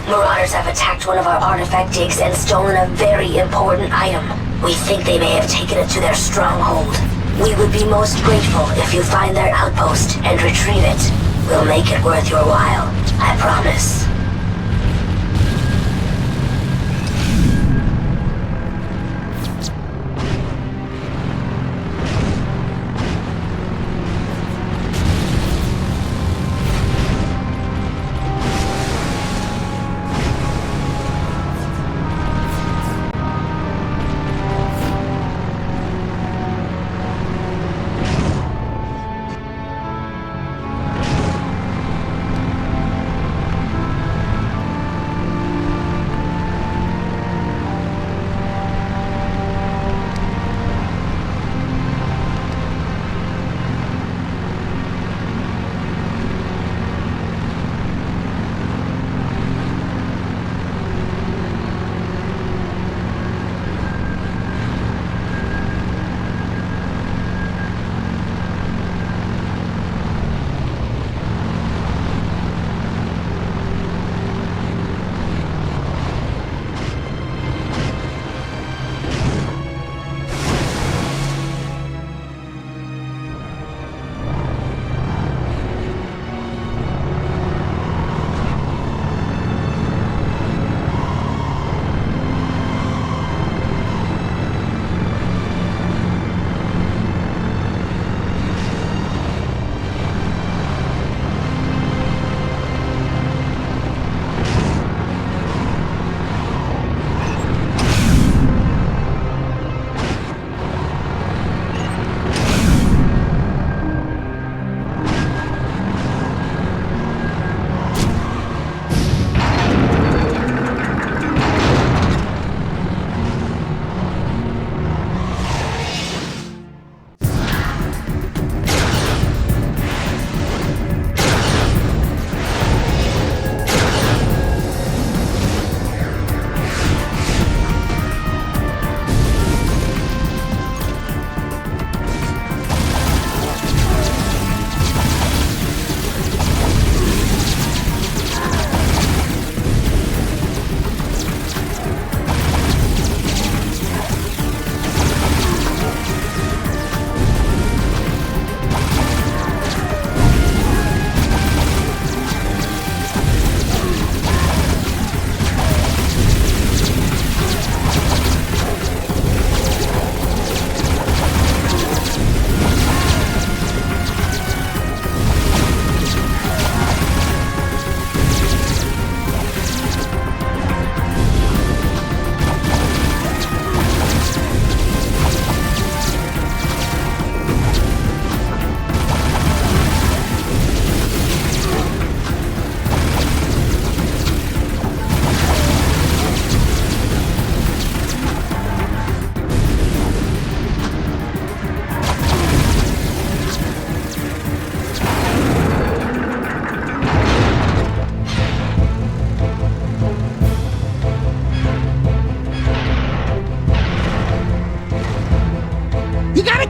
Marauders have attacked one of our artifact digs and stolen a very important item. We think they may have taken it to their stronghold. We would be most grateful if you find their outpost and retrieve it. We'll make it worth your while, I promise.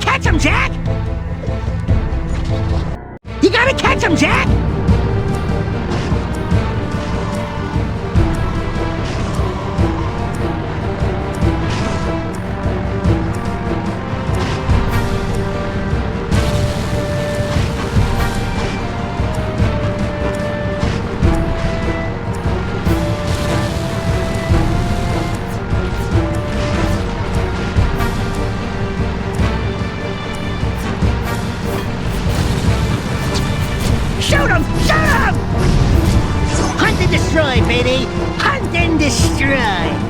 catch him, Jack! You gotta catch him, Jack! Shoot him! Shoot him! Hunt and destroy, baby! Hunt and destroy!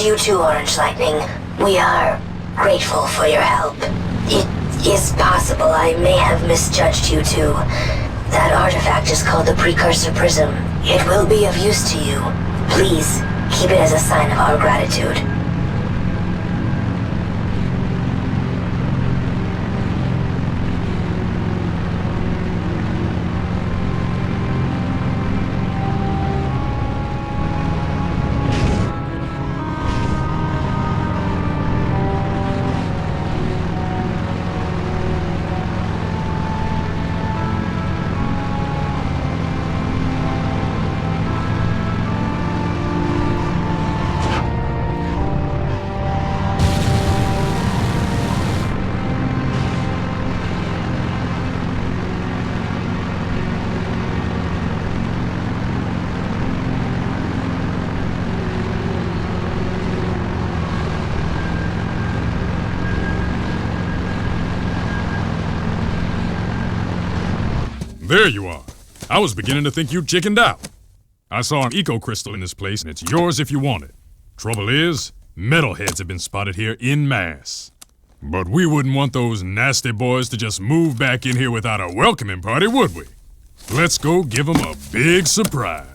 You too, Orange Lightning. We are grateful for your help. It is possible I may have misjudged you too. That artifact is called the Precursor Prism. It will be of use to you. Please, keep it as a sign of our gratitude. There you are. I was beginning to think you chickened out. I saw an eco crystal in this place, and it's yours if you want it. Trouble is, metalheads have been spotted here en masse. But we wouldn't want those nasty boys to just move back in here without a welcoming party, would we? Let's go give them a big surprise.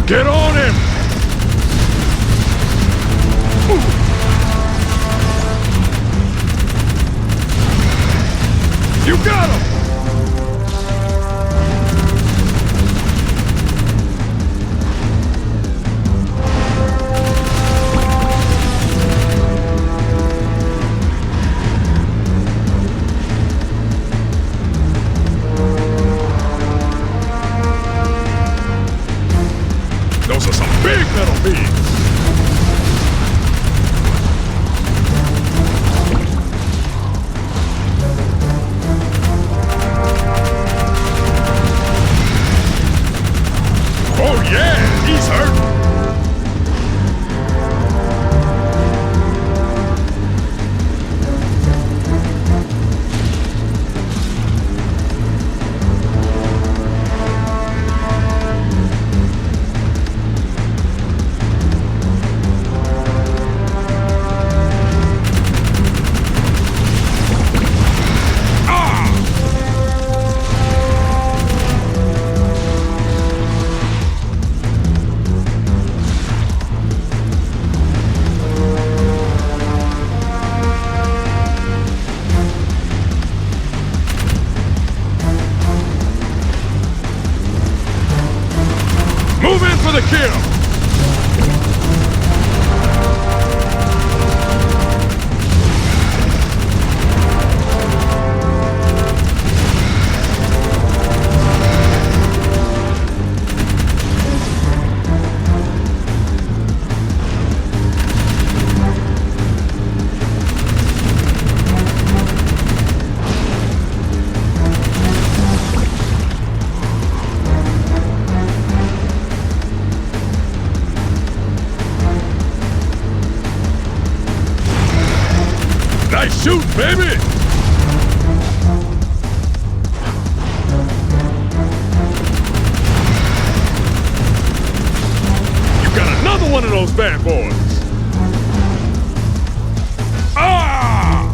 Get on him! You got him! Those are some big metal beams! Oh yeah, he's hurt! Move in for the kill! baby! You got another one of those bad boys! Ah!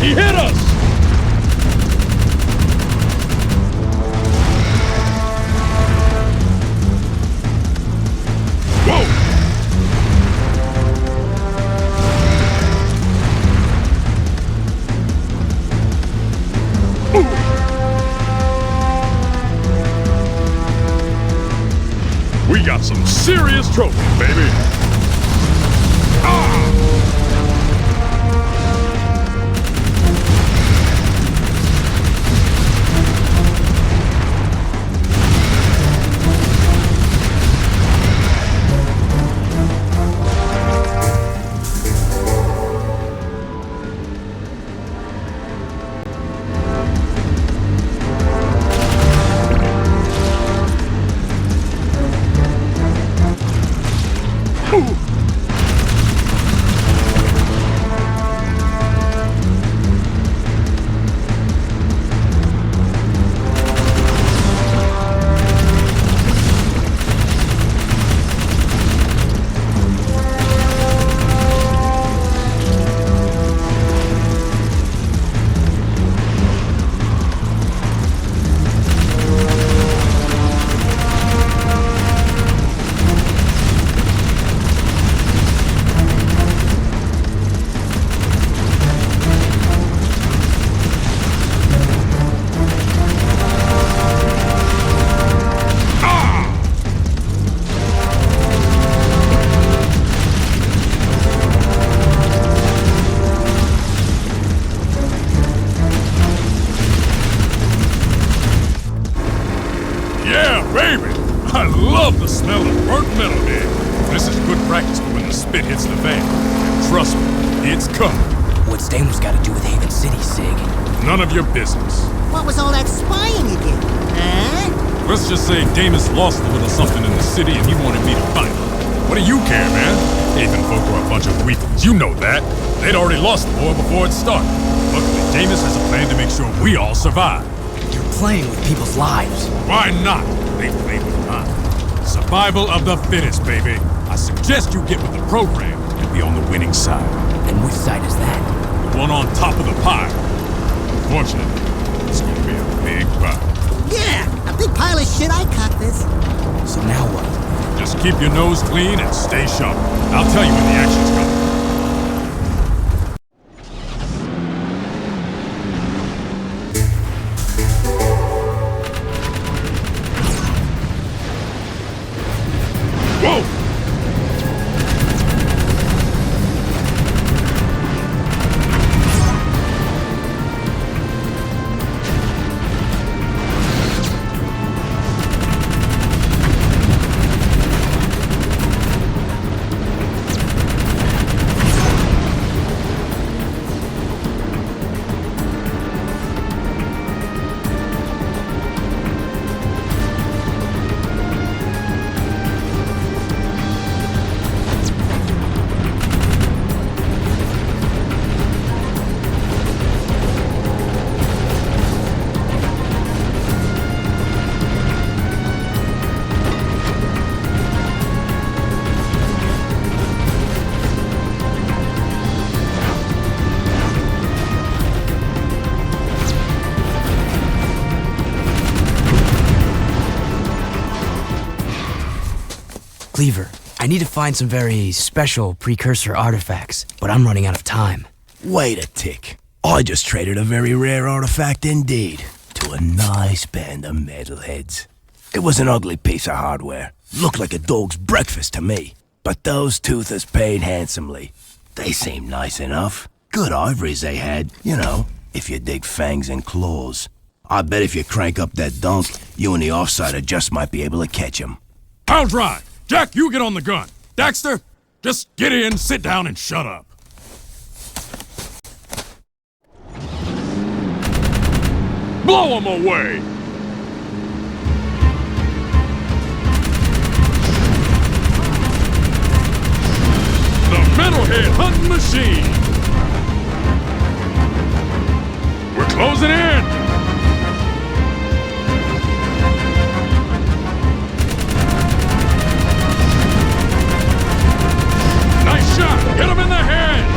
He hit us! Whoa! Ooh. We got some serious trophies, baby! Ah! I love the smell of burnt metal here. This is good practice for when the spit hits the fan. And trust me, it's coming. What's Damus got to do with Haven City, Sig? None of your business. What was all that spying you did? Huh? Let's just say Damus lost a little something in the city and he wanted me to fight. What do you care, man? Haven folk are a bunch of weaklings, you know that. They'd already lost the war before it started. Luckily, Damus has a plan to make sure we all survive. You're playing with people's lives. Why not? They played with mine. Survival of the fittest, baby. I suggest you get with the program and be on the winning side. And which side is that? The one on top of the pile. Unfortunately, it's gonna be a big pile. Yeah, a big pile of shit. I caught this. So now what? Just keep your nose clean and stay sharp. I'll tell you when the action's coming. Cleaver, I need to find some very special precursor artifacts, but I'm running out of time. Wait a tick. I just traded a very rare artifact indeed to a nice band of metalheads. It was an ugly piece of hardware. Looked like a dog's breakfast to me. But those toothers paid handsomely. They seemed nice enough. Good ivories they had, you know, if you dig fangs and claws. I bet if you crank up that dunk, you and the offsider just might be able to catch him. I'll drive. Jack, you get on the gun. Daxter, just get in, sit down, and shut up. Blow them away! The Metalhead hunting machine! We're closing in! Nice shot! Hit him in the head!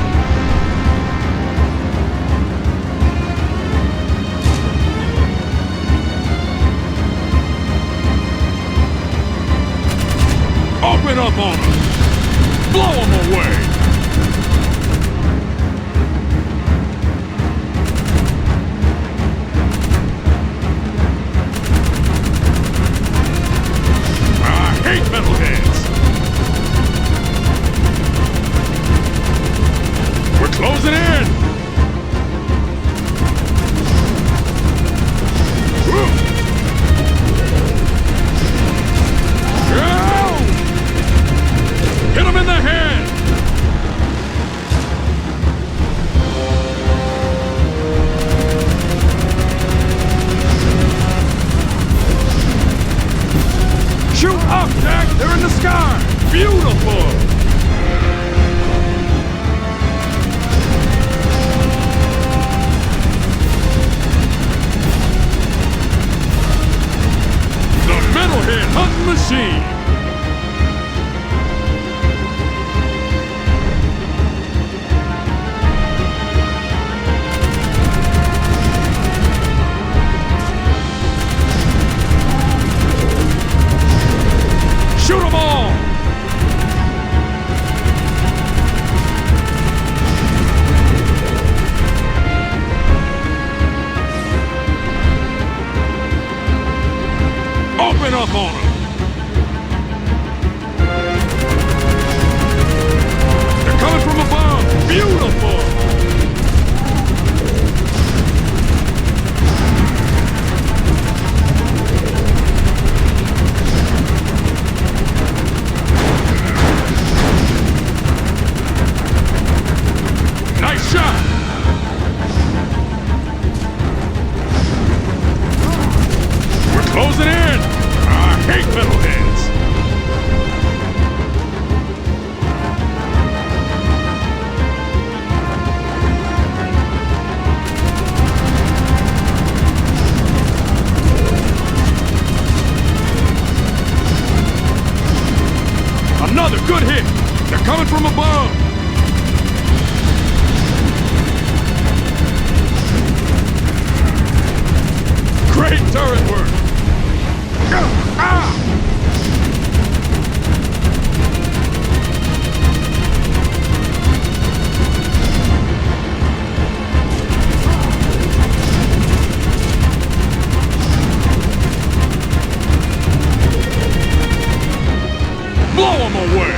Open up on him! Blow him away! I hate metalheads! We're closing in! Hit him in the head! Shoot up, Jack! They're in the sky! Beautiful! The Metalhead hunting machine! Shoot them all! Open up on them! They're coming from above! Beautiful! Nice shot! We're closing in! I hate metalheads! Another good hit! They're coming from above! Great turret work! Ah! Blow them away!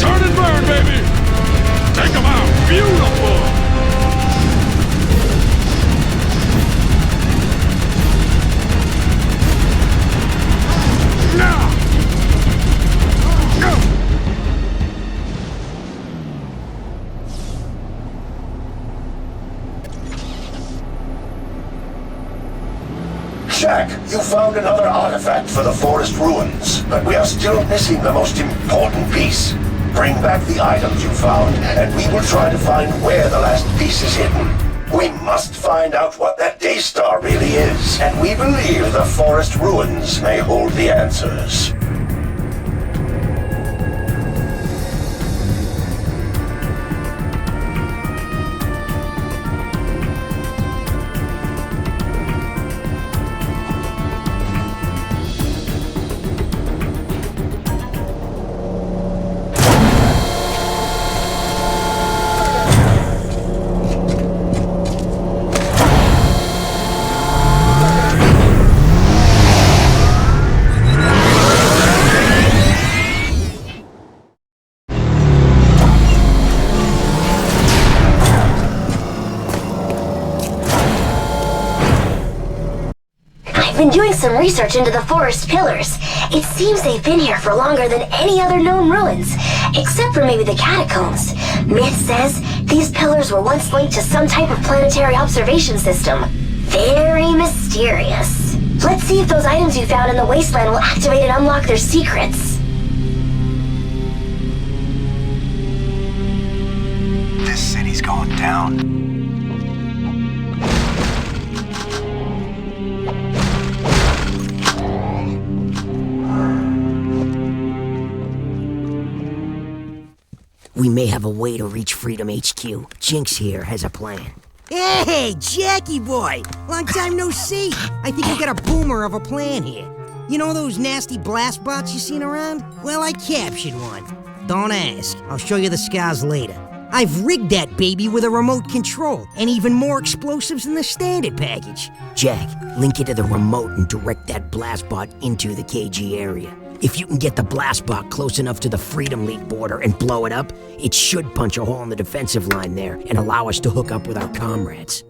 Turn and burn, baby! Take them out! Beautiful! Now! Go! Jack, you found another artifact for the forest ruins, but we are still missing the most important piece. Bring back the items you found, and we will try to find where the last piece is hidden. We must find out what that Daxter really is, and we believe the forest ruins may hold the answers. I've been doing some research into the forest pillars. It seems they've been here for longer than any other known ruins, except for maybe the catacombs. Myth says these pillars were once linked to some type of planetary observation system. Very mysterious. Let's see if those items you found in the Wasteland will activate and unlock their secrets. This city's going down. We may have a way to reach Freedom HQ. Jinx here has a plan. Hey, Jackie boy! Long time no see. I think we got a boomer of a plan here. You know those nasty blast bots you seen around? Well, I captured one. Don't ask. I'll show you the scars later. I've rigged that baby with a remote control, and even more explosives than the standard package. Jack, link it to the remote and direct that blast bot into the KG area. If you can get the blast bot close enough to the Freedom League border and blow it up, it should punch a hole in the defensive line there and allow us to hook up with our comrades.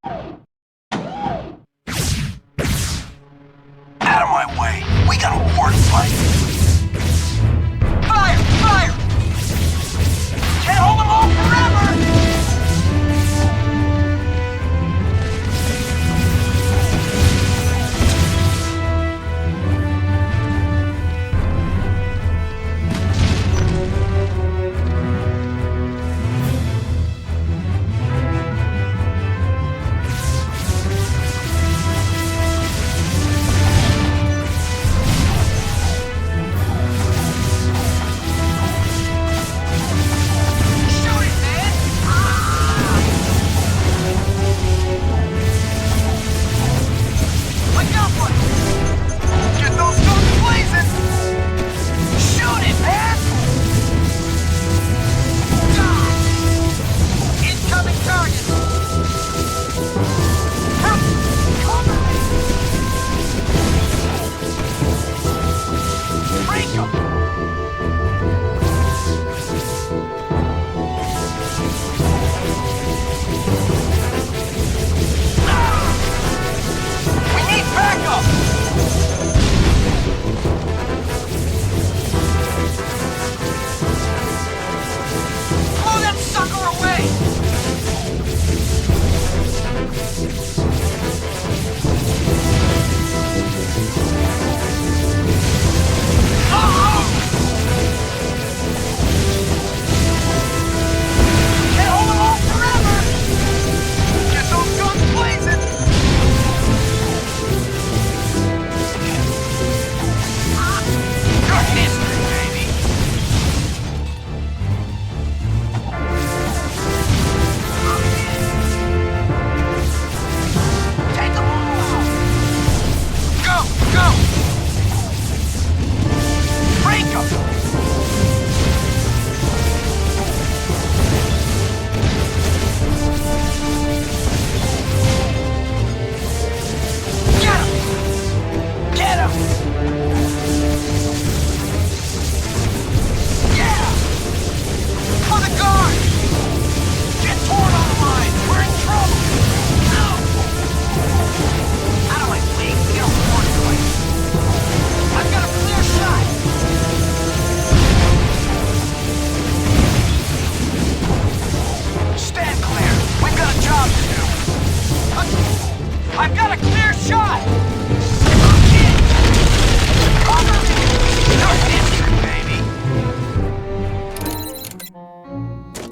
Out of my way. We got a war to fight. Fire! Fire! Can't hold them all forever!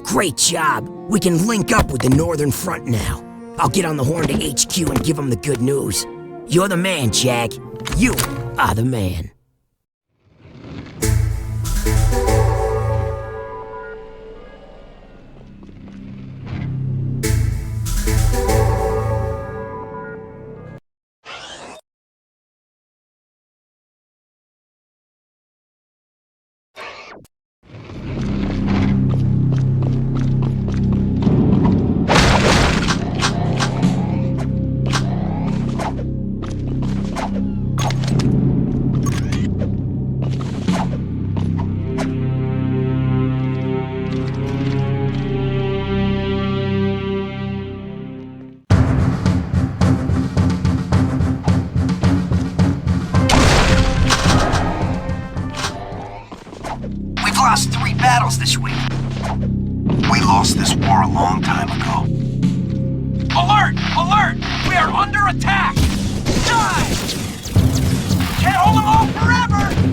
Great job. We can link up with the Northern Front now. I'll get on the horn to HQ and give them the good news. You're the man, Jack. You are the man. battles this week. We lost this war a long time ago. Alert! Alert! We are under attack! Die! Can't hold them off forever!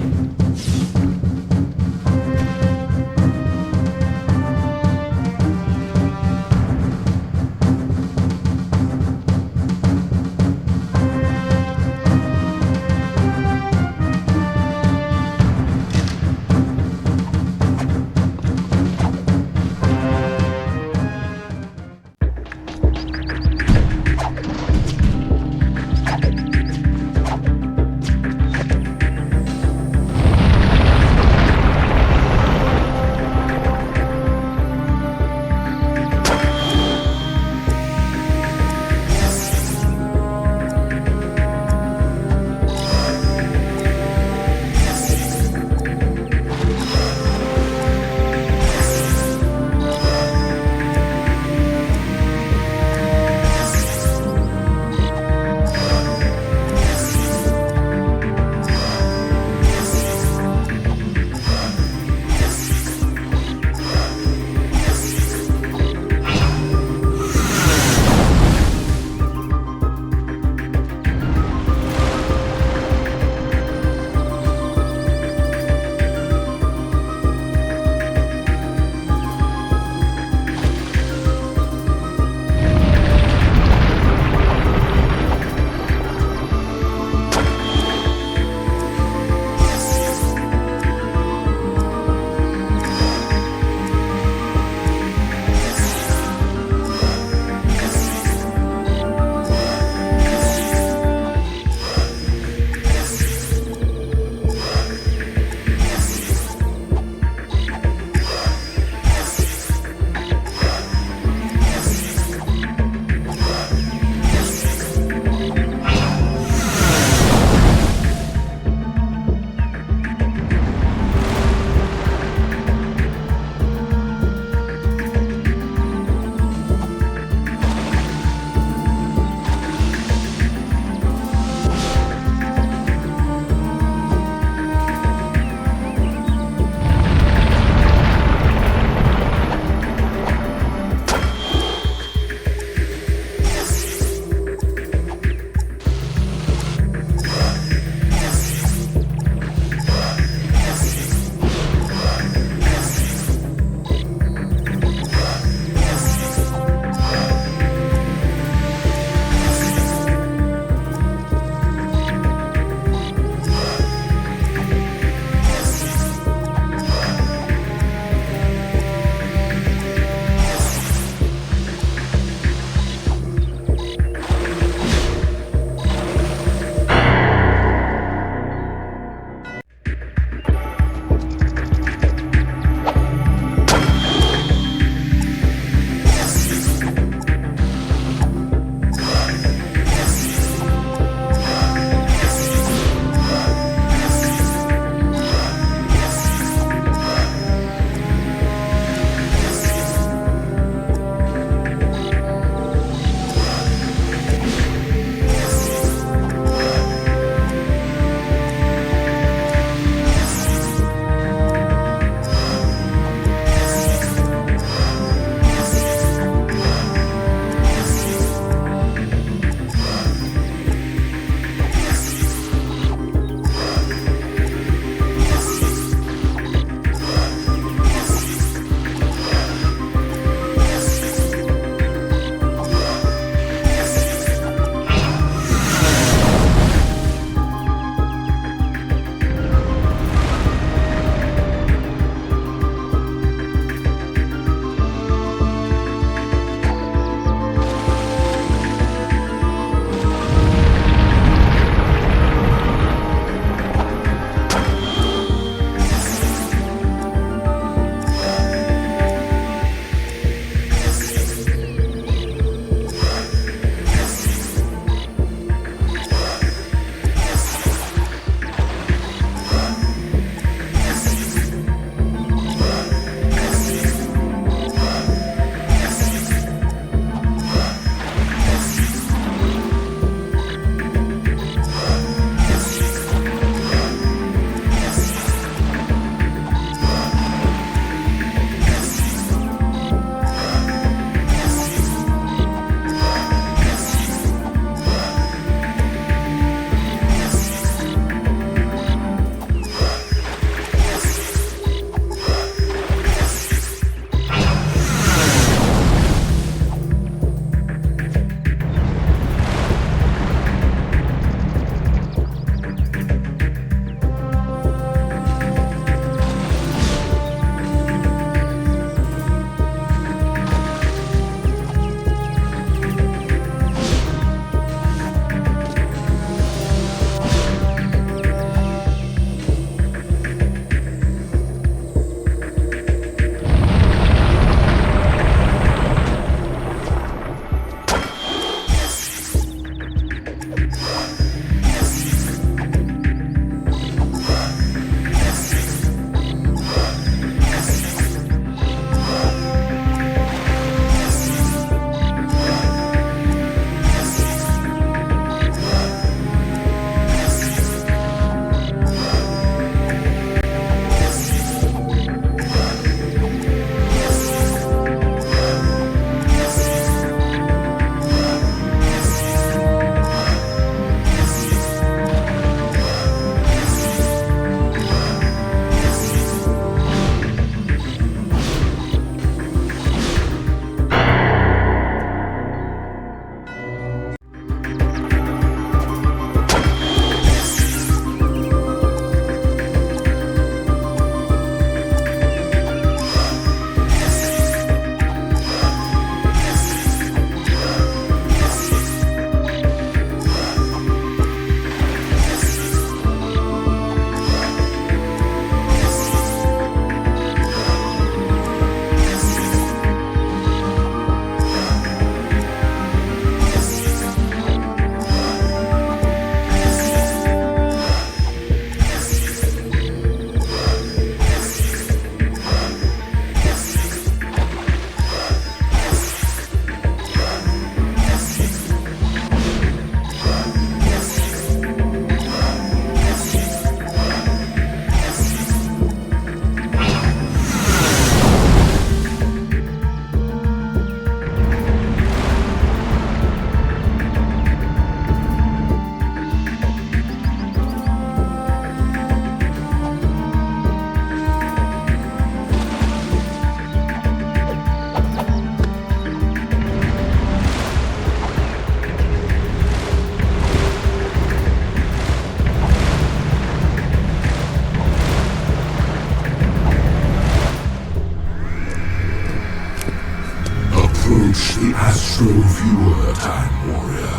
fewer, Time Warrior.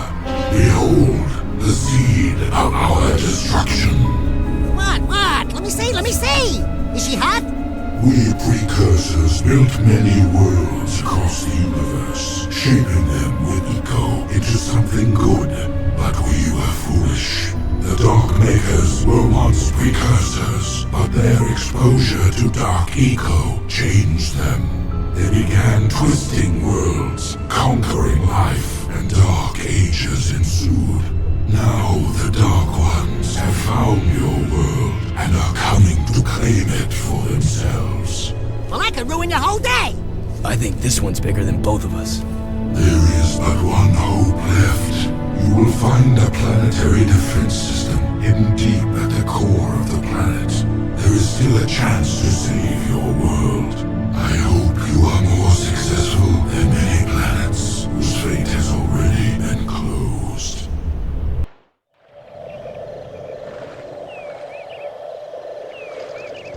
Behold, the seed of our destruction. What? Let me see! Is she hot? We precursors built many worlds across the universe, shaping them with Eco into something good. But we were foolish. The Dark Makers were once precursors, but their exposure to Dark Eco changed them. They began twisting worlds, conquering life, and dark ages ensued. Now the Dark Ones have found your world and are coming to claim it for themselves. Well, I could ruin your whole day! I think this one's bigger than both of us. There is but one hope left. You will find a planetary defense system hidden deep at the core of the planet. There is still a chance to save your world. I hope you are more successful than many planets whose fate has already been closed.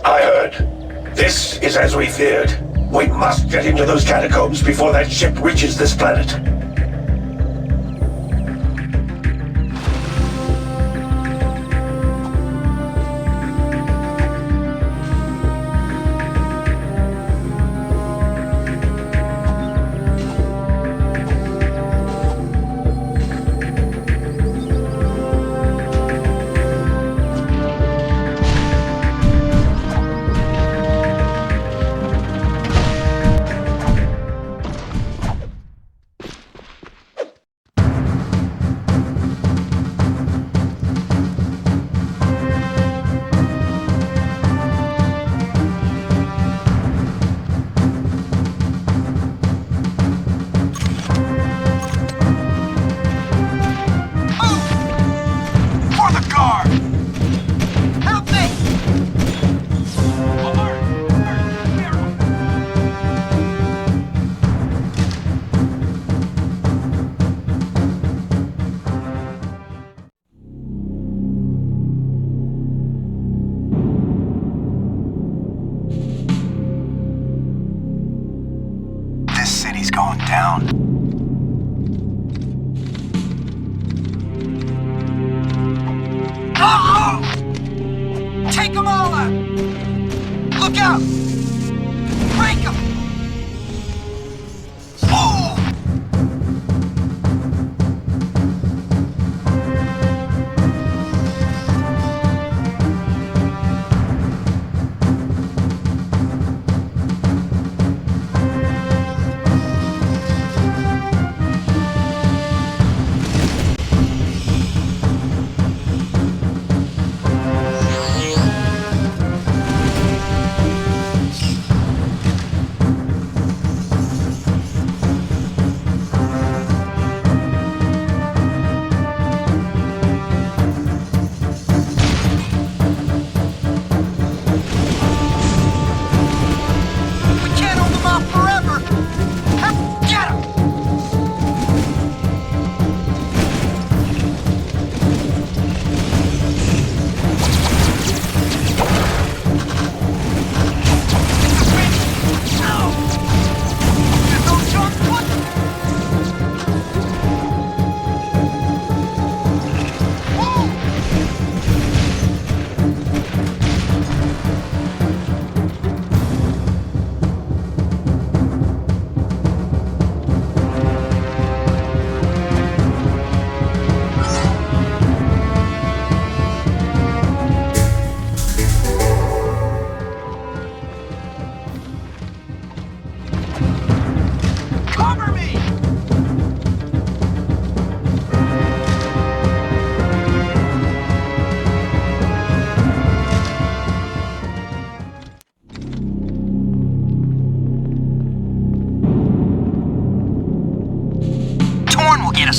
I heard. This is as we feared. We must get into those catacombs before that ship reaches this planet. Going down. Uh-oh! Take them all out! Look out! Break them! Oh!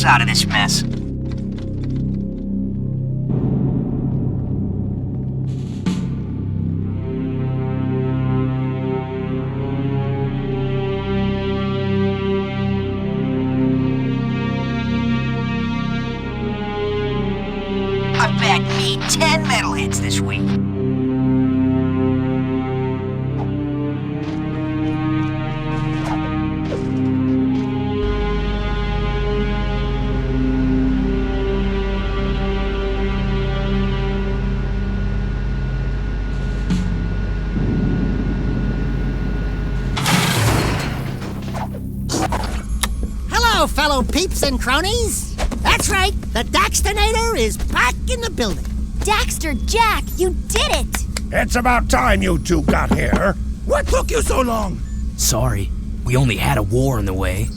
Out of this mess. I've bagged me 10 metal hits this week. peeps and cronies. That's right, the Daxternator is back in the building. Daxter, Jack, you did it! It's about time you two got here. What took you so long? Sorry, we only had a war in the way.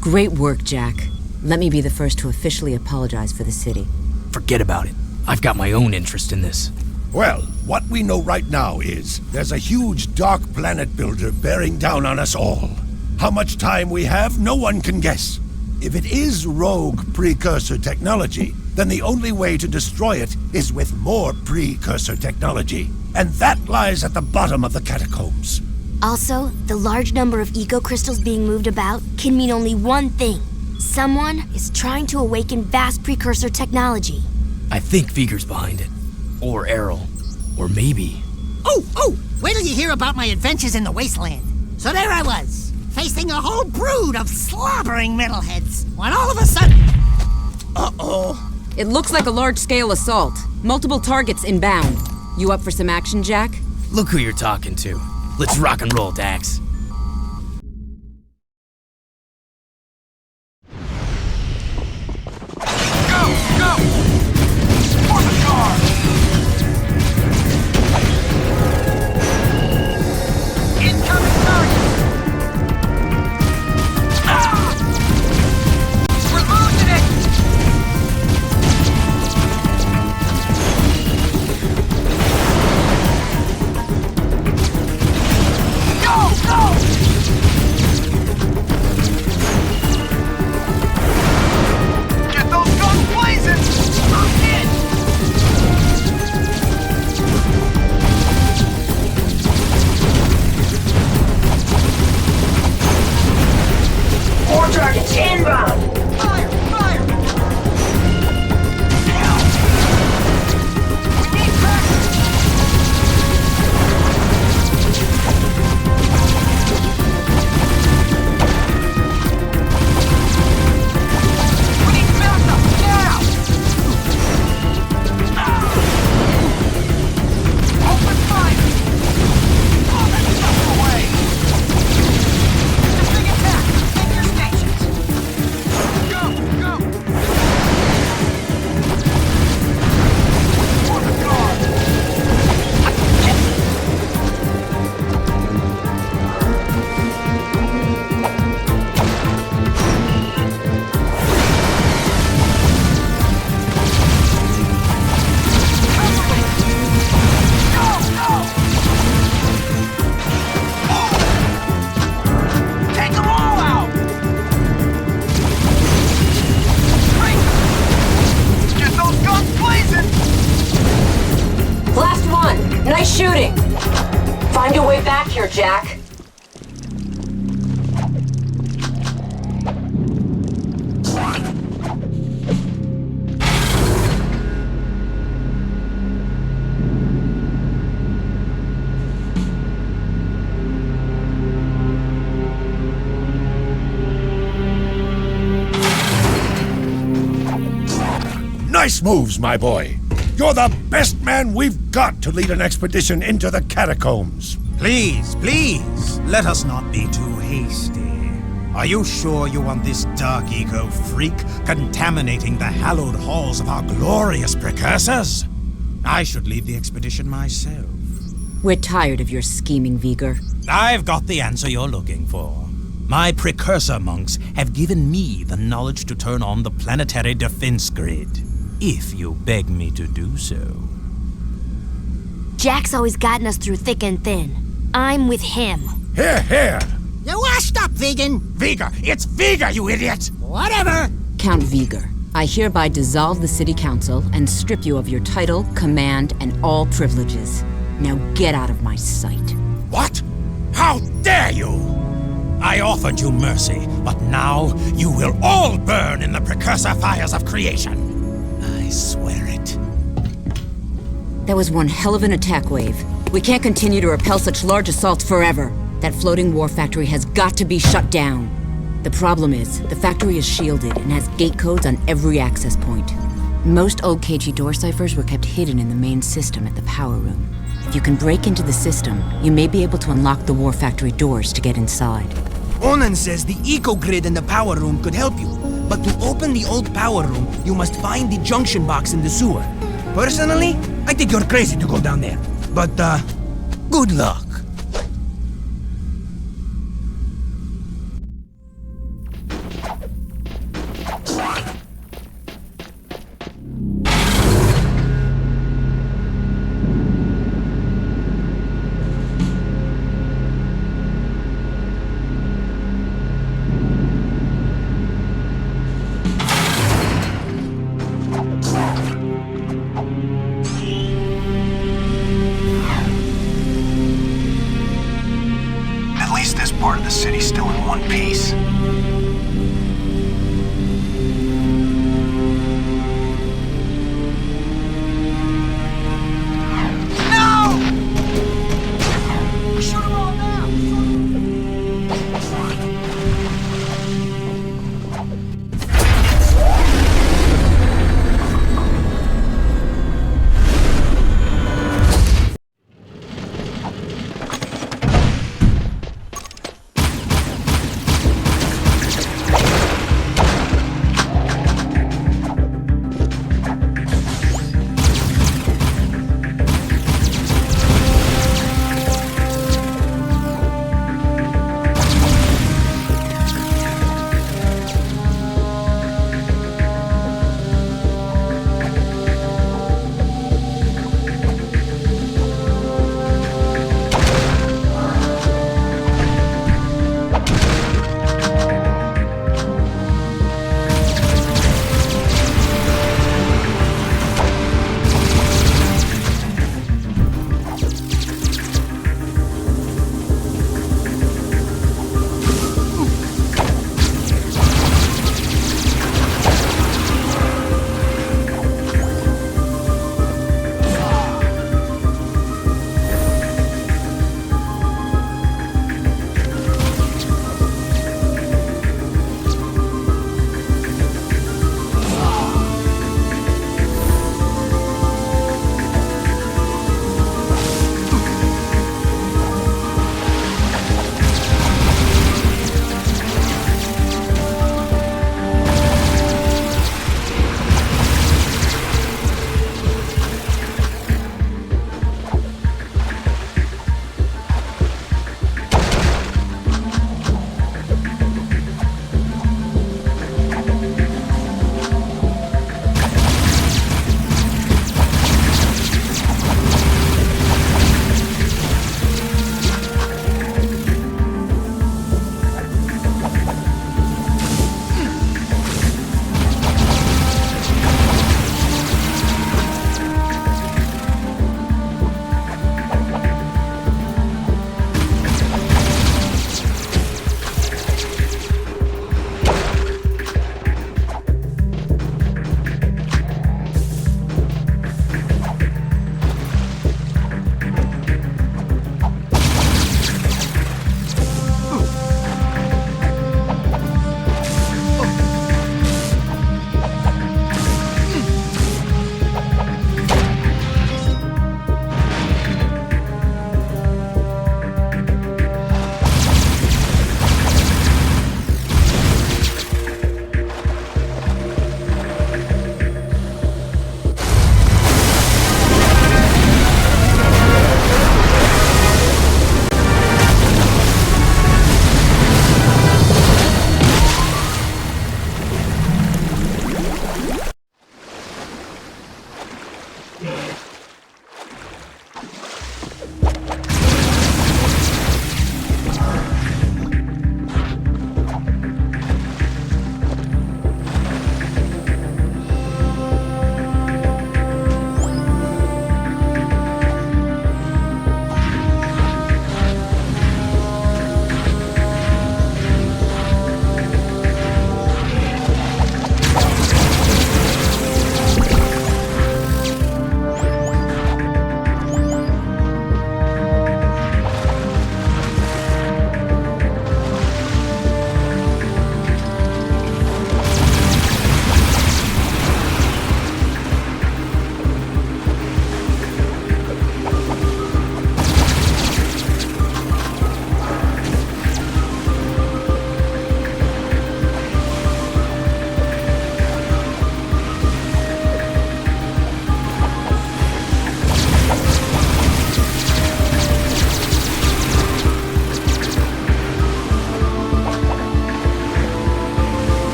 Great work, Jack. Let me be the first to officially apologize for the city. Forget about it. I've got my own interest in this. Well, what we know right now is there's a huge dark planet builder bearing down on us all. How much time we have, no one can guess. If it is rogue precursor technology, then the only way to destroy it is with more precursor technology. And that lies at the bottom of the catacombs. Also, the large number of eco-crystals being moved about can mean only one thing. Someone is trying to awaken vast precursor technology. I think Vigor's behind it. Or Errol. Or maybe... Oh! Wait till you hear about my adventures in the Wasteland. So there I was, facing a whole brood of slobbering metalheads, when all of a sudden... Uh-oh. It looks like a large-scale assault. Multiple targets inbound. You up for some action, Jack? Look who you're talking to. Let's rock and roll, Dax. Go! For the car! Incoming target! We're losing it! Go! Get those guns blazing! I'm in! More targets inbound! Fire! We need backup! We need backup now! Open fire! All that stuff away! It's a big attack! Take your stations! Go! For the guard! Take them all out! Get those guns blazing! Last one! Nice shooting! Find your way back here, Jack. Nice moves, my boy. You're the best man we've got to lead an expedition into the catacombs. Please, let us not be too hasty. Are you sure you want this dark eco freak contaminating the hallowed halls of our glorious precursors? I should lead the expedition myself. We're tired of your scheming, Vigor. I've got the answer you're looking for. My precursor monks have given me the knowledge to turn on the planetary defense grid, if you beg me to do so. Jack's always gotten us through thick and thin. I'm with him. Here! You washed up, Vegan! Vigor! It's Vigor, you idiot! Whatever! Count Vigor, I hereby dissolve the City Council and strip you of your title, command, and all privileges. Now get out of my sight. What? How dare you! I offered you mercy, but now you will all burn in the precursor fires of creation. I swear it. That was one hell of an attack wave. We can't continue to repel such large assaults forever. That floating war factory has got to be shut down. The problem is, the factory is shielded and has gate codes on every access point. Most old KG door ciphers were kept hidden in the main system at the power room. If you can break into the system, you may be able to unlock the war factory doors to get inside. Onan says the eco-grid in the power room could help you. But to open the old power room, you must find the junction box in the sewer. Personally, I think you're crazy to go down there. But, good luck. Part of the city's still in one piece.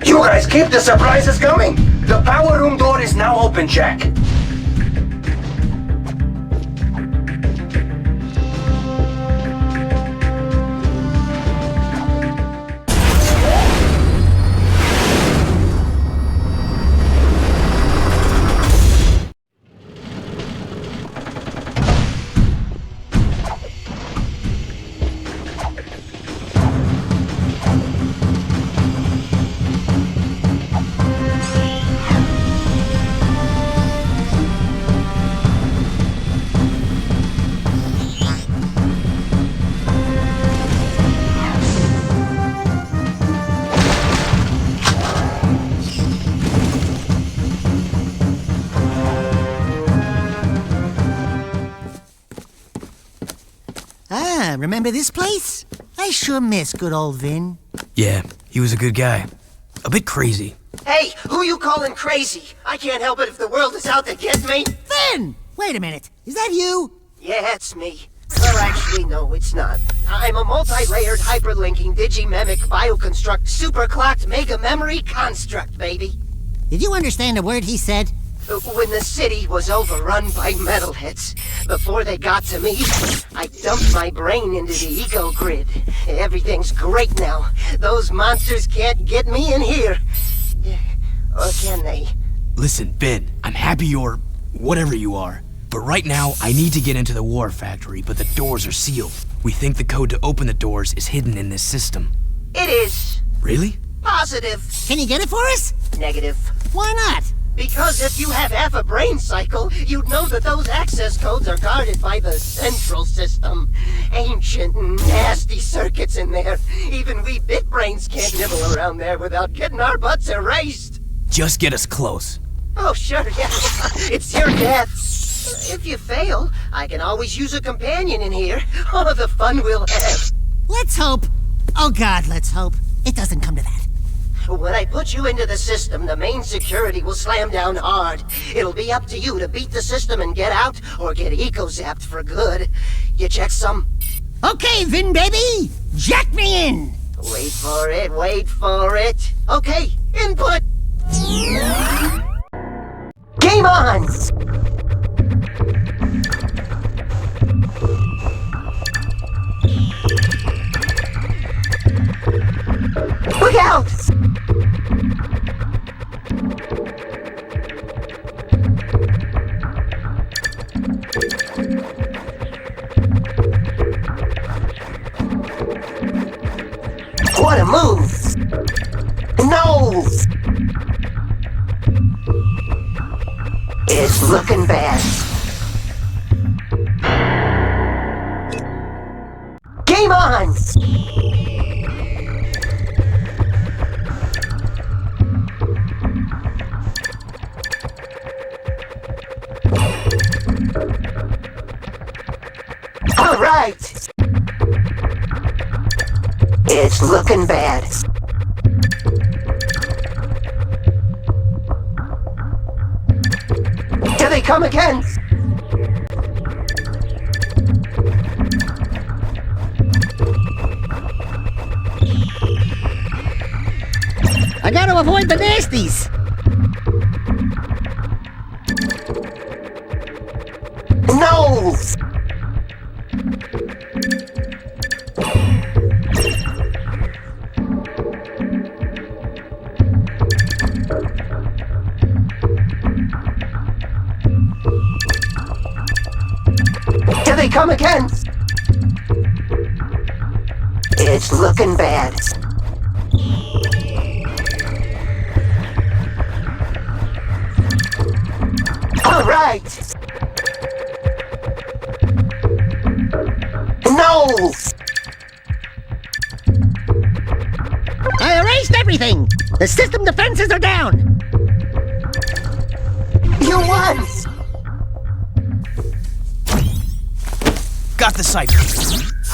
You guys keep the surprises coming. The power room door is now open, Jack. Remember this place? I sure miss good old Vin. Yeah, he was a good guy. A bit crazy. Hey, who you calling crazy? I can't help it if the world is out to get me. Vin! Wait a minute. Is that you? Yeah, it's me. Or actually, no, it's not. I'm a multi-layered, hyperlinking, digimemic, bioconstruct, superclocked mega memory construct, baby. Did you understand a word he said? When the city was overrun by metalheads, before they got to me, I dumped my brain into the eco-grid. Everything's great now. Those monsters can't get me in here. Or can they? Listen, Ben, I'm happy you're whatever you are. But right now, I need to get into the war factory, but the doors are sealed. We think the code to open the doors is hidden in this system. It is. Really? Positive. Can you get it for us? Negative. Why not? Because if you have half a brain cycle, you'd know that those access codes are guarded by the central system. Ancient, nasty circuits in there. Even we bit brains can't nibble around there without getting our butts erased. Just get us close. Oh, sure, yeah. It's your death. If you fail, I can always use a companion in here. Oh, the fun we'll have. Let's hope. Oh, God, let's hope. It doesn't come to that. When I put you into the system, the main security will slam down hard. It'll be up to you to beat the system and get out, or get eco-zapped for good. You check some? Okay, Vin baby! Jack me in! Wait for it, wait for it. Okay, input! Game on! Look out! What a move! No! It's looking bad. Game on! All right. It's looking bad. Here they come again. I gotta avoid the nasties. No! Here they come again. It's looking bad. All right. No! I erased everything! The system defenses are down! You won! Got the cipher.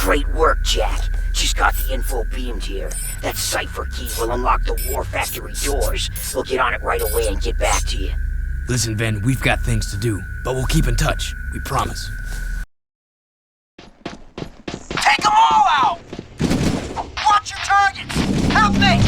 Great work, Jack. Just got the info beamed here. That cipher key will unlock the war factory doors. We'll get on it right away and get back to you. Listen, Ben, we've got things to do, but we'll keep in touch. We promise. Take them all out! Watch your targets! Help me!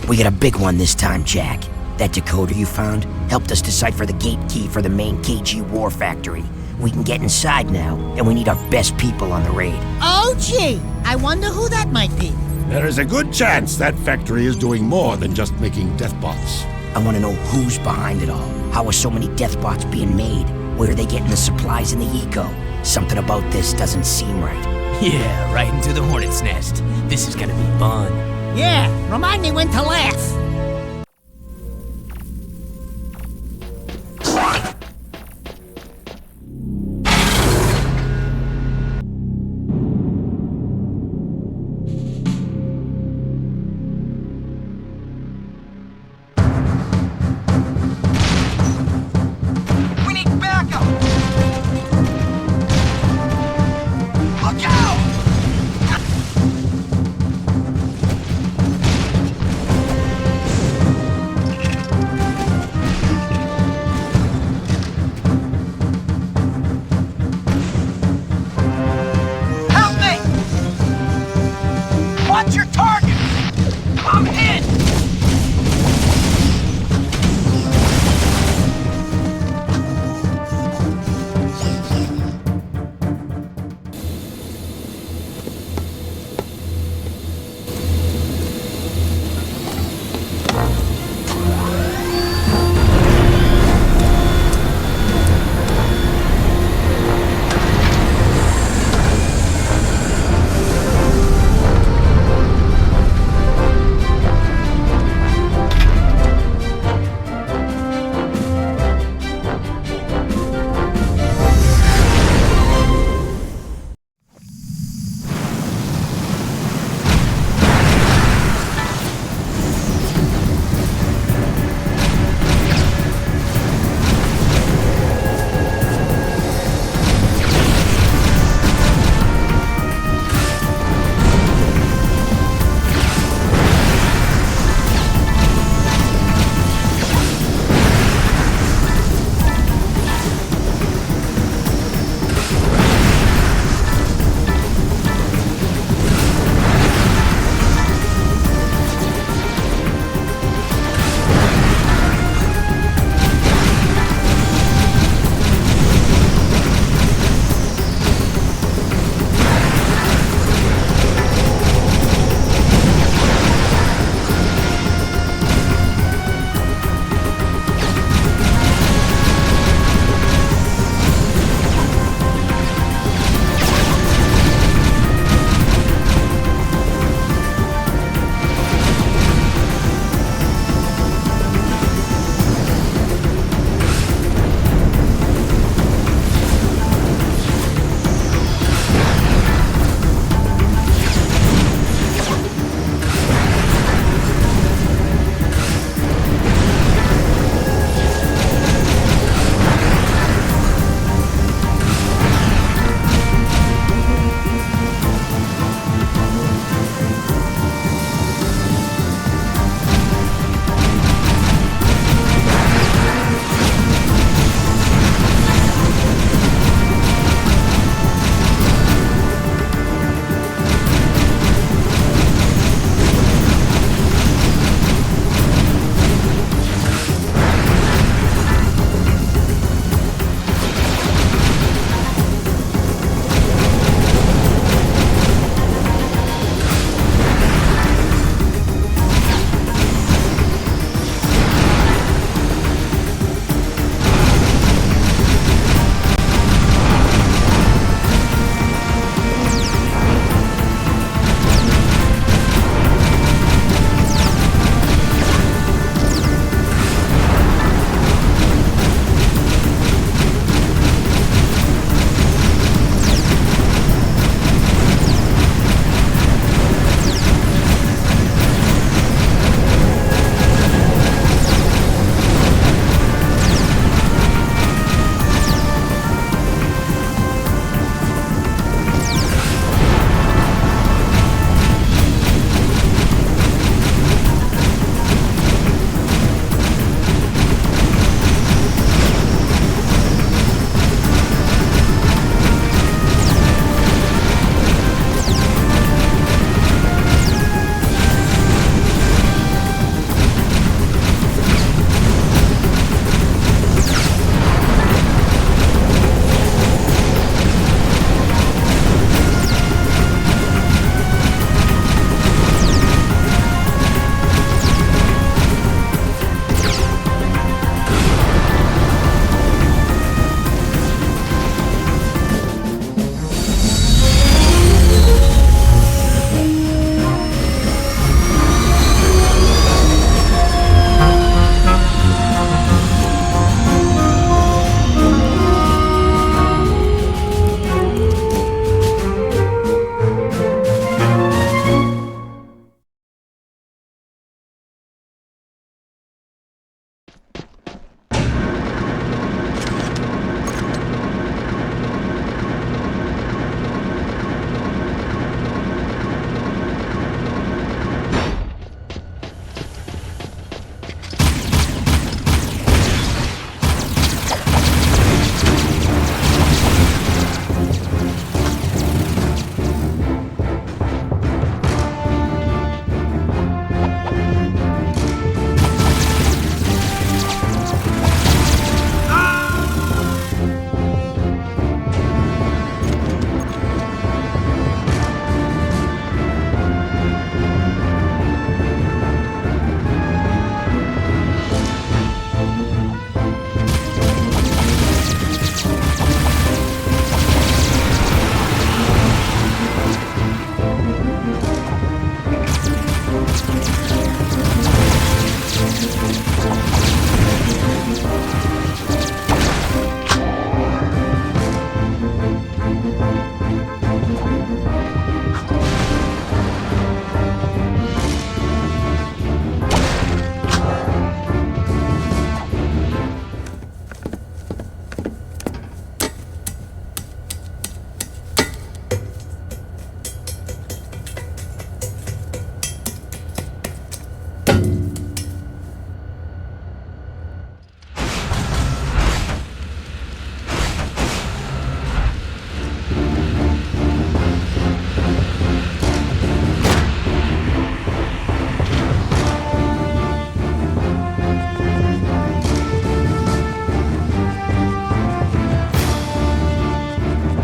We got a big one this time, Jack. That decoder you found helped us decipher the gate key for the main KG war factory. We can get inside now, and we need our best people on the raid. Oh, gee! I wonder who that might be. There is a good chance that factory is doing more than just making deathbots. I want to know who's behind it all. How are so many deathbots being made? Where are they getting the supplies in the eco? Something about this doesn't seem right. Yeah, right into the hornet's nest. This is gonna be fun. Yeah, remind me when to laugh.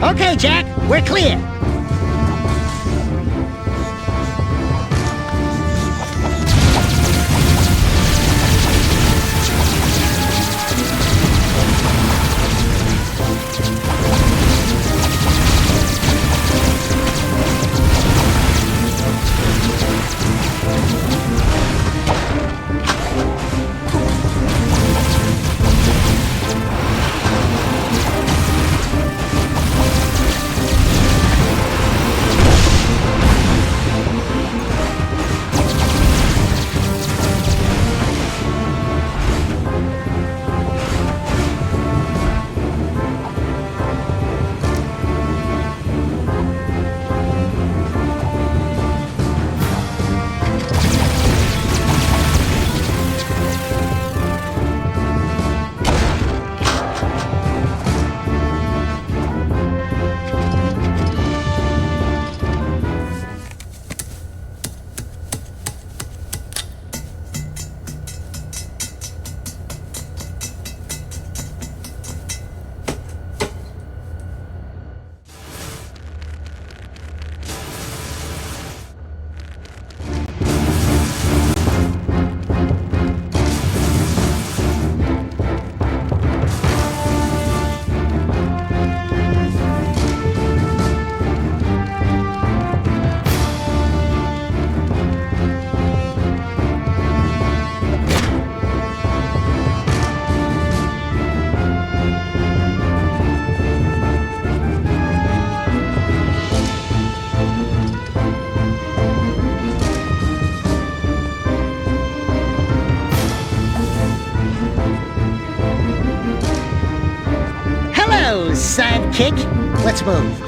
Okay, Jack, we're clear. Sidekick. Let's move.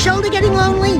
Shoulder getting lonely?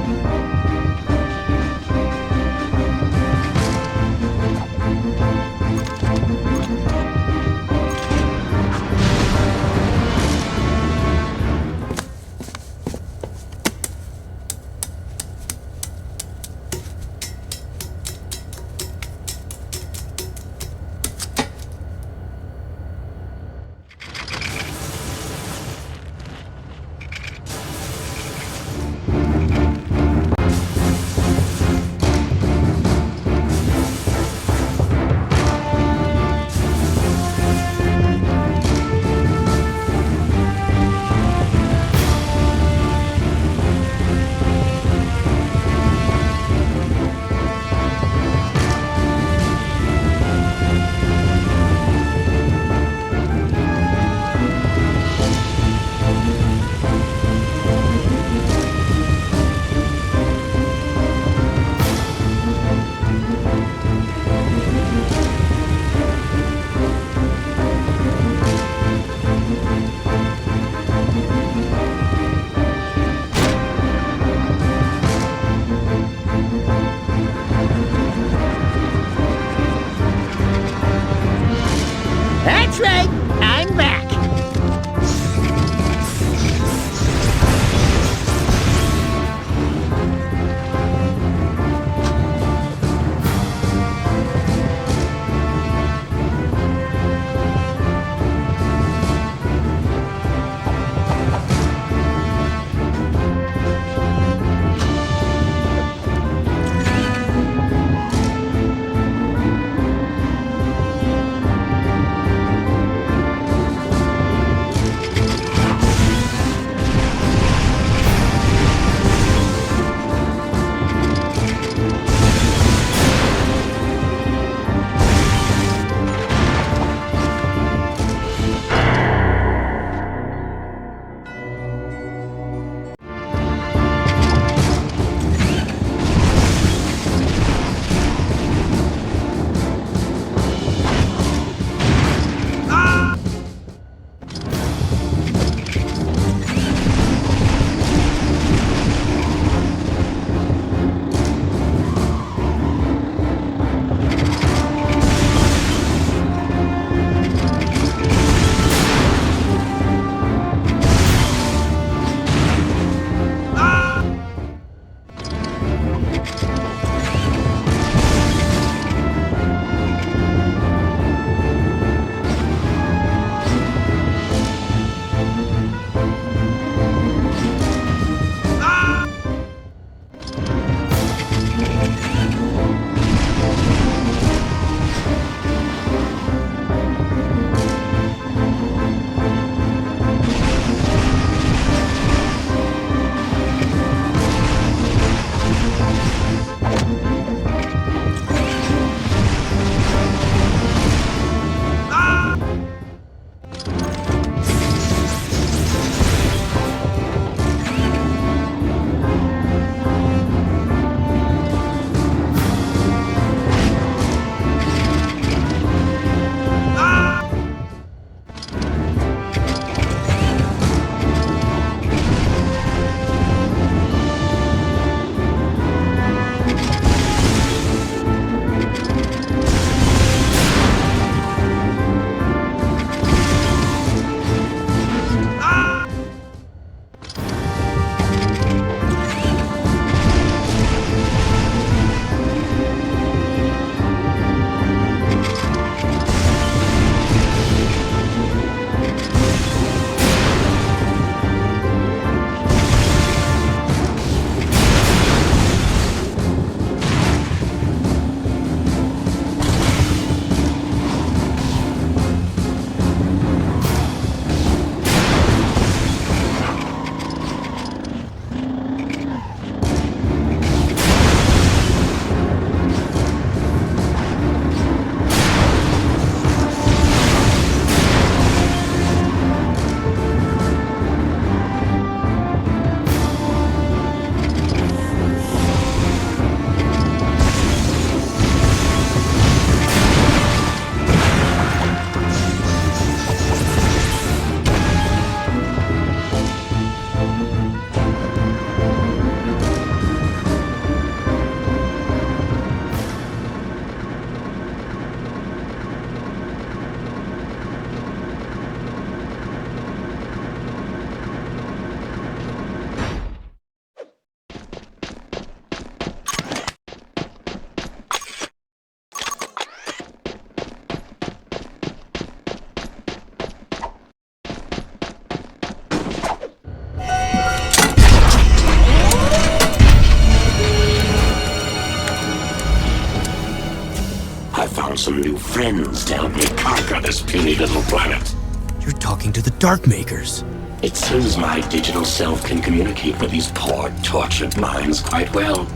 some new friends to help me conquer this puny little planet. You're talking to the Darkmakers. It seems my digital self can communicate with these poor, tortured minds quite well.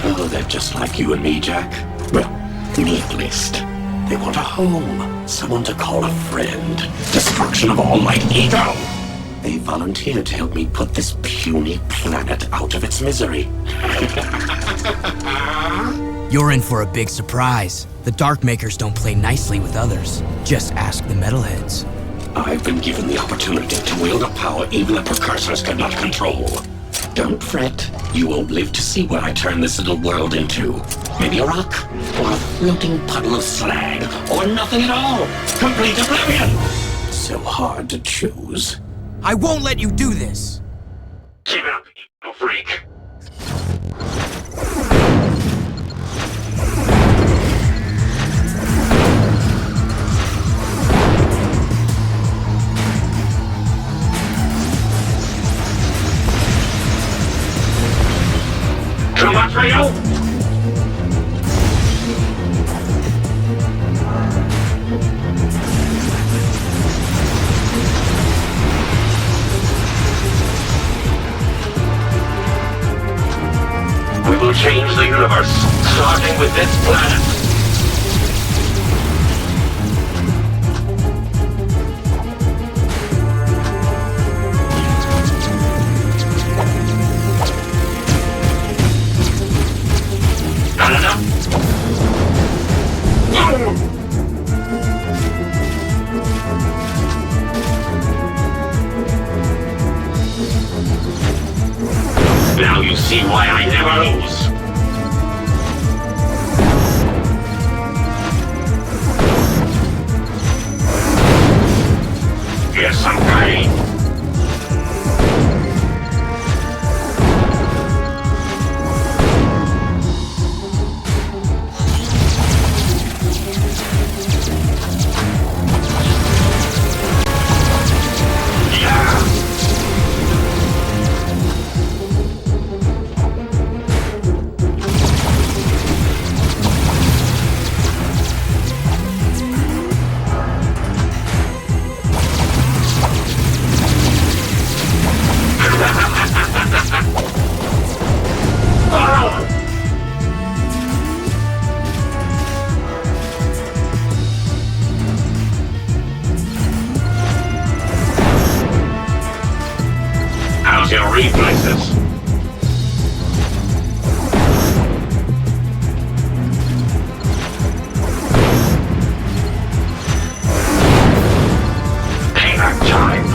Oh, they're just like you and me, Jack. Well, need list. They want a home, someone to call a friend. Destruction of all light ego. They volunteered to help me put this puny planet out of its misery. You're in for a big surprise. The Darkmakers don't play nicely with others. Just ask the Metalheads. I've been given the opportunity to wield a power even the precursors cannot control. Don't fret. You won't live to see what I turn this little world into. Maybe a rock, or a floating puddle of slag, or nothing at all. Complete oblivion! So hard to choose. I won't let you do this! Keep it up, you freak. Too much for you? We will change the universe, starting with this planet. Now you see why I never lose. Yes, I'm ready. How's your reflexes? Payback time.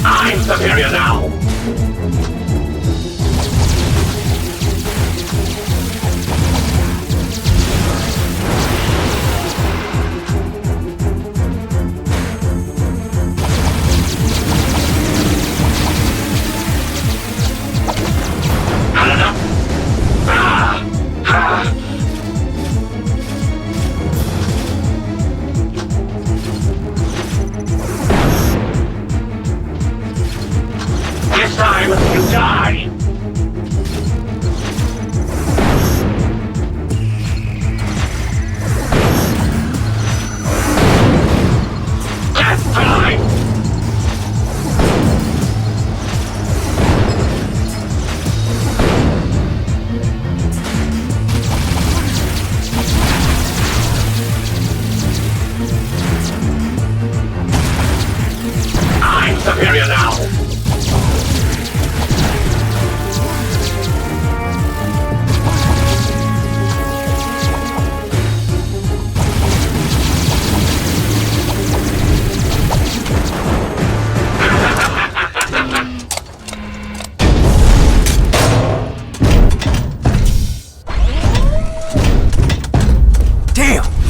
I'm superior now! Not enough! This time, you die! Death time! I'm superior now!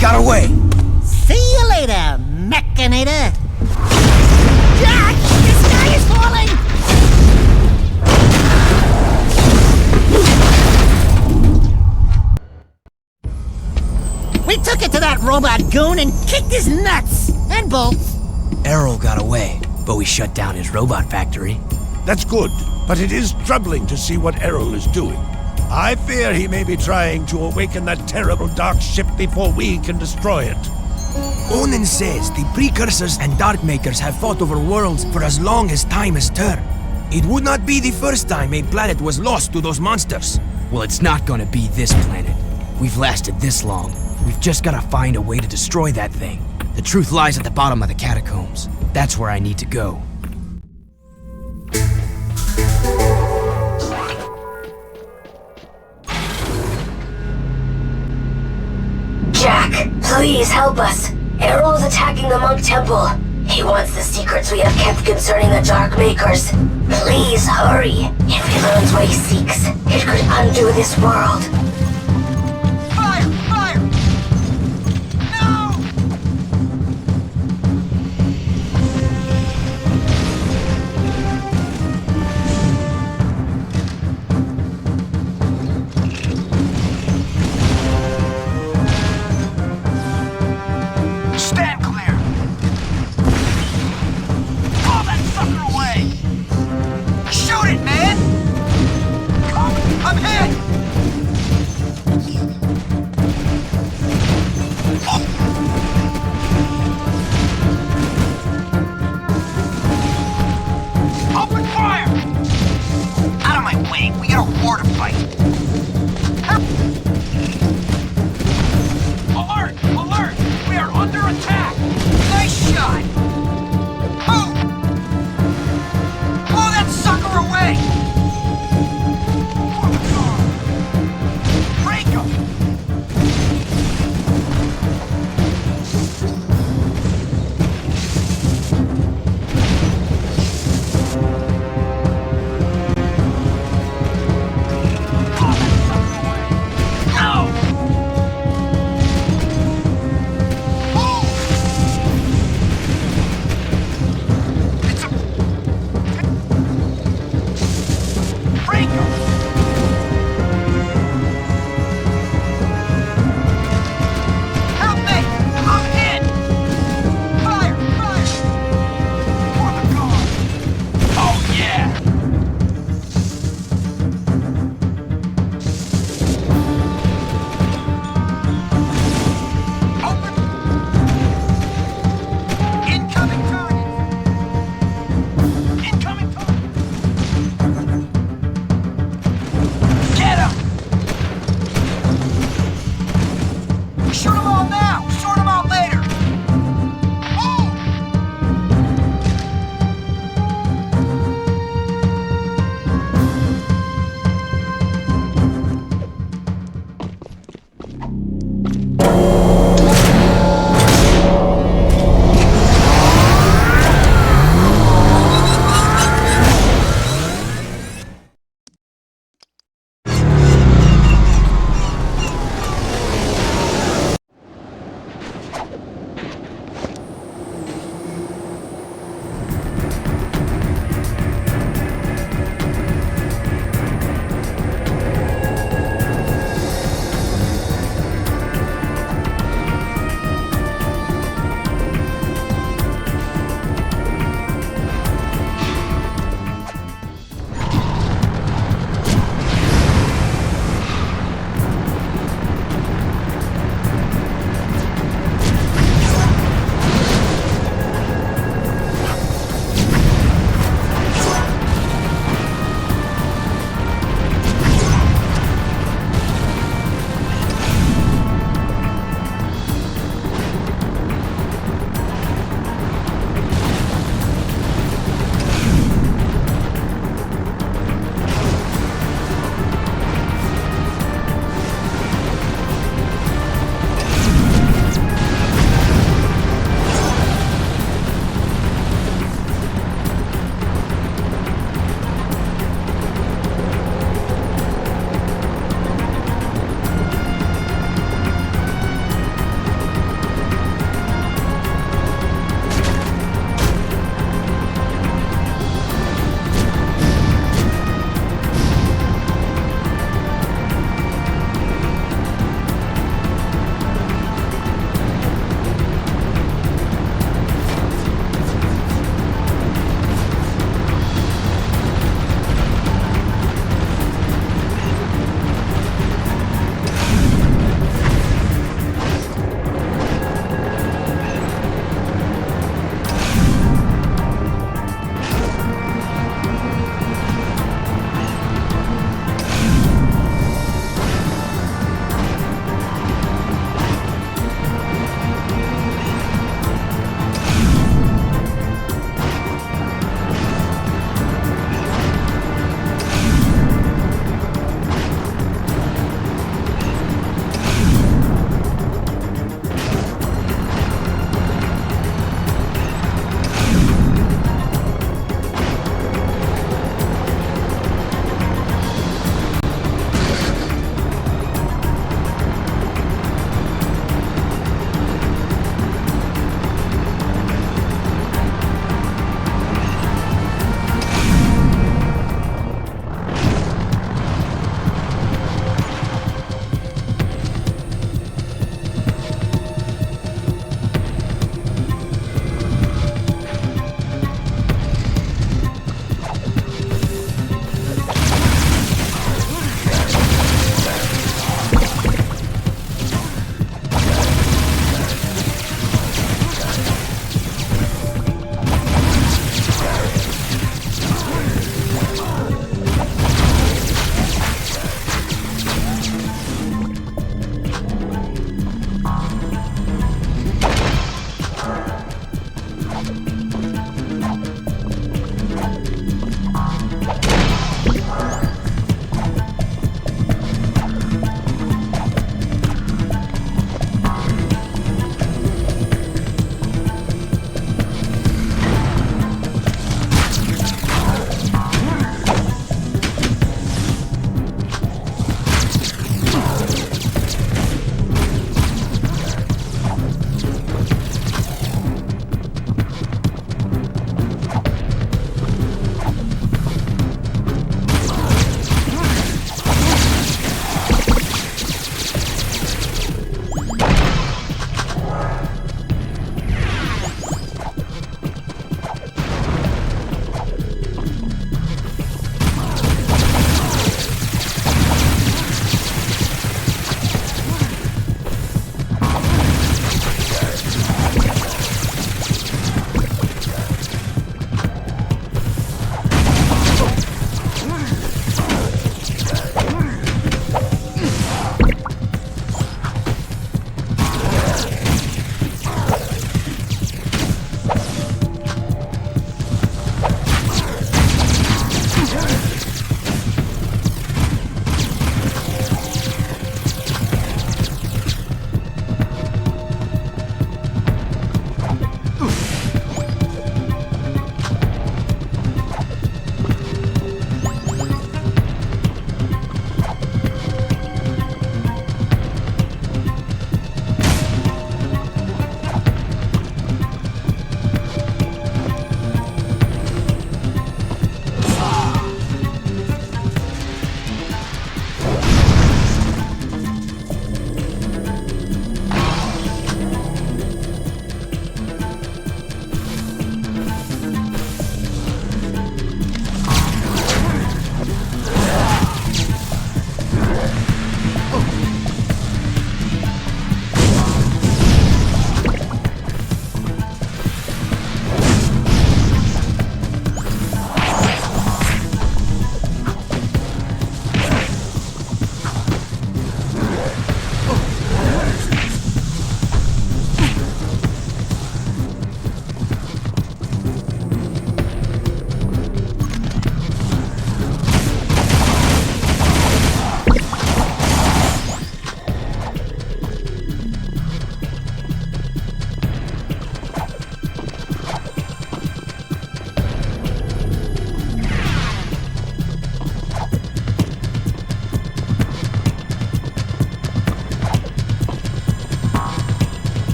Got away! See you later, Mechanator! Jack! The sky is falling! goon and kicked his nuts and bolts. Errol got away, but we shut down his robot factory. That's good, but it is troubling to see what Errol is doing. I fear he may be trying to awaken that terrible dark ship before we can destroy it. Onan says the Precursors and Darkmakers have fought over worlds for as long as time has turned. It would not be the first time a planet was lost to those monsters. Well, it's not gonna be this planet. We've lasted this long. We've just gotta find a way to destroy that thing. The truth lies at the bottom of the catacombs. That's where I need to go. Jack, please help us. Errol is attacking the Monk Temple. He wants the secrets we have kept concerning the Dark Makers. Please hurry. If he learns what he seeks, it could undo this world. Fire! Fire! No! Stand clear! Pull that sucker away! Shoot it, man! I'm hit! Open fire! Out of my way, we got a war to fight. Alert! Alert! We are under attack!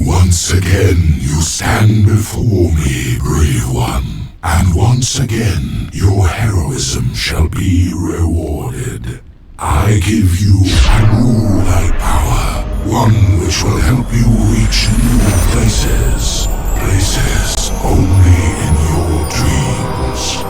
Once again you stand before me, brave one, and once again your heroism shall be rewarded. I give you a new-like power, one which will help you reach new places, places only in your dreams.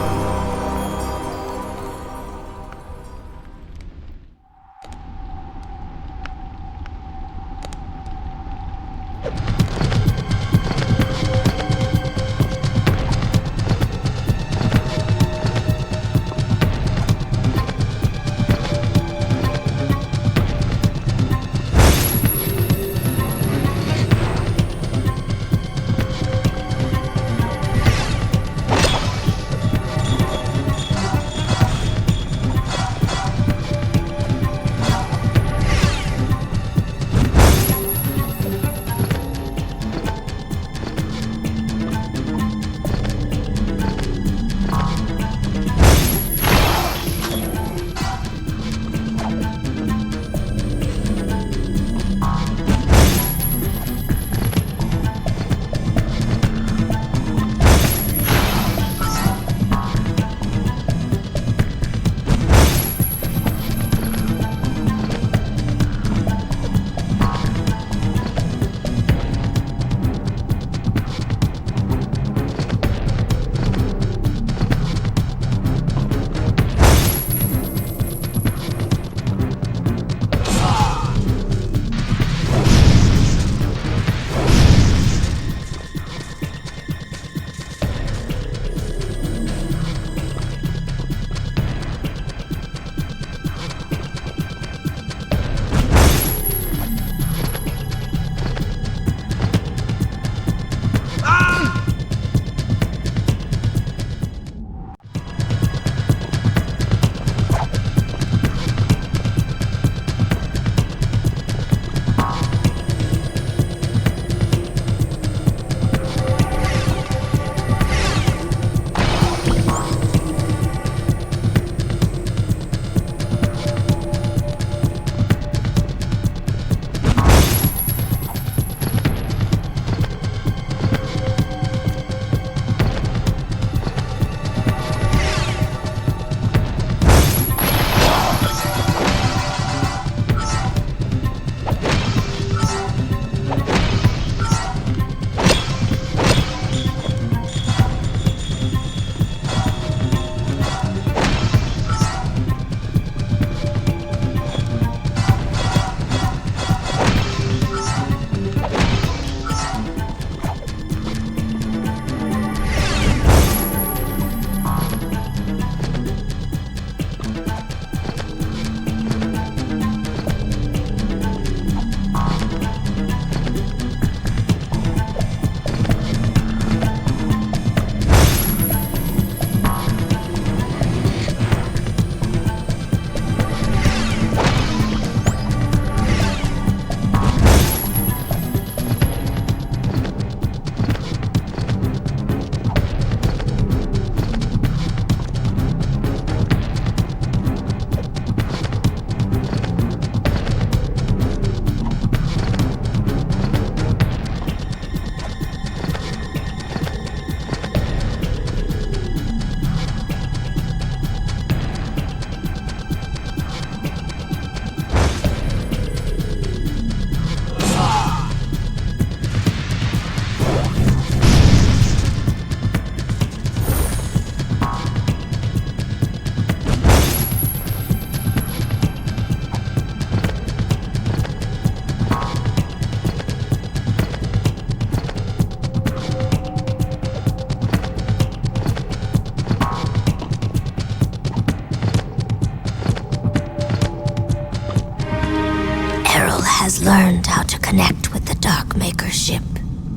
Clockmaker's ship.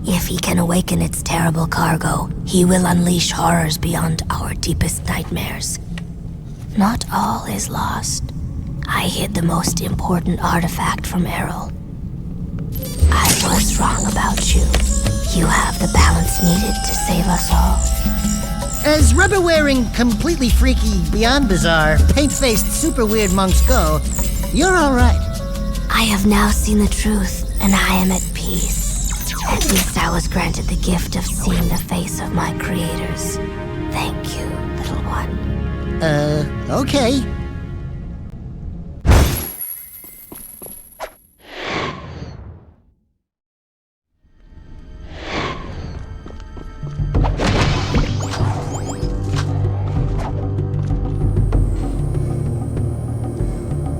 If he can awaken its terrible cargo, he will unleash horrors beyond our deepest nightmares. Not all is lost. I hid the most important artifact from Errol. I was wrong about you. You have the balance needed to save us all. As rubber-wearing, completely freaky, beyond bizarre, paint-faced, super weird monks go, you're all right. I have now seen the truth, and I am at peace. At least I was granted the gift of seeing the face of my creators. Thank you, little one. Okay.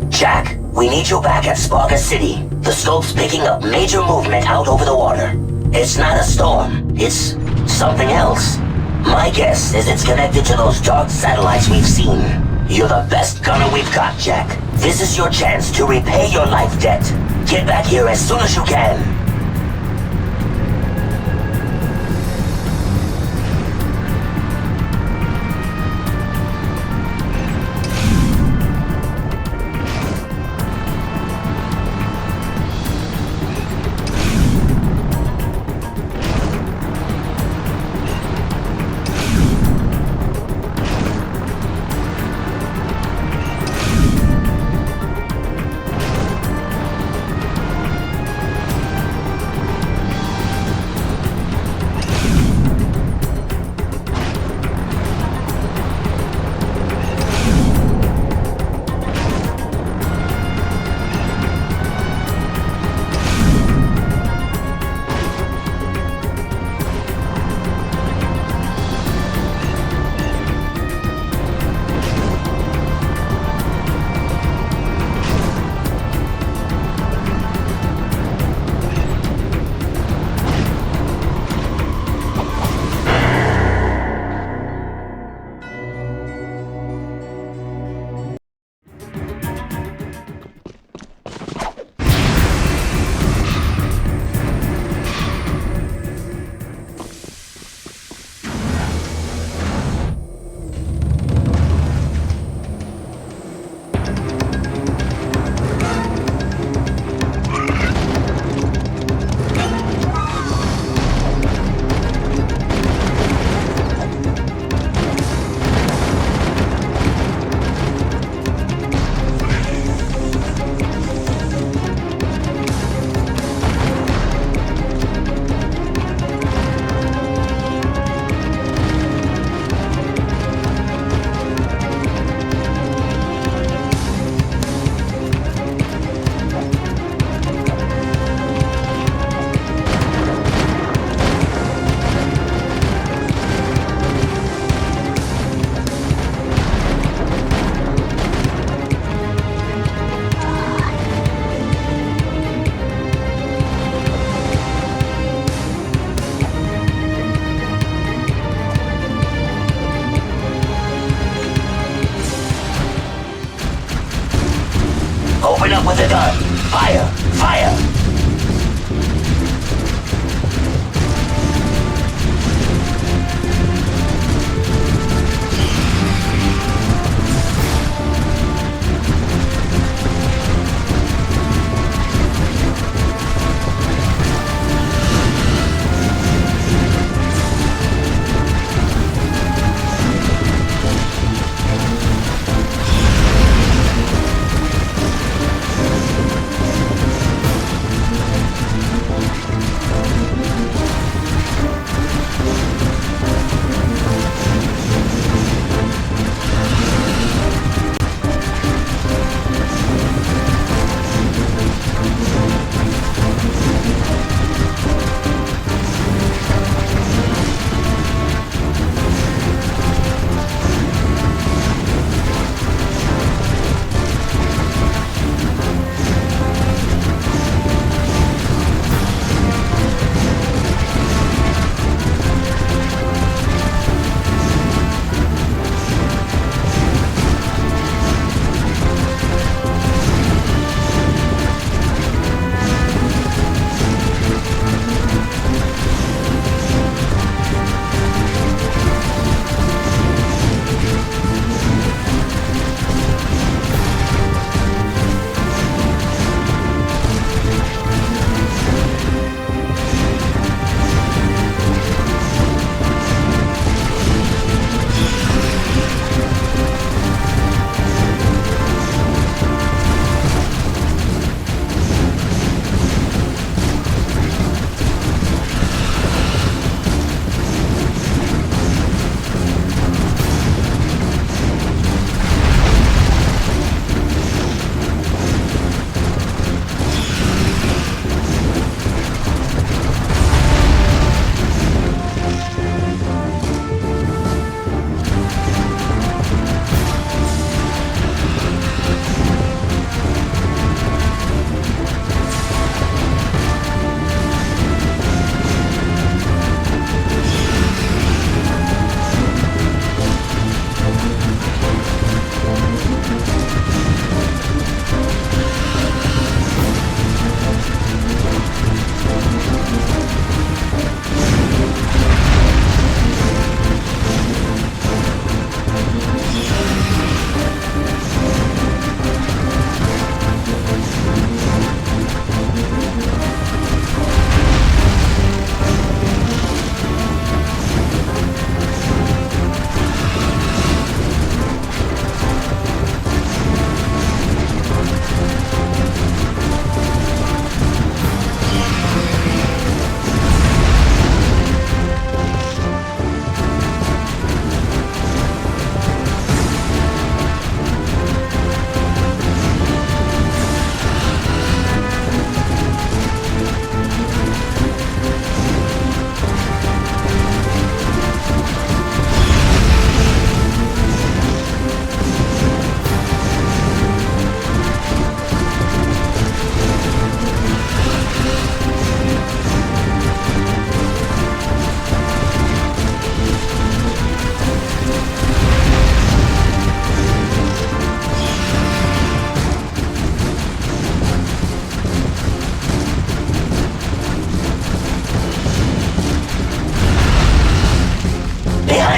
Jack, we need you back at ⁶ City. The scope's picking up major movement out over the water. It's not a storm, it's something else. My guess is it's connected to those dark satellites we've seen. You're the best gunner we've got, Jack. This is your chance to repay your life debt. Get back here as soon as you can.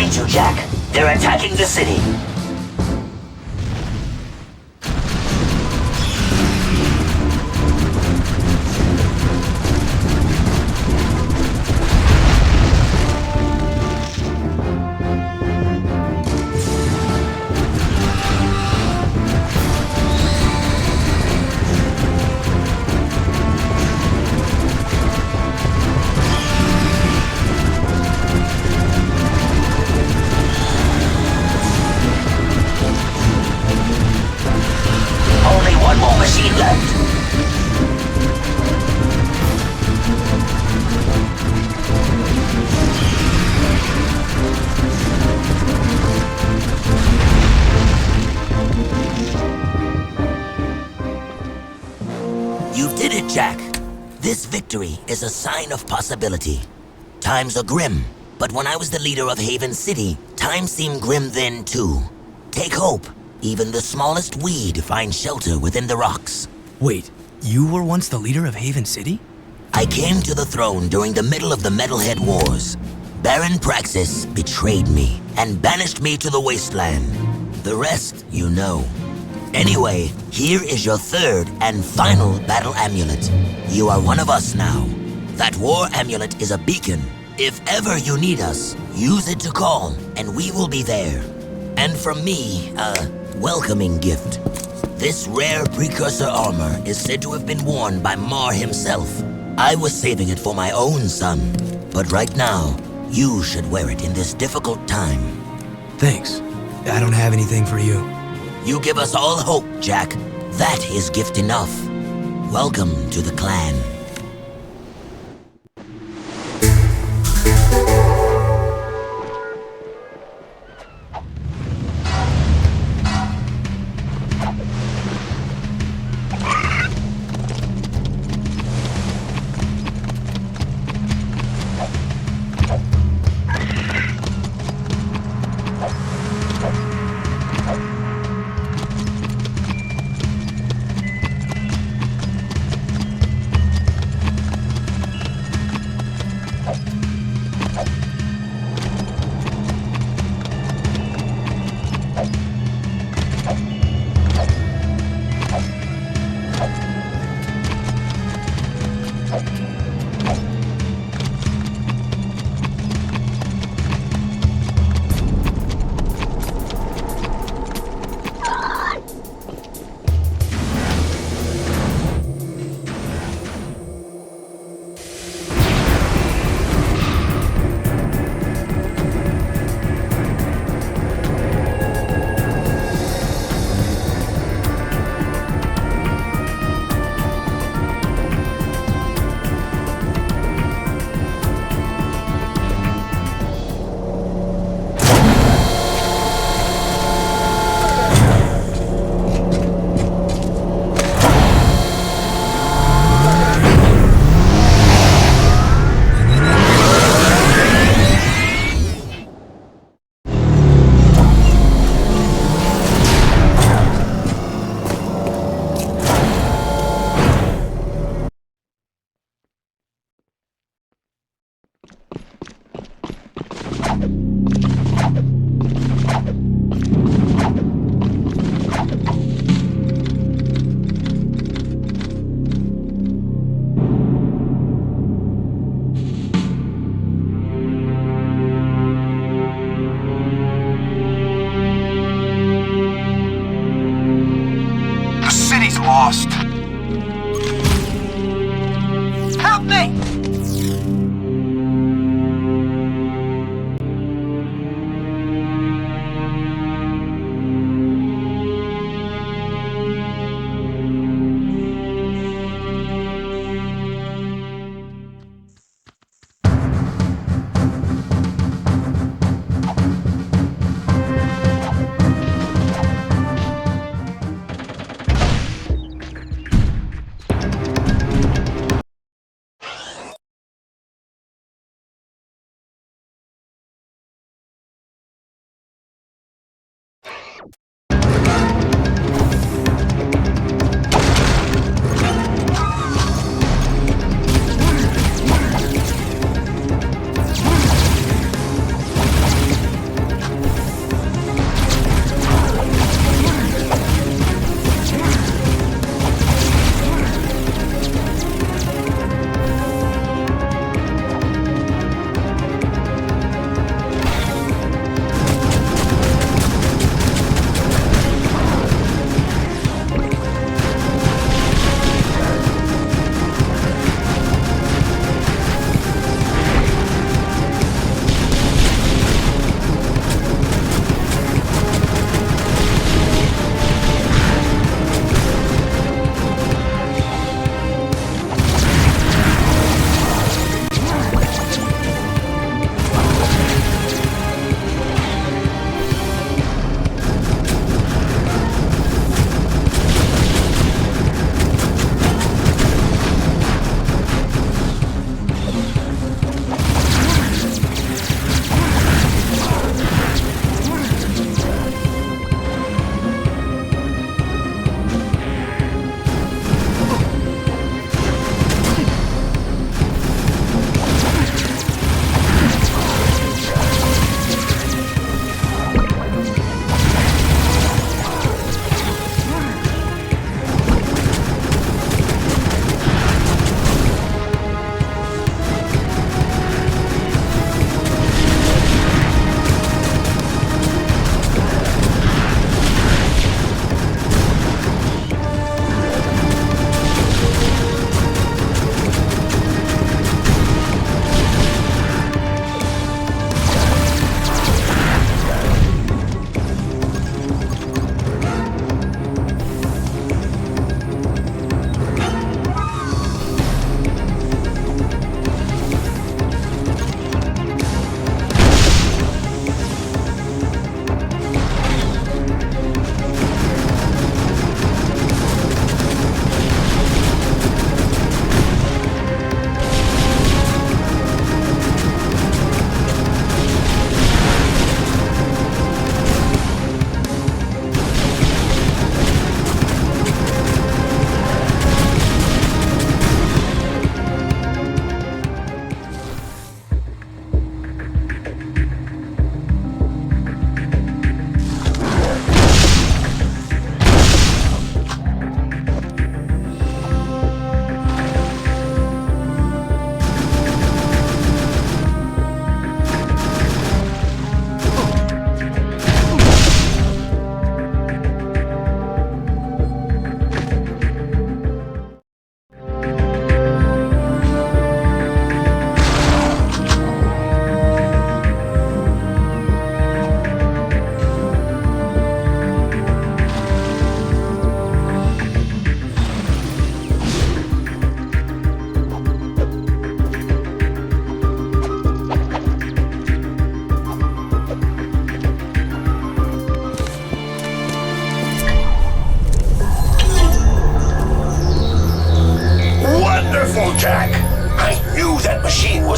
behind you, Jack. They're attacking the city. Jack, this victory is a sign of possibility. Times are grim, but when I was the leader of Haven City, times seemed grim then too. Take hope. Even the smallest weed finds shelter within the rocks. Wait, you were once the leader of Haven City? I came to the throne during the middle of the Metalhead Wars. Baron Praxis betrayed me and banished me to the Wasteland. The rest, you know. Anyway, here is your third and final battle amulet. You are one of us now. That war amulet is a beacon. If ever you need us, use it to call, and we will be there. And from me, a welcoming gift. This rare precursor armor is said to have been worn by Mar himself. I was saving it for my own son, but right now, you should wear it in this difficult time. Thanks. I don't have anything for you. You give us all hope, Jack. That is gift enough. Welcome to the clan.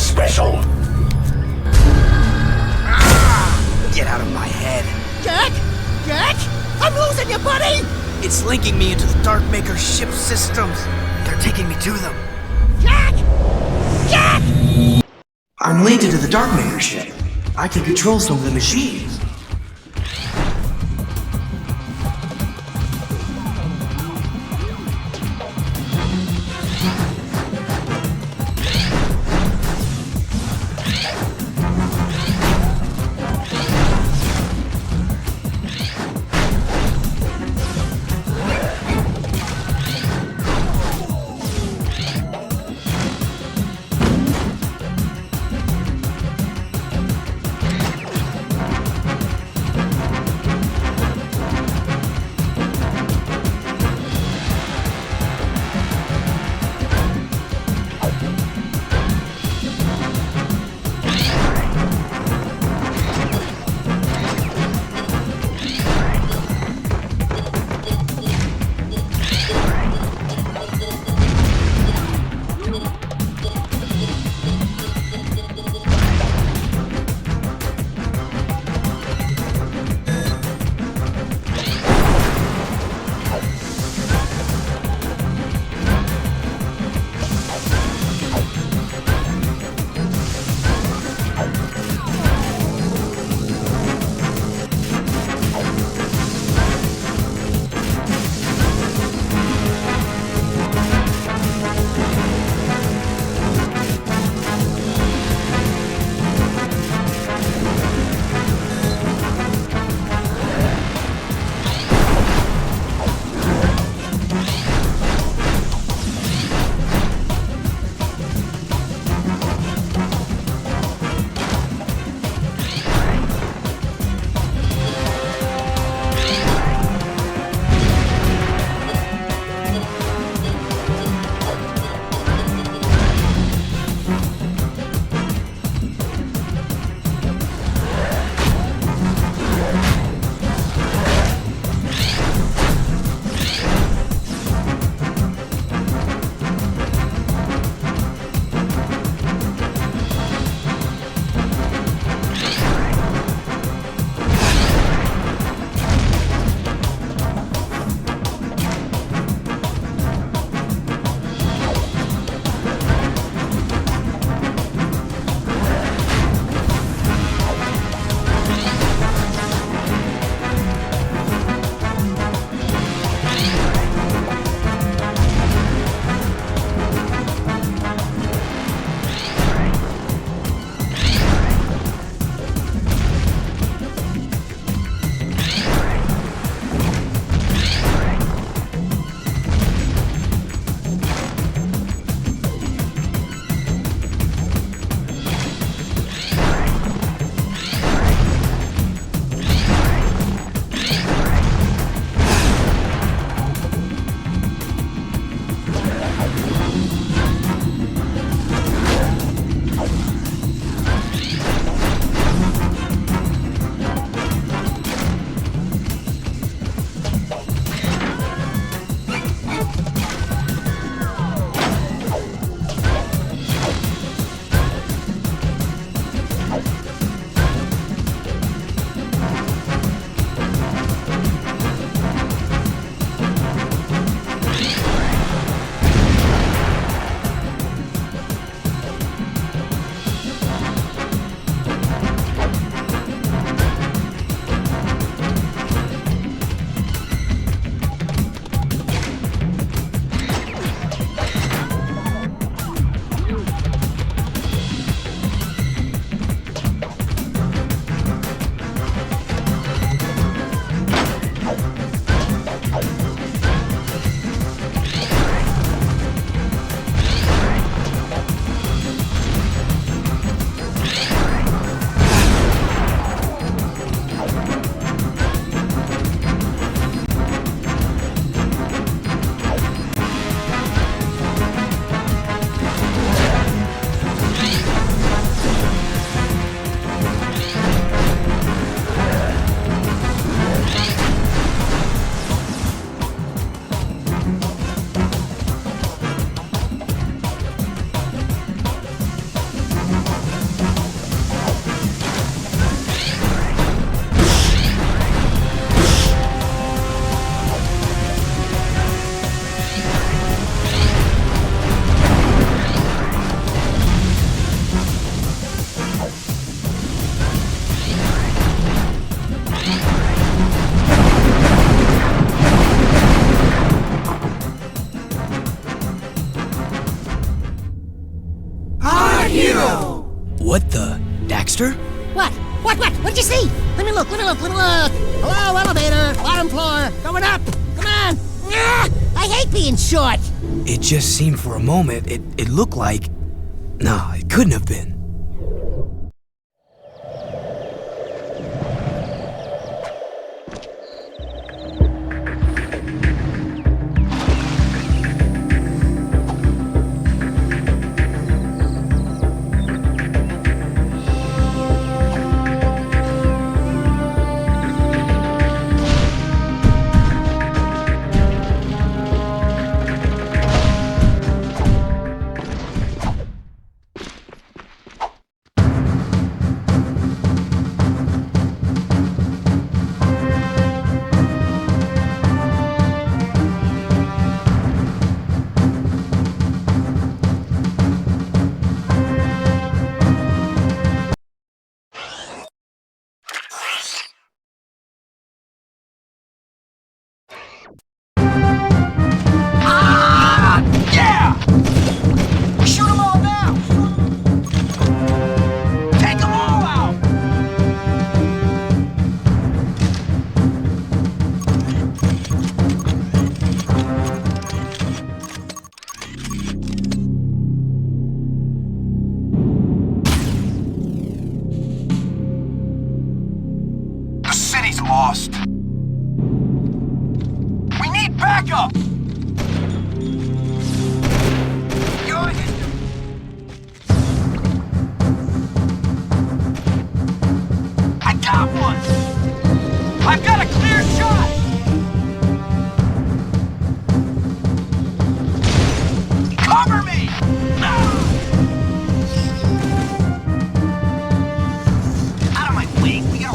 special. Get out of my head. Jack! Jack! I'm losing you, buddy! It's linking me into the Darkmaker ship systems. They're taking me to them. Jack! Jack! I'm linked into the Darkmaker ship. I can control some of the machines. What the? Daxter? What? What'd you see? Let me look. Hello, elevator, bottom floor, going up. Come on. I hate being short. It just seemed for a moment, it looked like... No, it couldn't have been. Lost. We need backup! I got one! I've got a clear shot! Cover me! Out of my way, we go!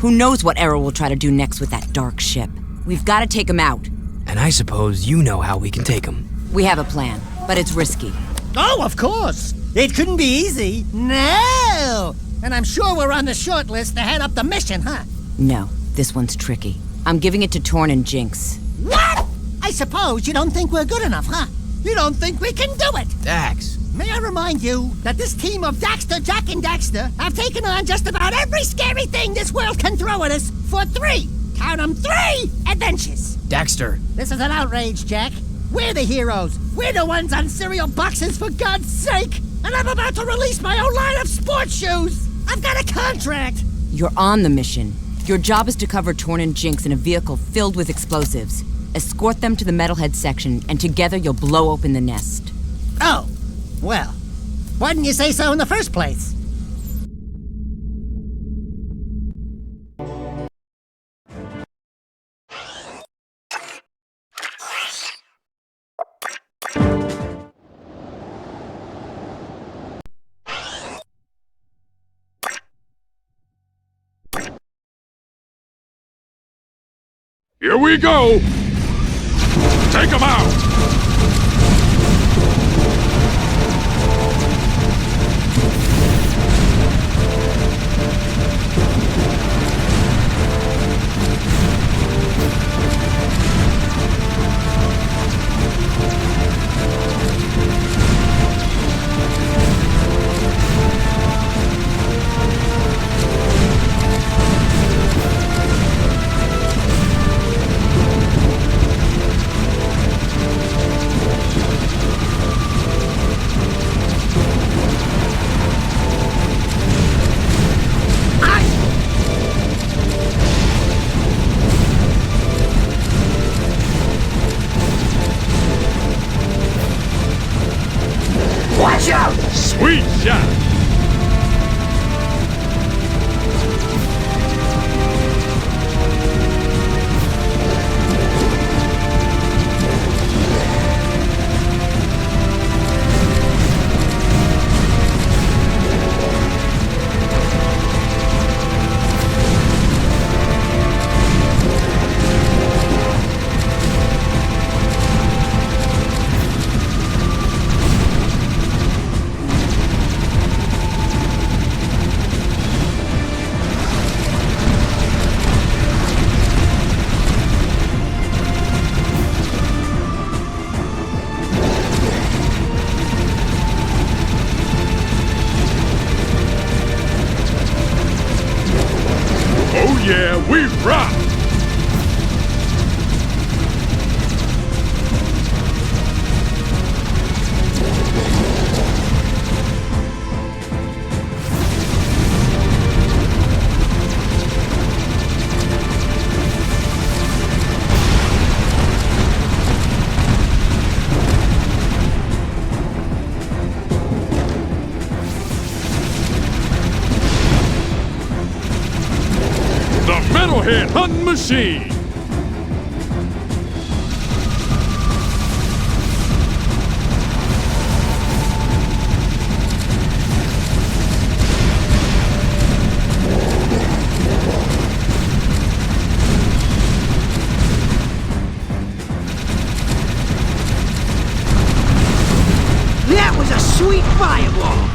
Who knows what Errol will try to do next with that dark ship? We've got to take him out. And I suppose you know how we can take him. We have a plan, but it's risky. Oh, of course. It couldn't be easy. No! And I'm sure we're on the short list to head up the mission, huh? No, this one's tricky. I'm giving it to Torn and Jinx. What? I suppose you don't think we're good enough, huh? You don't think we can do it? Dax. May I remind you that this team of Daxter, Jack, and Daxter have taken on just about every scary thing this world can throw at us for 3, count 'em, 3 adventures. Daxter. This is an outrage, Jack. We're the heroes. We're the ones on cereal boxes, for God's sake. And I'm about to release my own line of sports shoes. I've got a contract. You're on the mission. Your job is to cover Torn and Jinx in a vehicle filled with explosives. Escort them to the metalhead section, and together you'll blow open the nest. Oh. Well, why didn't you say so in the first place? Here we go! Take him out! yeah, we rock! Metalhead hunting machine! That was a sweet fireball!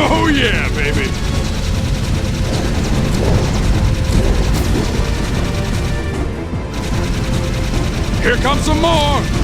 Oh yeah, baby! Here comes some more!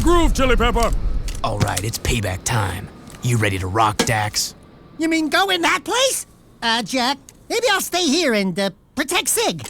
Groove, Chili Pepper! Alright, it's payback time. You ready to rock, Dax? You mean go in that place? Jack, maybe I'll stay here and, protect Sig.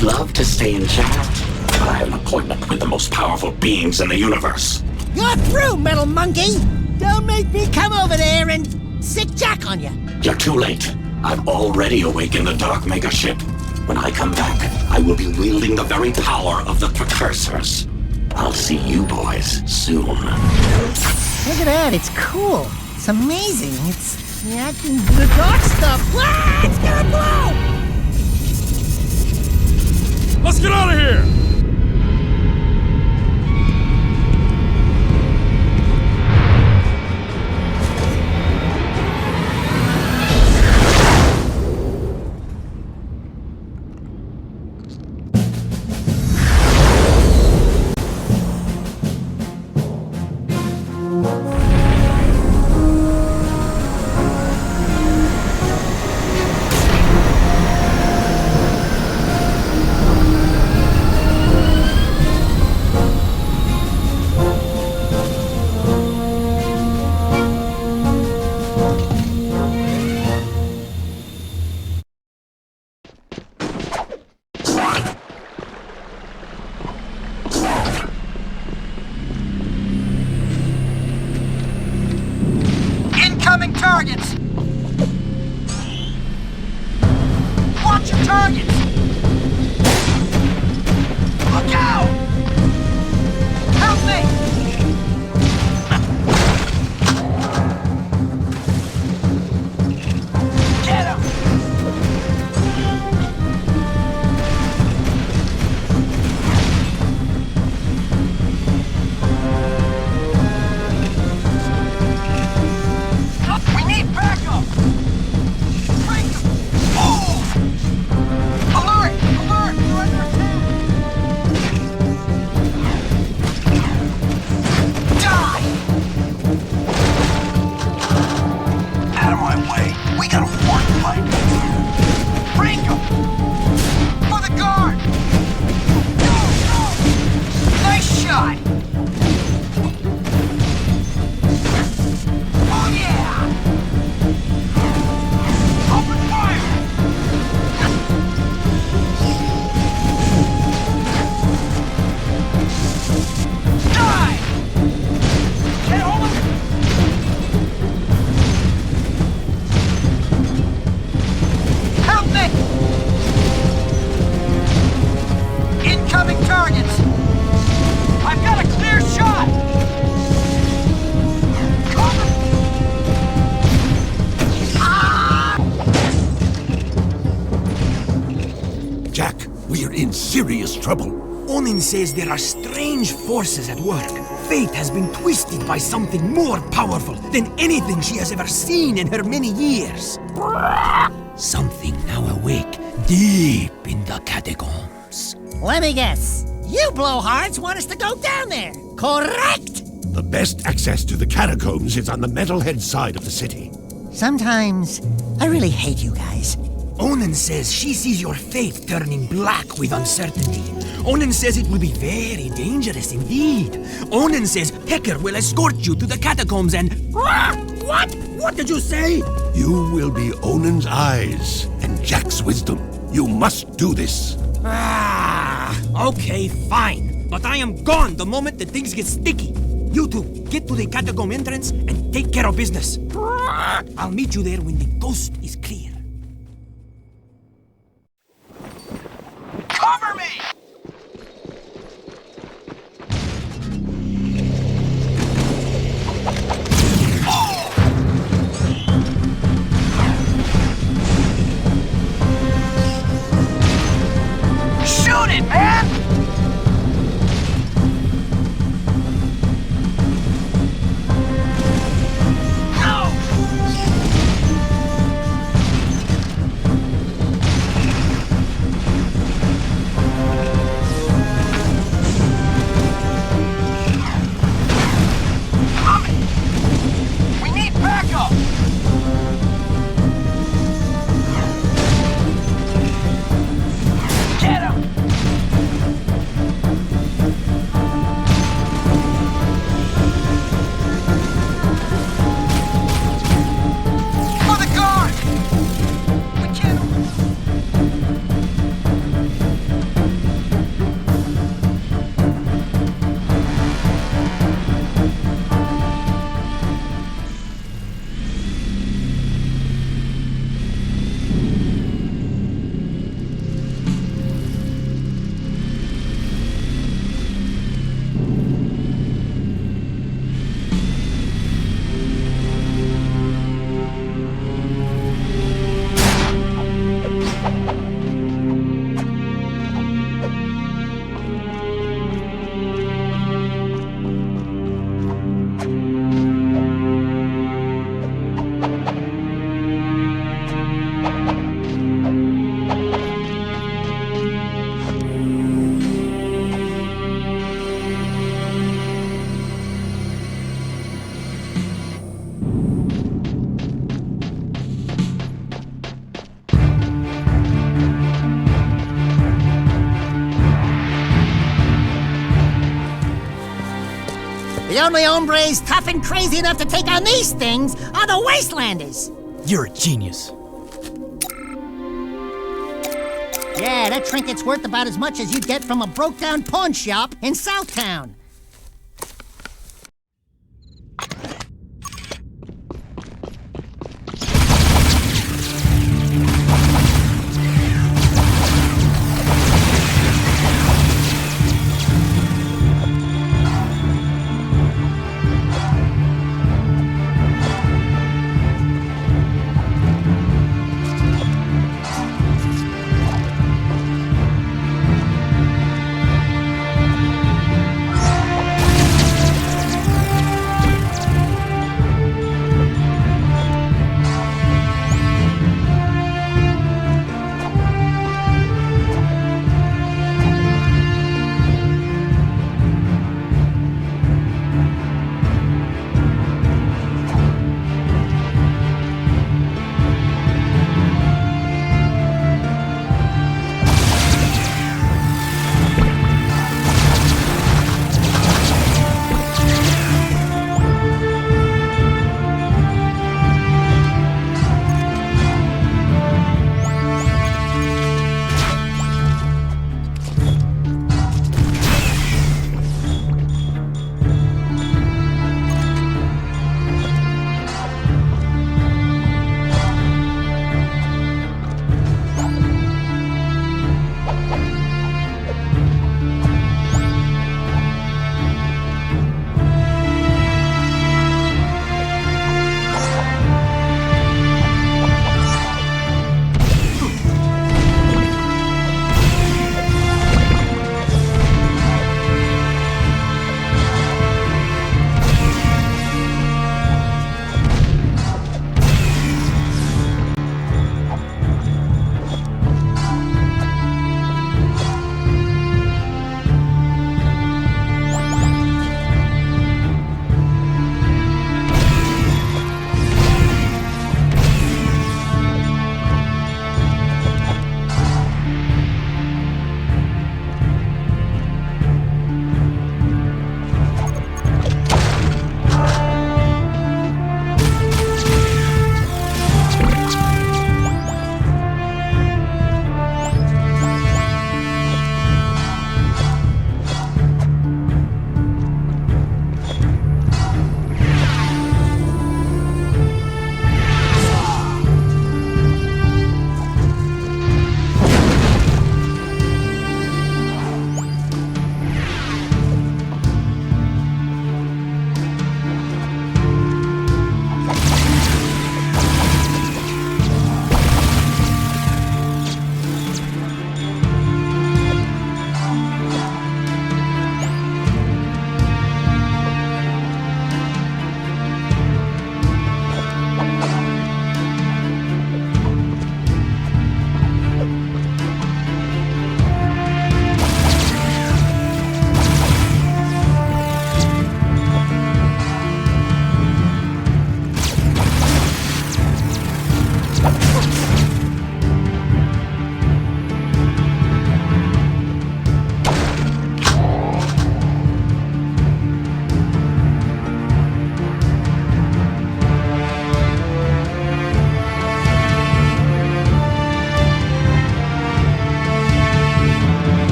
I'd love to stay and chat, but I have an appointment with the most powerful beings in the universe. You're through, metal monkey! Don't make me come over there and sick Jack on you. You're too late. I've already awakened the Dark Mega Ship. When I come back, I will be wielding the very power of the precursors. I'll see you boys soon. Look at that, it's cool. It's amazing. It's reacting to the dark stuff. Ah, it's gonna blow! Let's get out of here! Incoming targets! Watch your targets! Look out! Help me! Get him! We need backup! Break them! Oh! Alert! Alert! We're under attack! Die! Out of my way! We got a war to fight! Break them! For the guard! Go! Go! Nice shot! Oh yeah! Open fire! Die! Get hold of it! Help me! Incoming targets! I've got a clear shot! Cover! Jack, we're in serious trouble. Onin says there are strange forces at work. Fate has been twisted by something more powerful than anything she has ever seen in her many years. Something now awake deep in the catacombs. Let me guess. You blowhards want us to go down there, correct? The best access to the catacombs is on the metalhead side of the city. Sometimes I really hate you guys. Onin says she sees your fate turning black with uncertainty. Onin says it will be very dangerous indeed. Onin says Hecker will escort you to the catacombs and... What? What did you say? You will be Onin's eyes and Jack's wisdom. You must do this. Okay, fine. But I am gone the moment that things get sticky. You two, get to the catacomb entrance and take care of business. I'll meet you there when the coast is clear. Cover me! Shoot it, man! No! Coming! We need backup! Get him! The only hombres tough and crazy enough to take on these things are the Wastelanders. You're a genius. Yeah, that trinket's worth about as much as you'd get from a broke-down pawn shop in Southtown.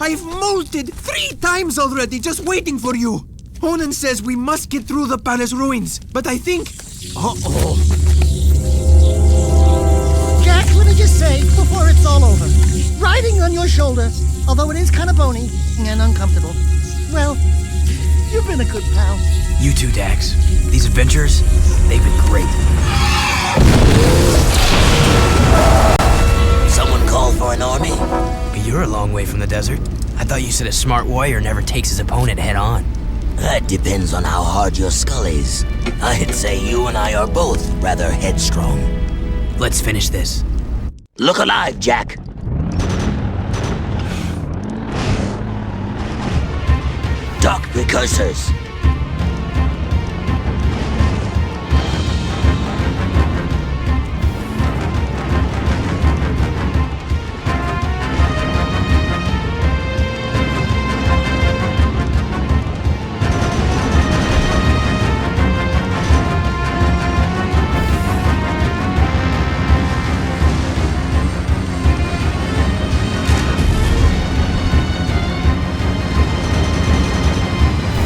I've molted 3 times already, just waiting for you. Onan says we must get through the palace ruins, but I think... Uh-oh. Jack, let me just say, before it's all over, riding on your shoulder, although it is kind of bony and uncomfortable, well, you've been a good pal. You too, Dax. These adventures, they've been great. Someone call for an army? You're a long way from the desert. I thought you said a smart warrior never takes his opponent head on. That depends on how hard your skull is. I'd say you and I are both rather headstrong. Let's finish this. Look alive, Jack. Dark precursors.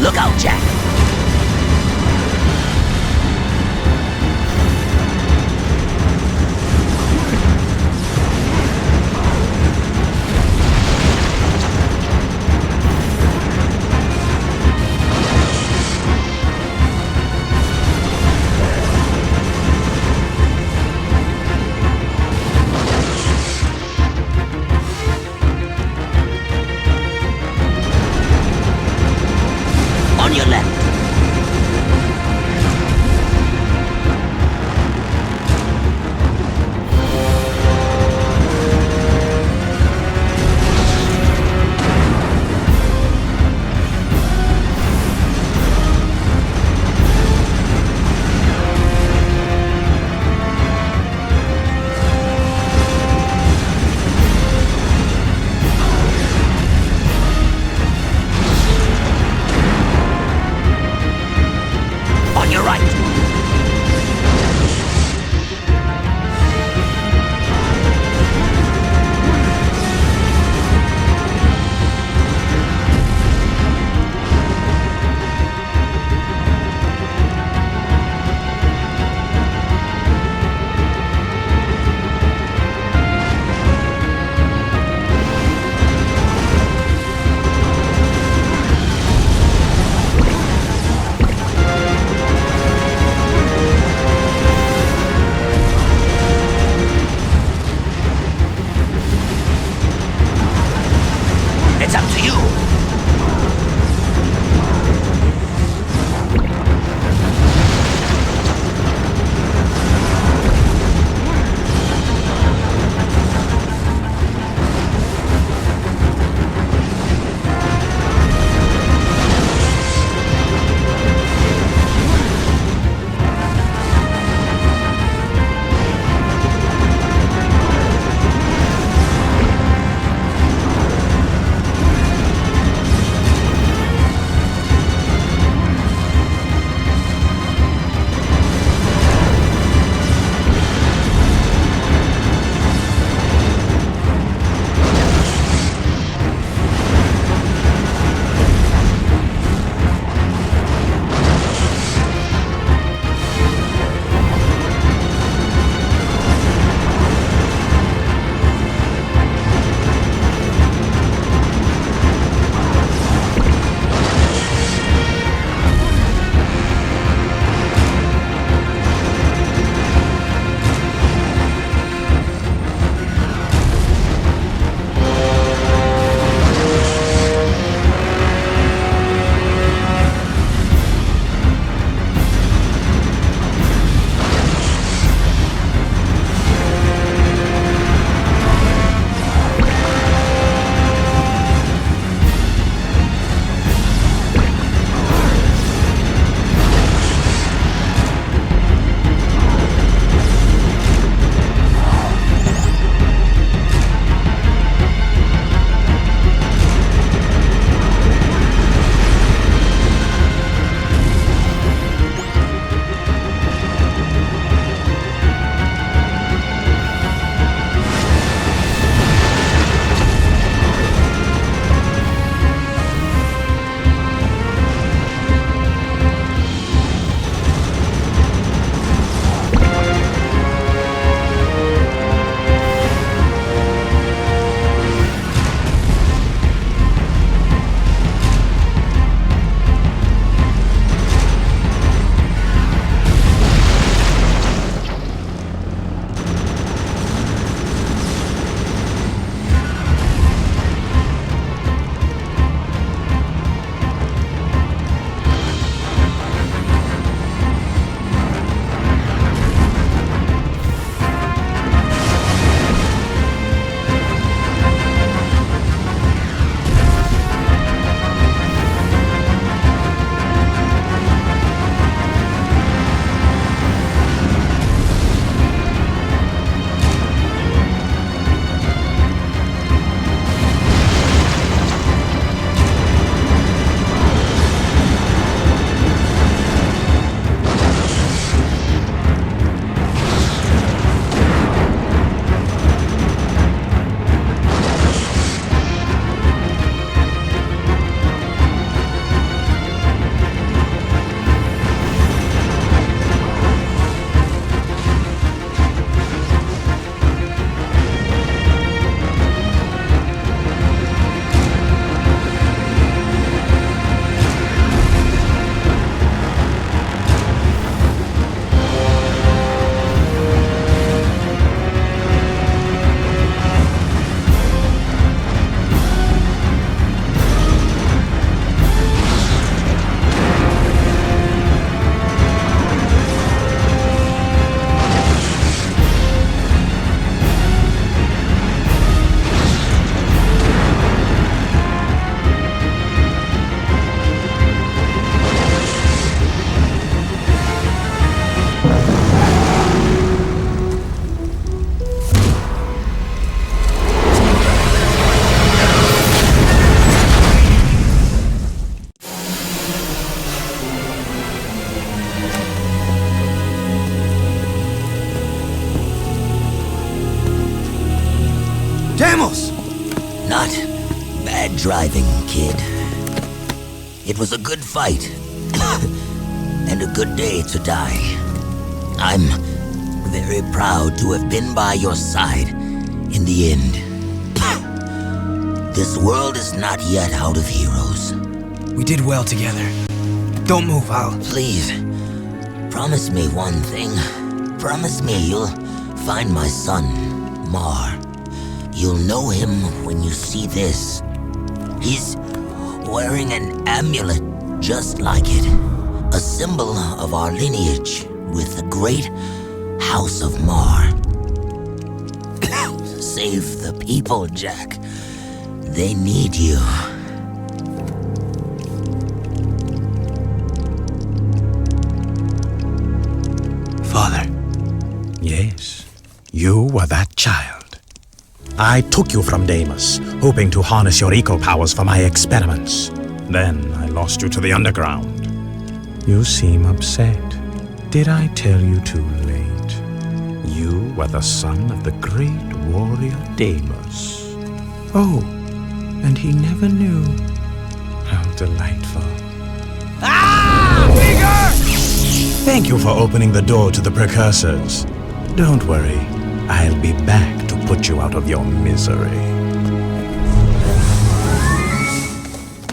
Look out, Jack! Damos! Not bad driving, kid. It was a good fight. And a good day to die. I'm very proud to have been by your side in the end. This world is not yet out of heroes. We did well together. Don't move, Al. Please, promise me one thing. Promise me you'll find my son, Mar. You'll know him when you see this. He's wearing an amulet just like it. A symbol of our lineage with the great House of Mar. Save the people, Jack. They need you. Father. Yes, you were that child. I took you from Deimos, hoping to harness your eco powers for my experiments. Then I lost you to the underground. You seem upset. Did I tell you too late? You were the son of the great warrior Deimos. Oh, and he never knew. How delightful. Ah! Bigger! Thank you for opening the door to the precursors. Don't worry, I'll be back to put you out of your misery.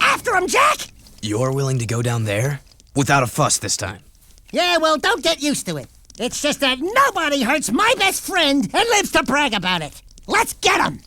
After him, Jack! You're willing to go down there? Without a fuss this time. Yeah, well, don't get used to it. It's just that nobody hurts my best friend and lives to brag about it. Let's get him!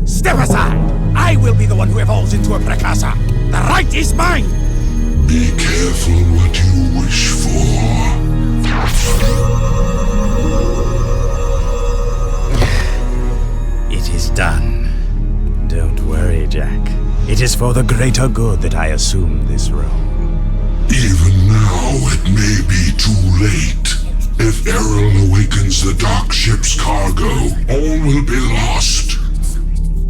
Step aside! I will be the one who evolves into a precursor. The right is mine! Be careful what you wish for. It is done. Don't worry, Jack. It is for the greater good that I assume this role. Even now, it may be too late. If Errol awakens the dark ship's cargo, all will be lost.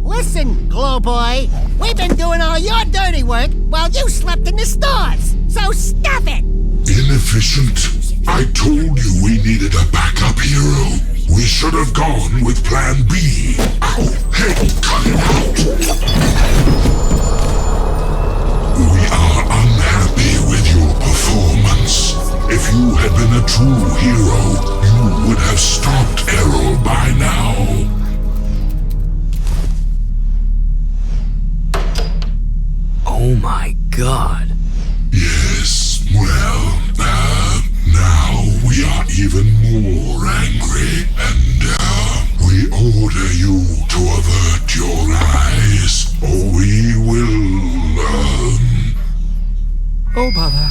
Listen, Glow Boy, we've been doing all your dirty work while you slept in the stars, so stop it! Inefficient. I told you we needed a backup hero. We should have gone with Plan B. Ow! Hey, cut it out! We are unhappy with your performance. If you had been a true hero, you you would have stopped Errol by now. Oh my god. Yes, well, now we are even more angry, and we order you to avert your eyes, or we will, Oh, bother.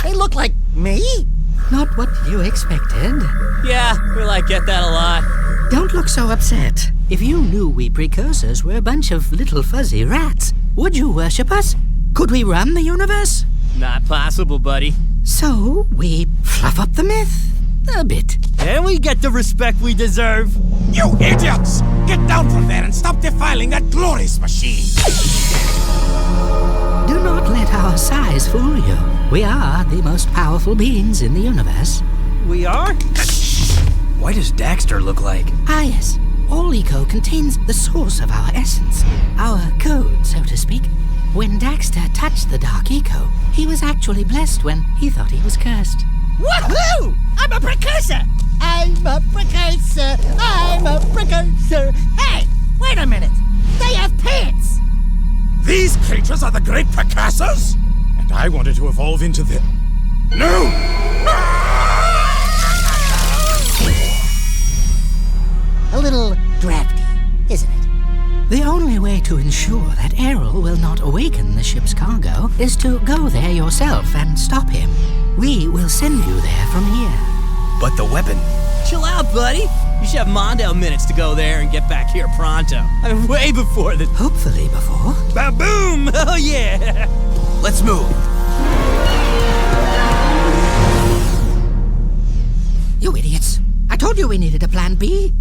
They look like me? Not what you expected. Yeah, I get that a lot. Don't look so upset. If you knew we precursors were a bunch of little fuzzy rats, would you worship us? Could we run the universe? Not possible, buddy. So, we fluff up the myth a bit. And we get the respect we deserve. You idiots! Get down from there and stop defiling that glorious machine! Do not let our size fool you. We are the most powerful beings in the universe. We are? What does Daxter look like? Ah, yes. All eco contains the source of our essence. Our code, so to speak. When Daxter touched the dark eco, he was actually blessed when he thought he was cursed. Woohoo! I'm a precursor! I'm a precursor! I'm a precursor! Hey! Wait a minute! They have pants! These creatures are the great precursors? And I wanted to evolve into the... No! A little drafty, isn't it? The only way to ensure that Errol will not awaken the ship's cargo is to go there yourself and stop him. We will send you there from here. But the weapon... Chill out, buddy. You should have Mondale minutes to go there and get back here pronto. I mean, way before the... Hopefully before. Ba-boom! Oh, yeah! Let's move. You idiots. I told you we needed a plan B.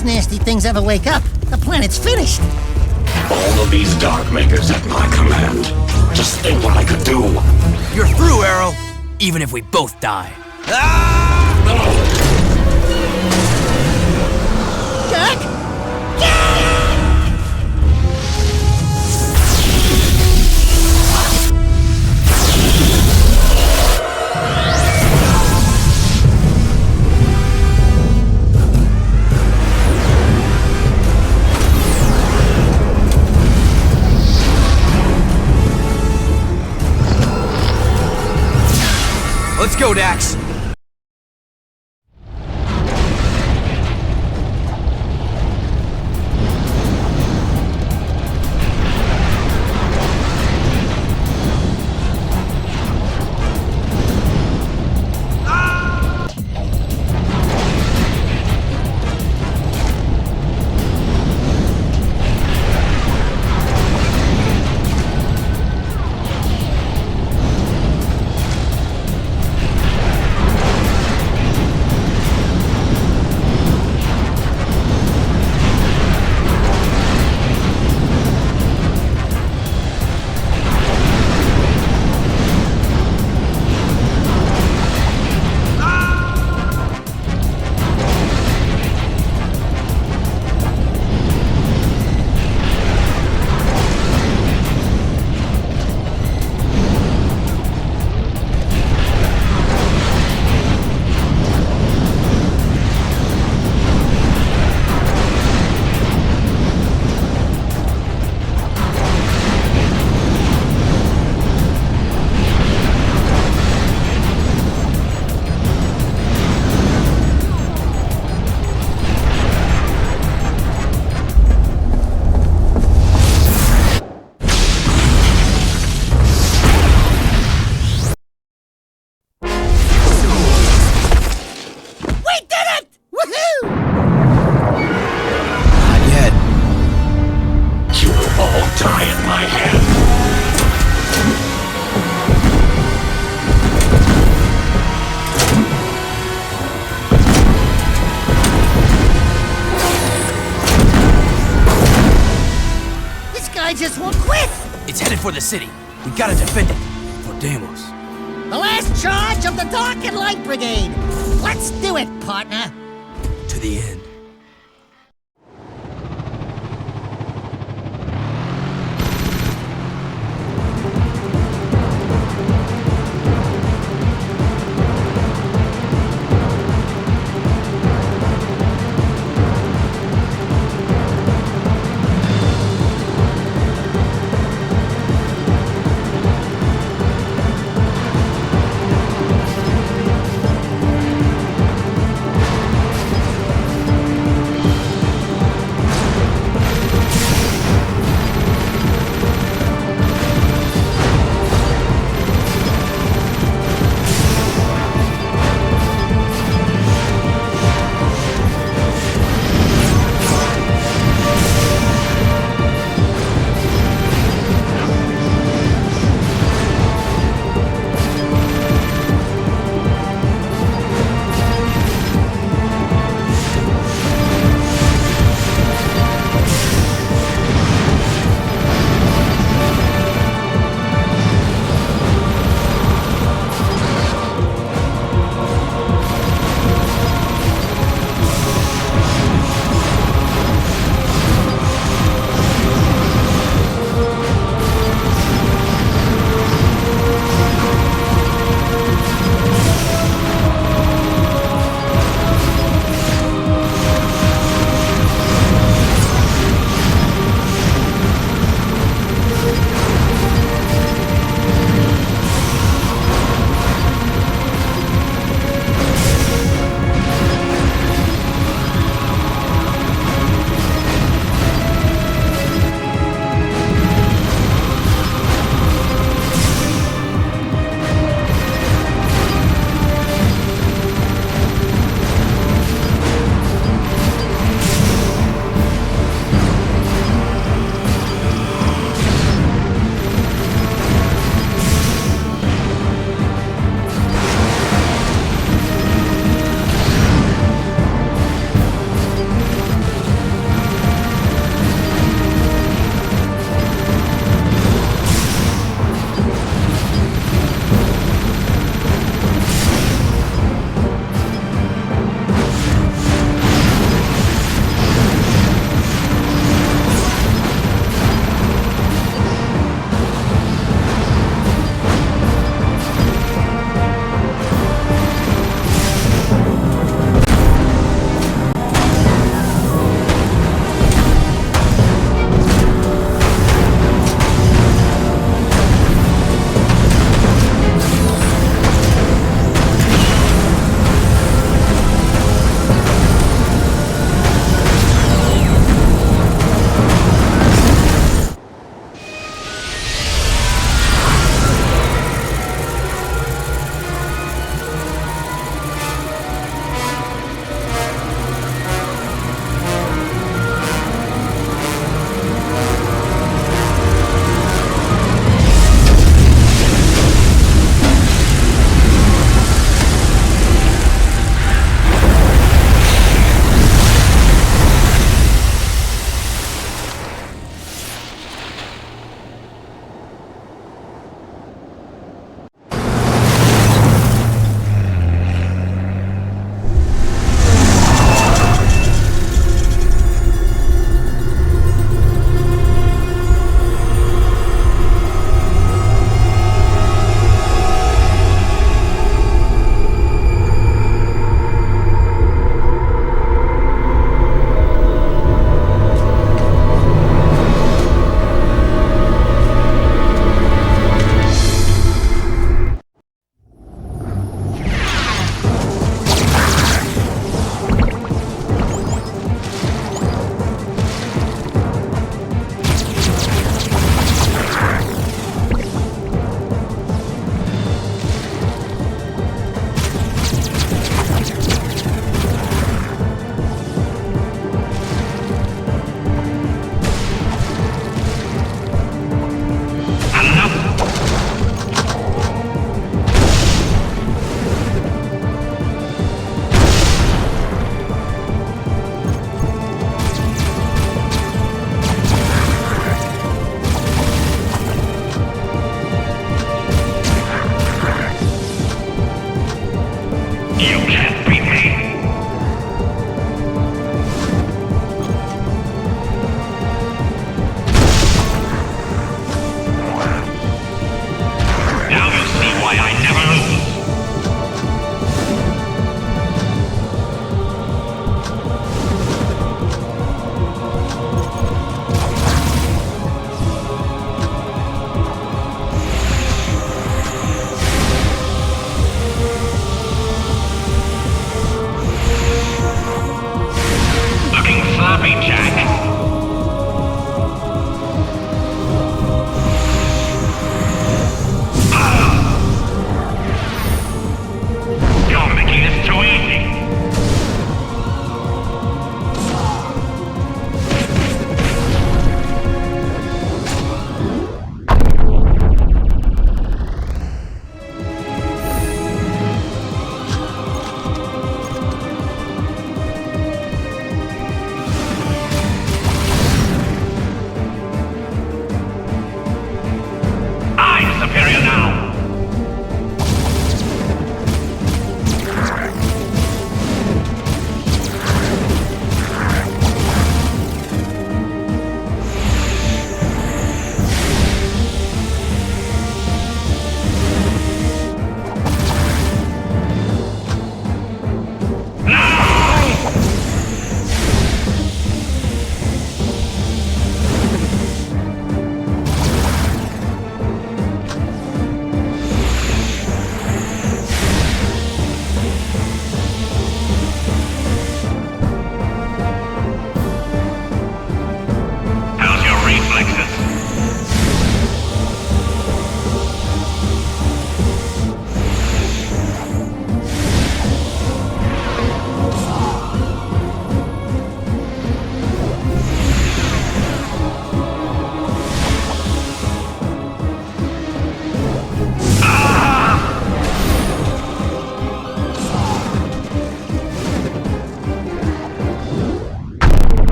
those nasty things ever wake up, the planet's finished. All of these Dark Makers at my command. Just think what I could do. You're through, Arrow. Even if we both die. Jack? Let's go, Dax. Just won't quit! It's headed for the city. We gotta defend it. For Deimos. The last charge of the Dark and Light Brigade! Let's do it, partner! To the end.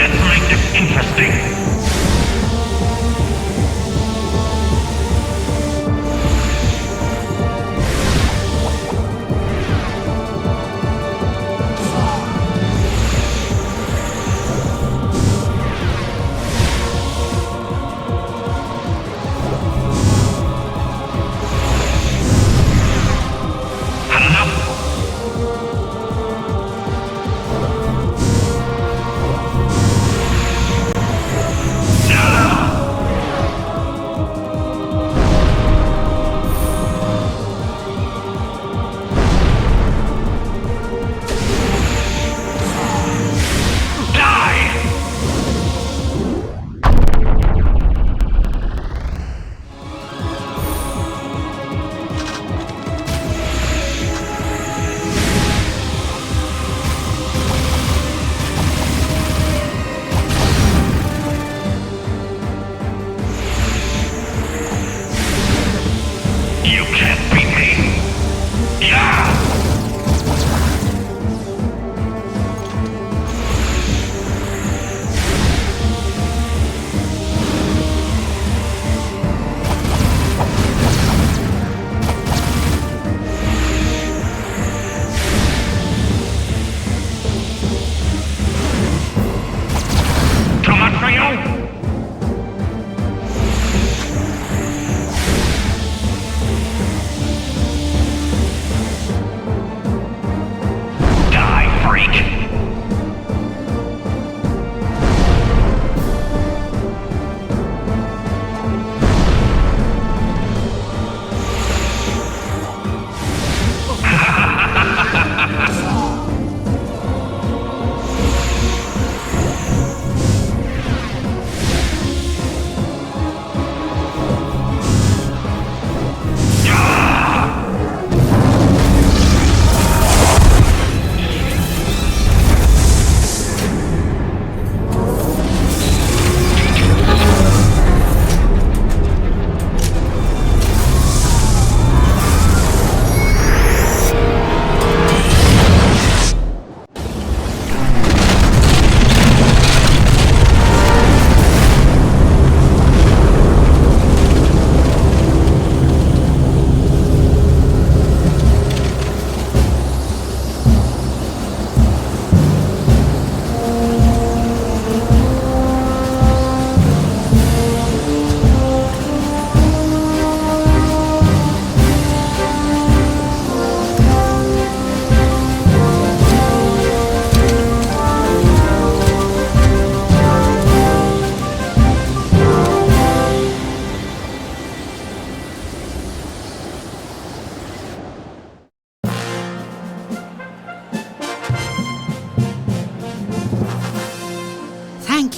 Let's make this interesting.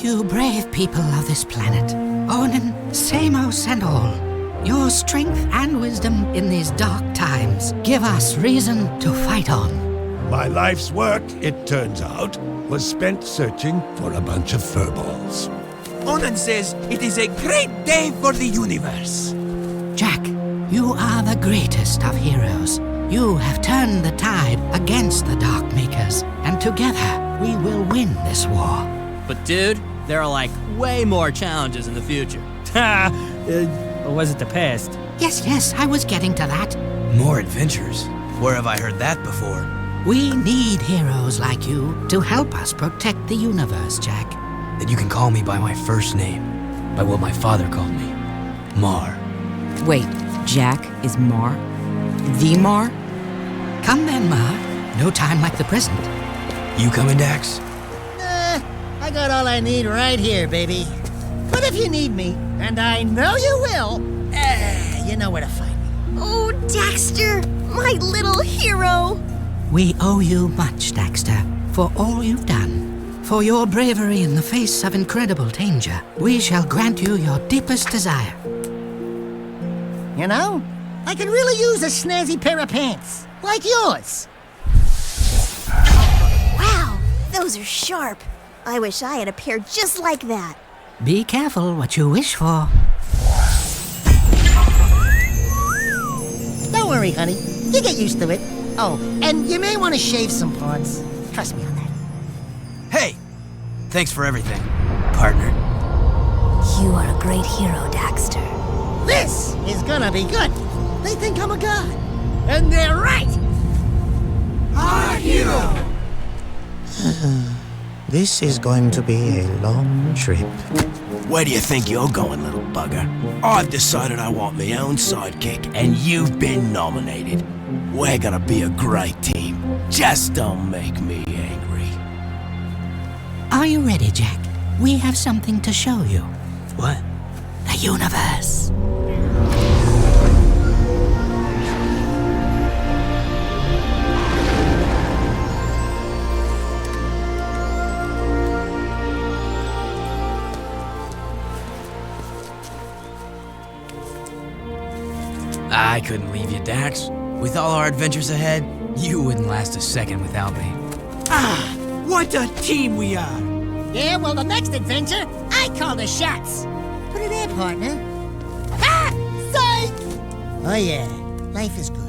You brave people of this planet, Onin, Samos and all, your strength and wisdom in these dark times give us reason to fight on. My life's work, it turns out, was spent searching for a bunch of furballs. Onan says it is a great day for the universe. Jack, you are the greatest of heroes. You have turned the tide against the Dark Makers, and together we will win this war. But dude, there are like way more challenges in the future. Or was it the past? Yes, I was getting to that. More adventures? Where have I heard that before? We need heroes like you to help us protect the universe, Jack. Then you can call me by my first name, by what my father called me, Mar. Wait, Jack is Mar? The Mar? Come then, Mar. No time like the present. You coming, Dax? I got all I need right here, baby. But if you need me, and I know you will, you know where to find me. Oh, Daxter, my little hero. We owe you much, Daxter, for all you've done. For your bravery in the face of incredible danger, we shall grant you your deepest desire. You know, I could really use a snazzy pair of pants, like yours. Wow, those are sharp. I wish I had a pair just like that. Be careful what you wish for. Don't worry, honey. You get used to it. Oh, and you may want to shave some parts. Trust me on that. Hey! Thanks for everything, partner. You are a great hero, Daxter. This is gonna be good. They think I'm a god. And they're right! Our hero! This is going to be a long trip. Where do you think you're going, little bugger? I've decided I want my own sidekick, and you've been nominated. We're gonna be a great team. Just don't make me angry. Are you ready, Jack? We have something to show you. What? The universe. I couldn't leave you, Dax. With all our adventures ahead, you wouldn't last a second without me. Ah, what a team we are! Yeah, well, the next adventure, I call the shots. Put it in, partner. Ha! Psych! Oh, yeah. Life is good.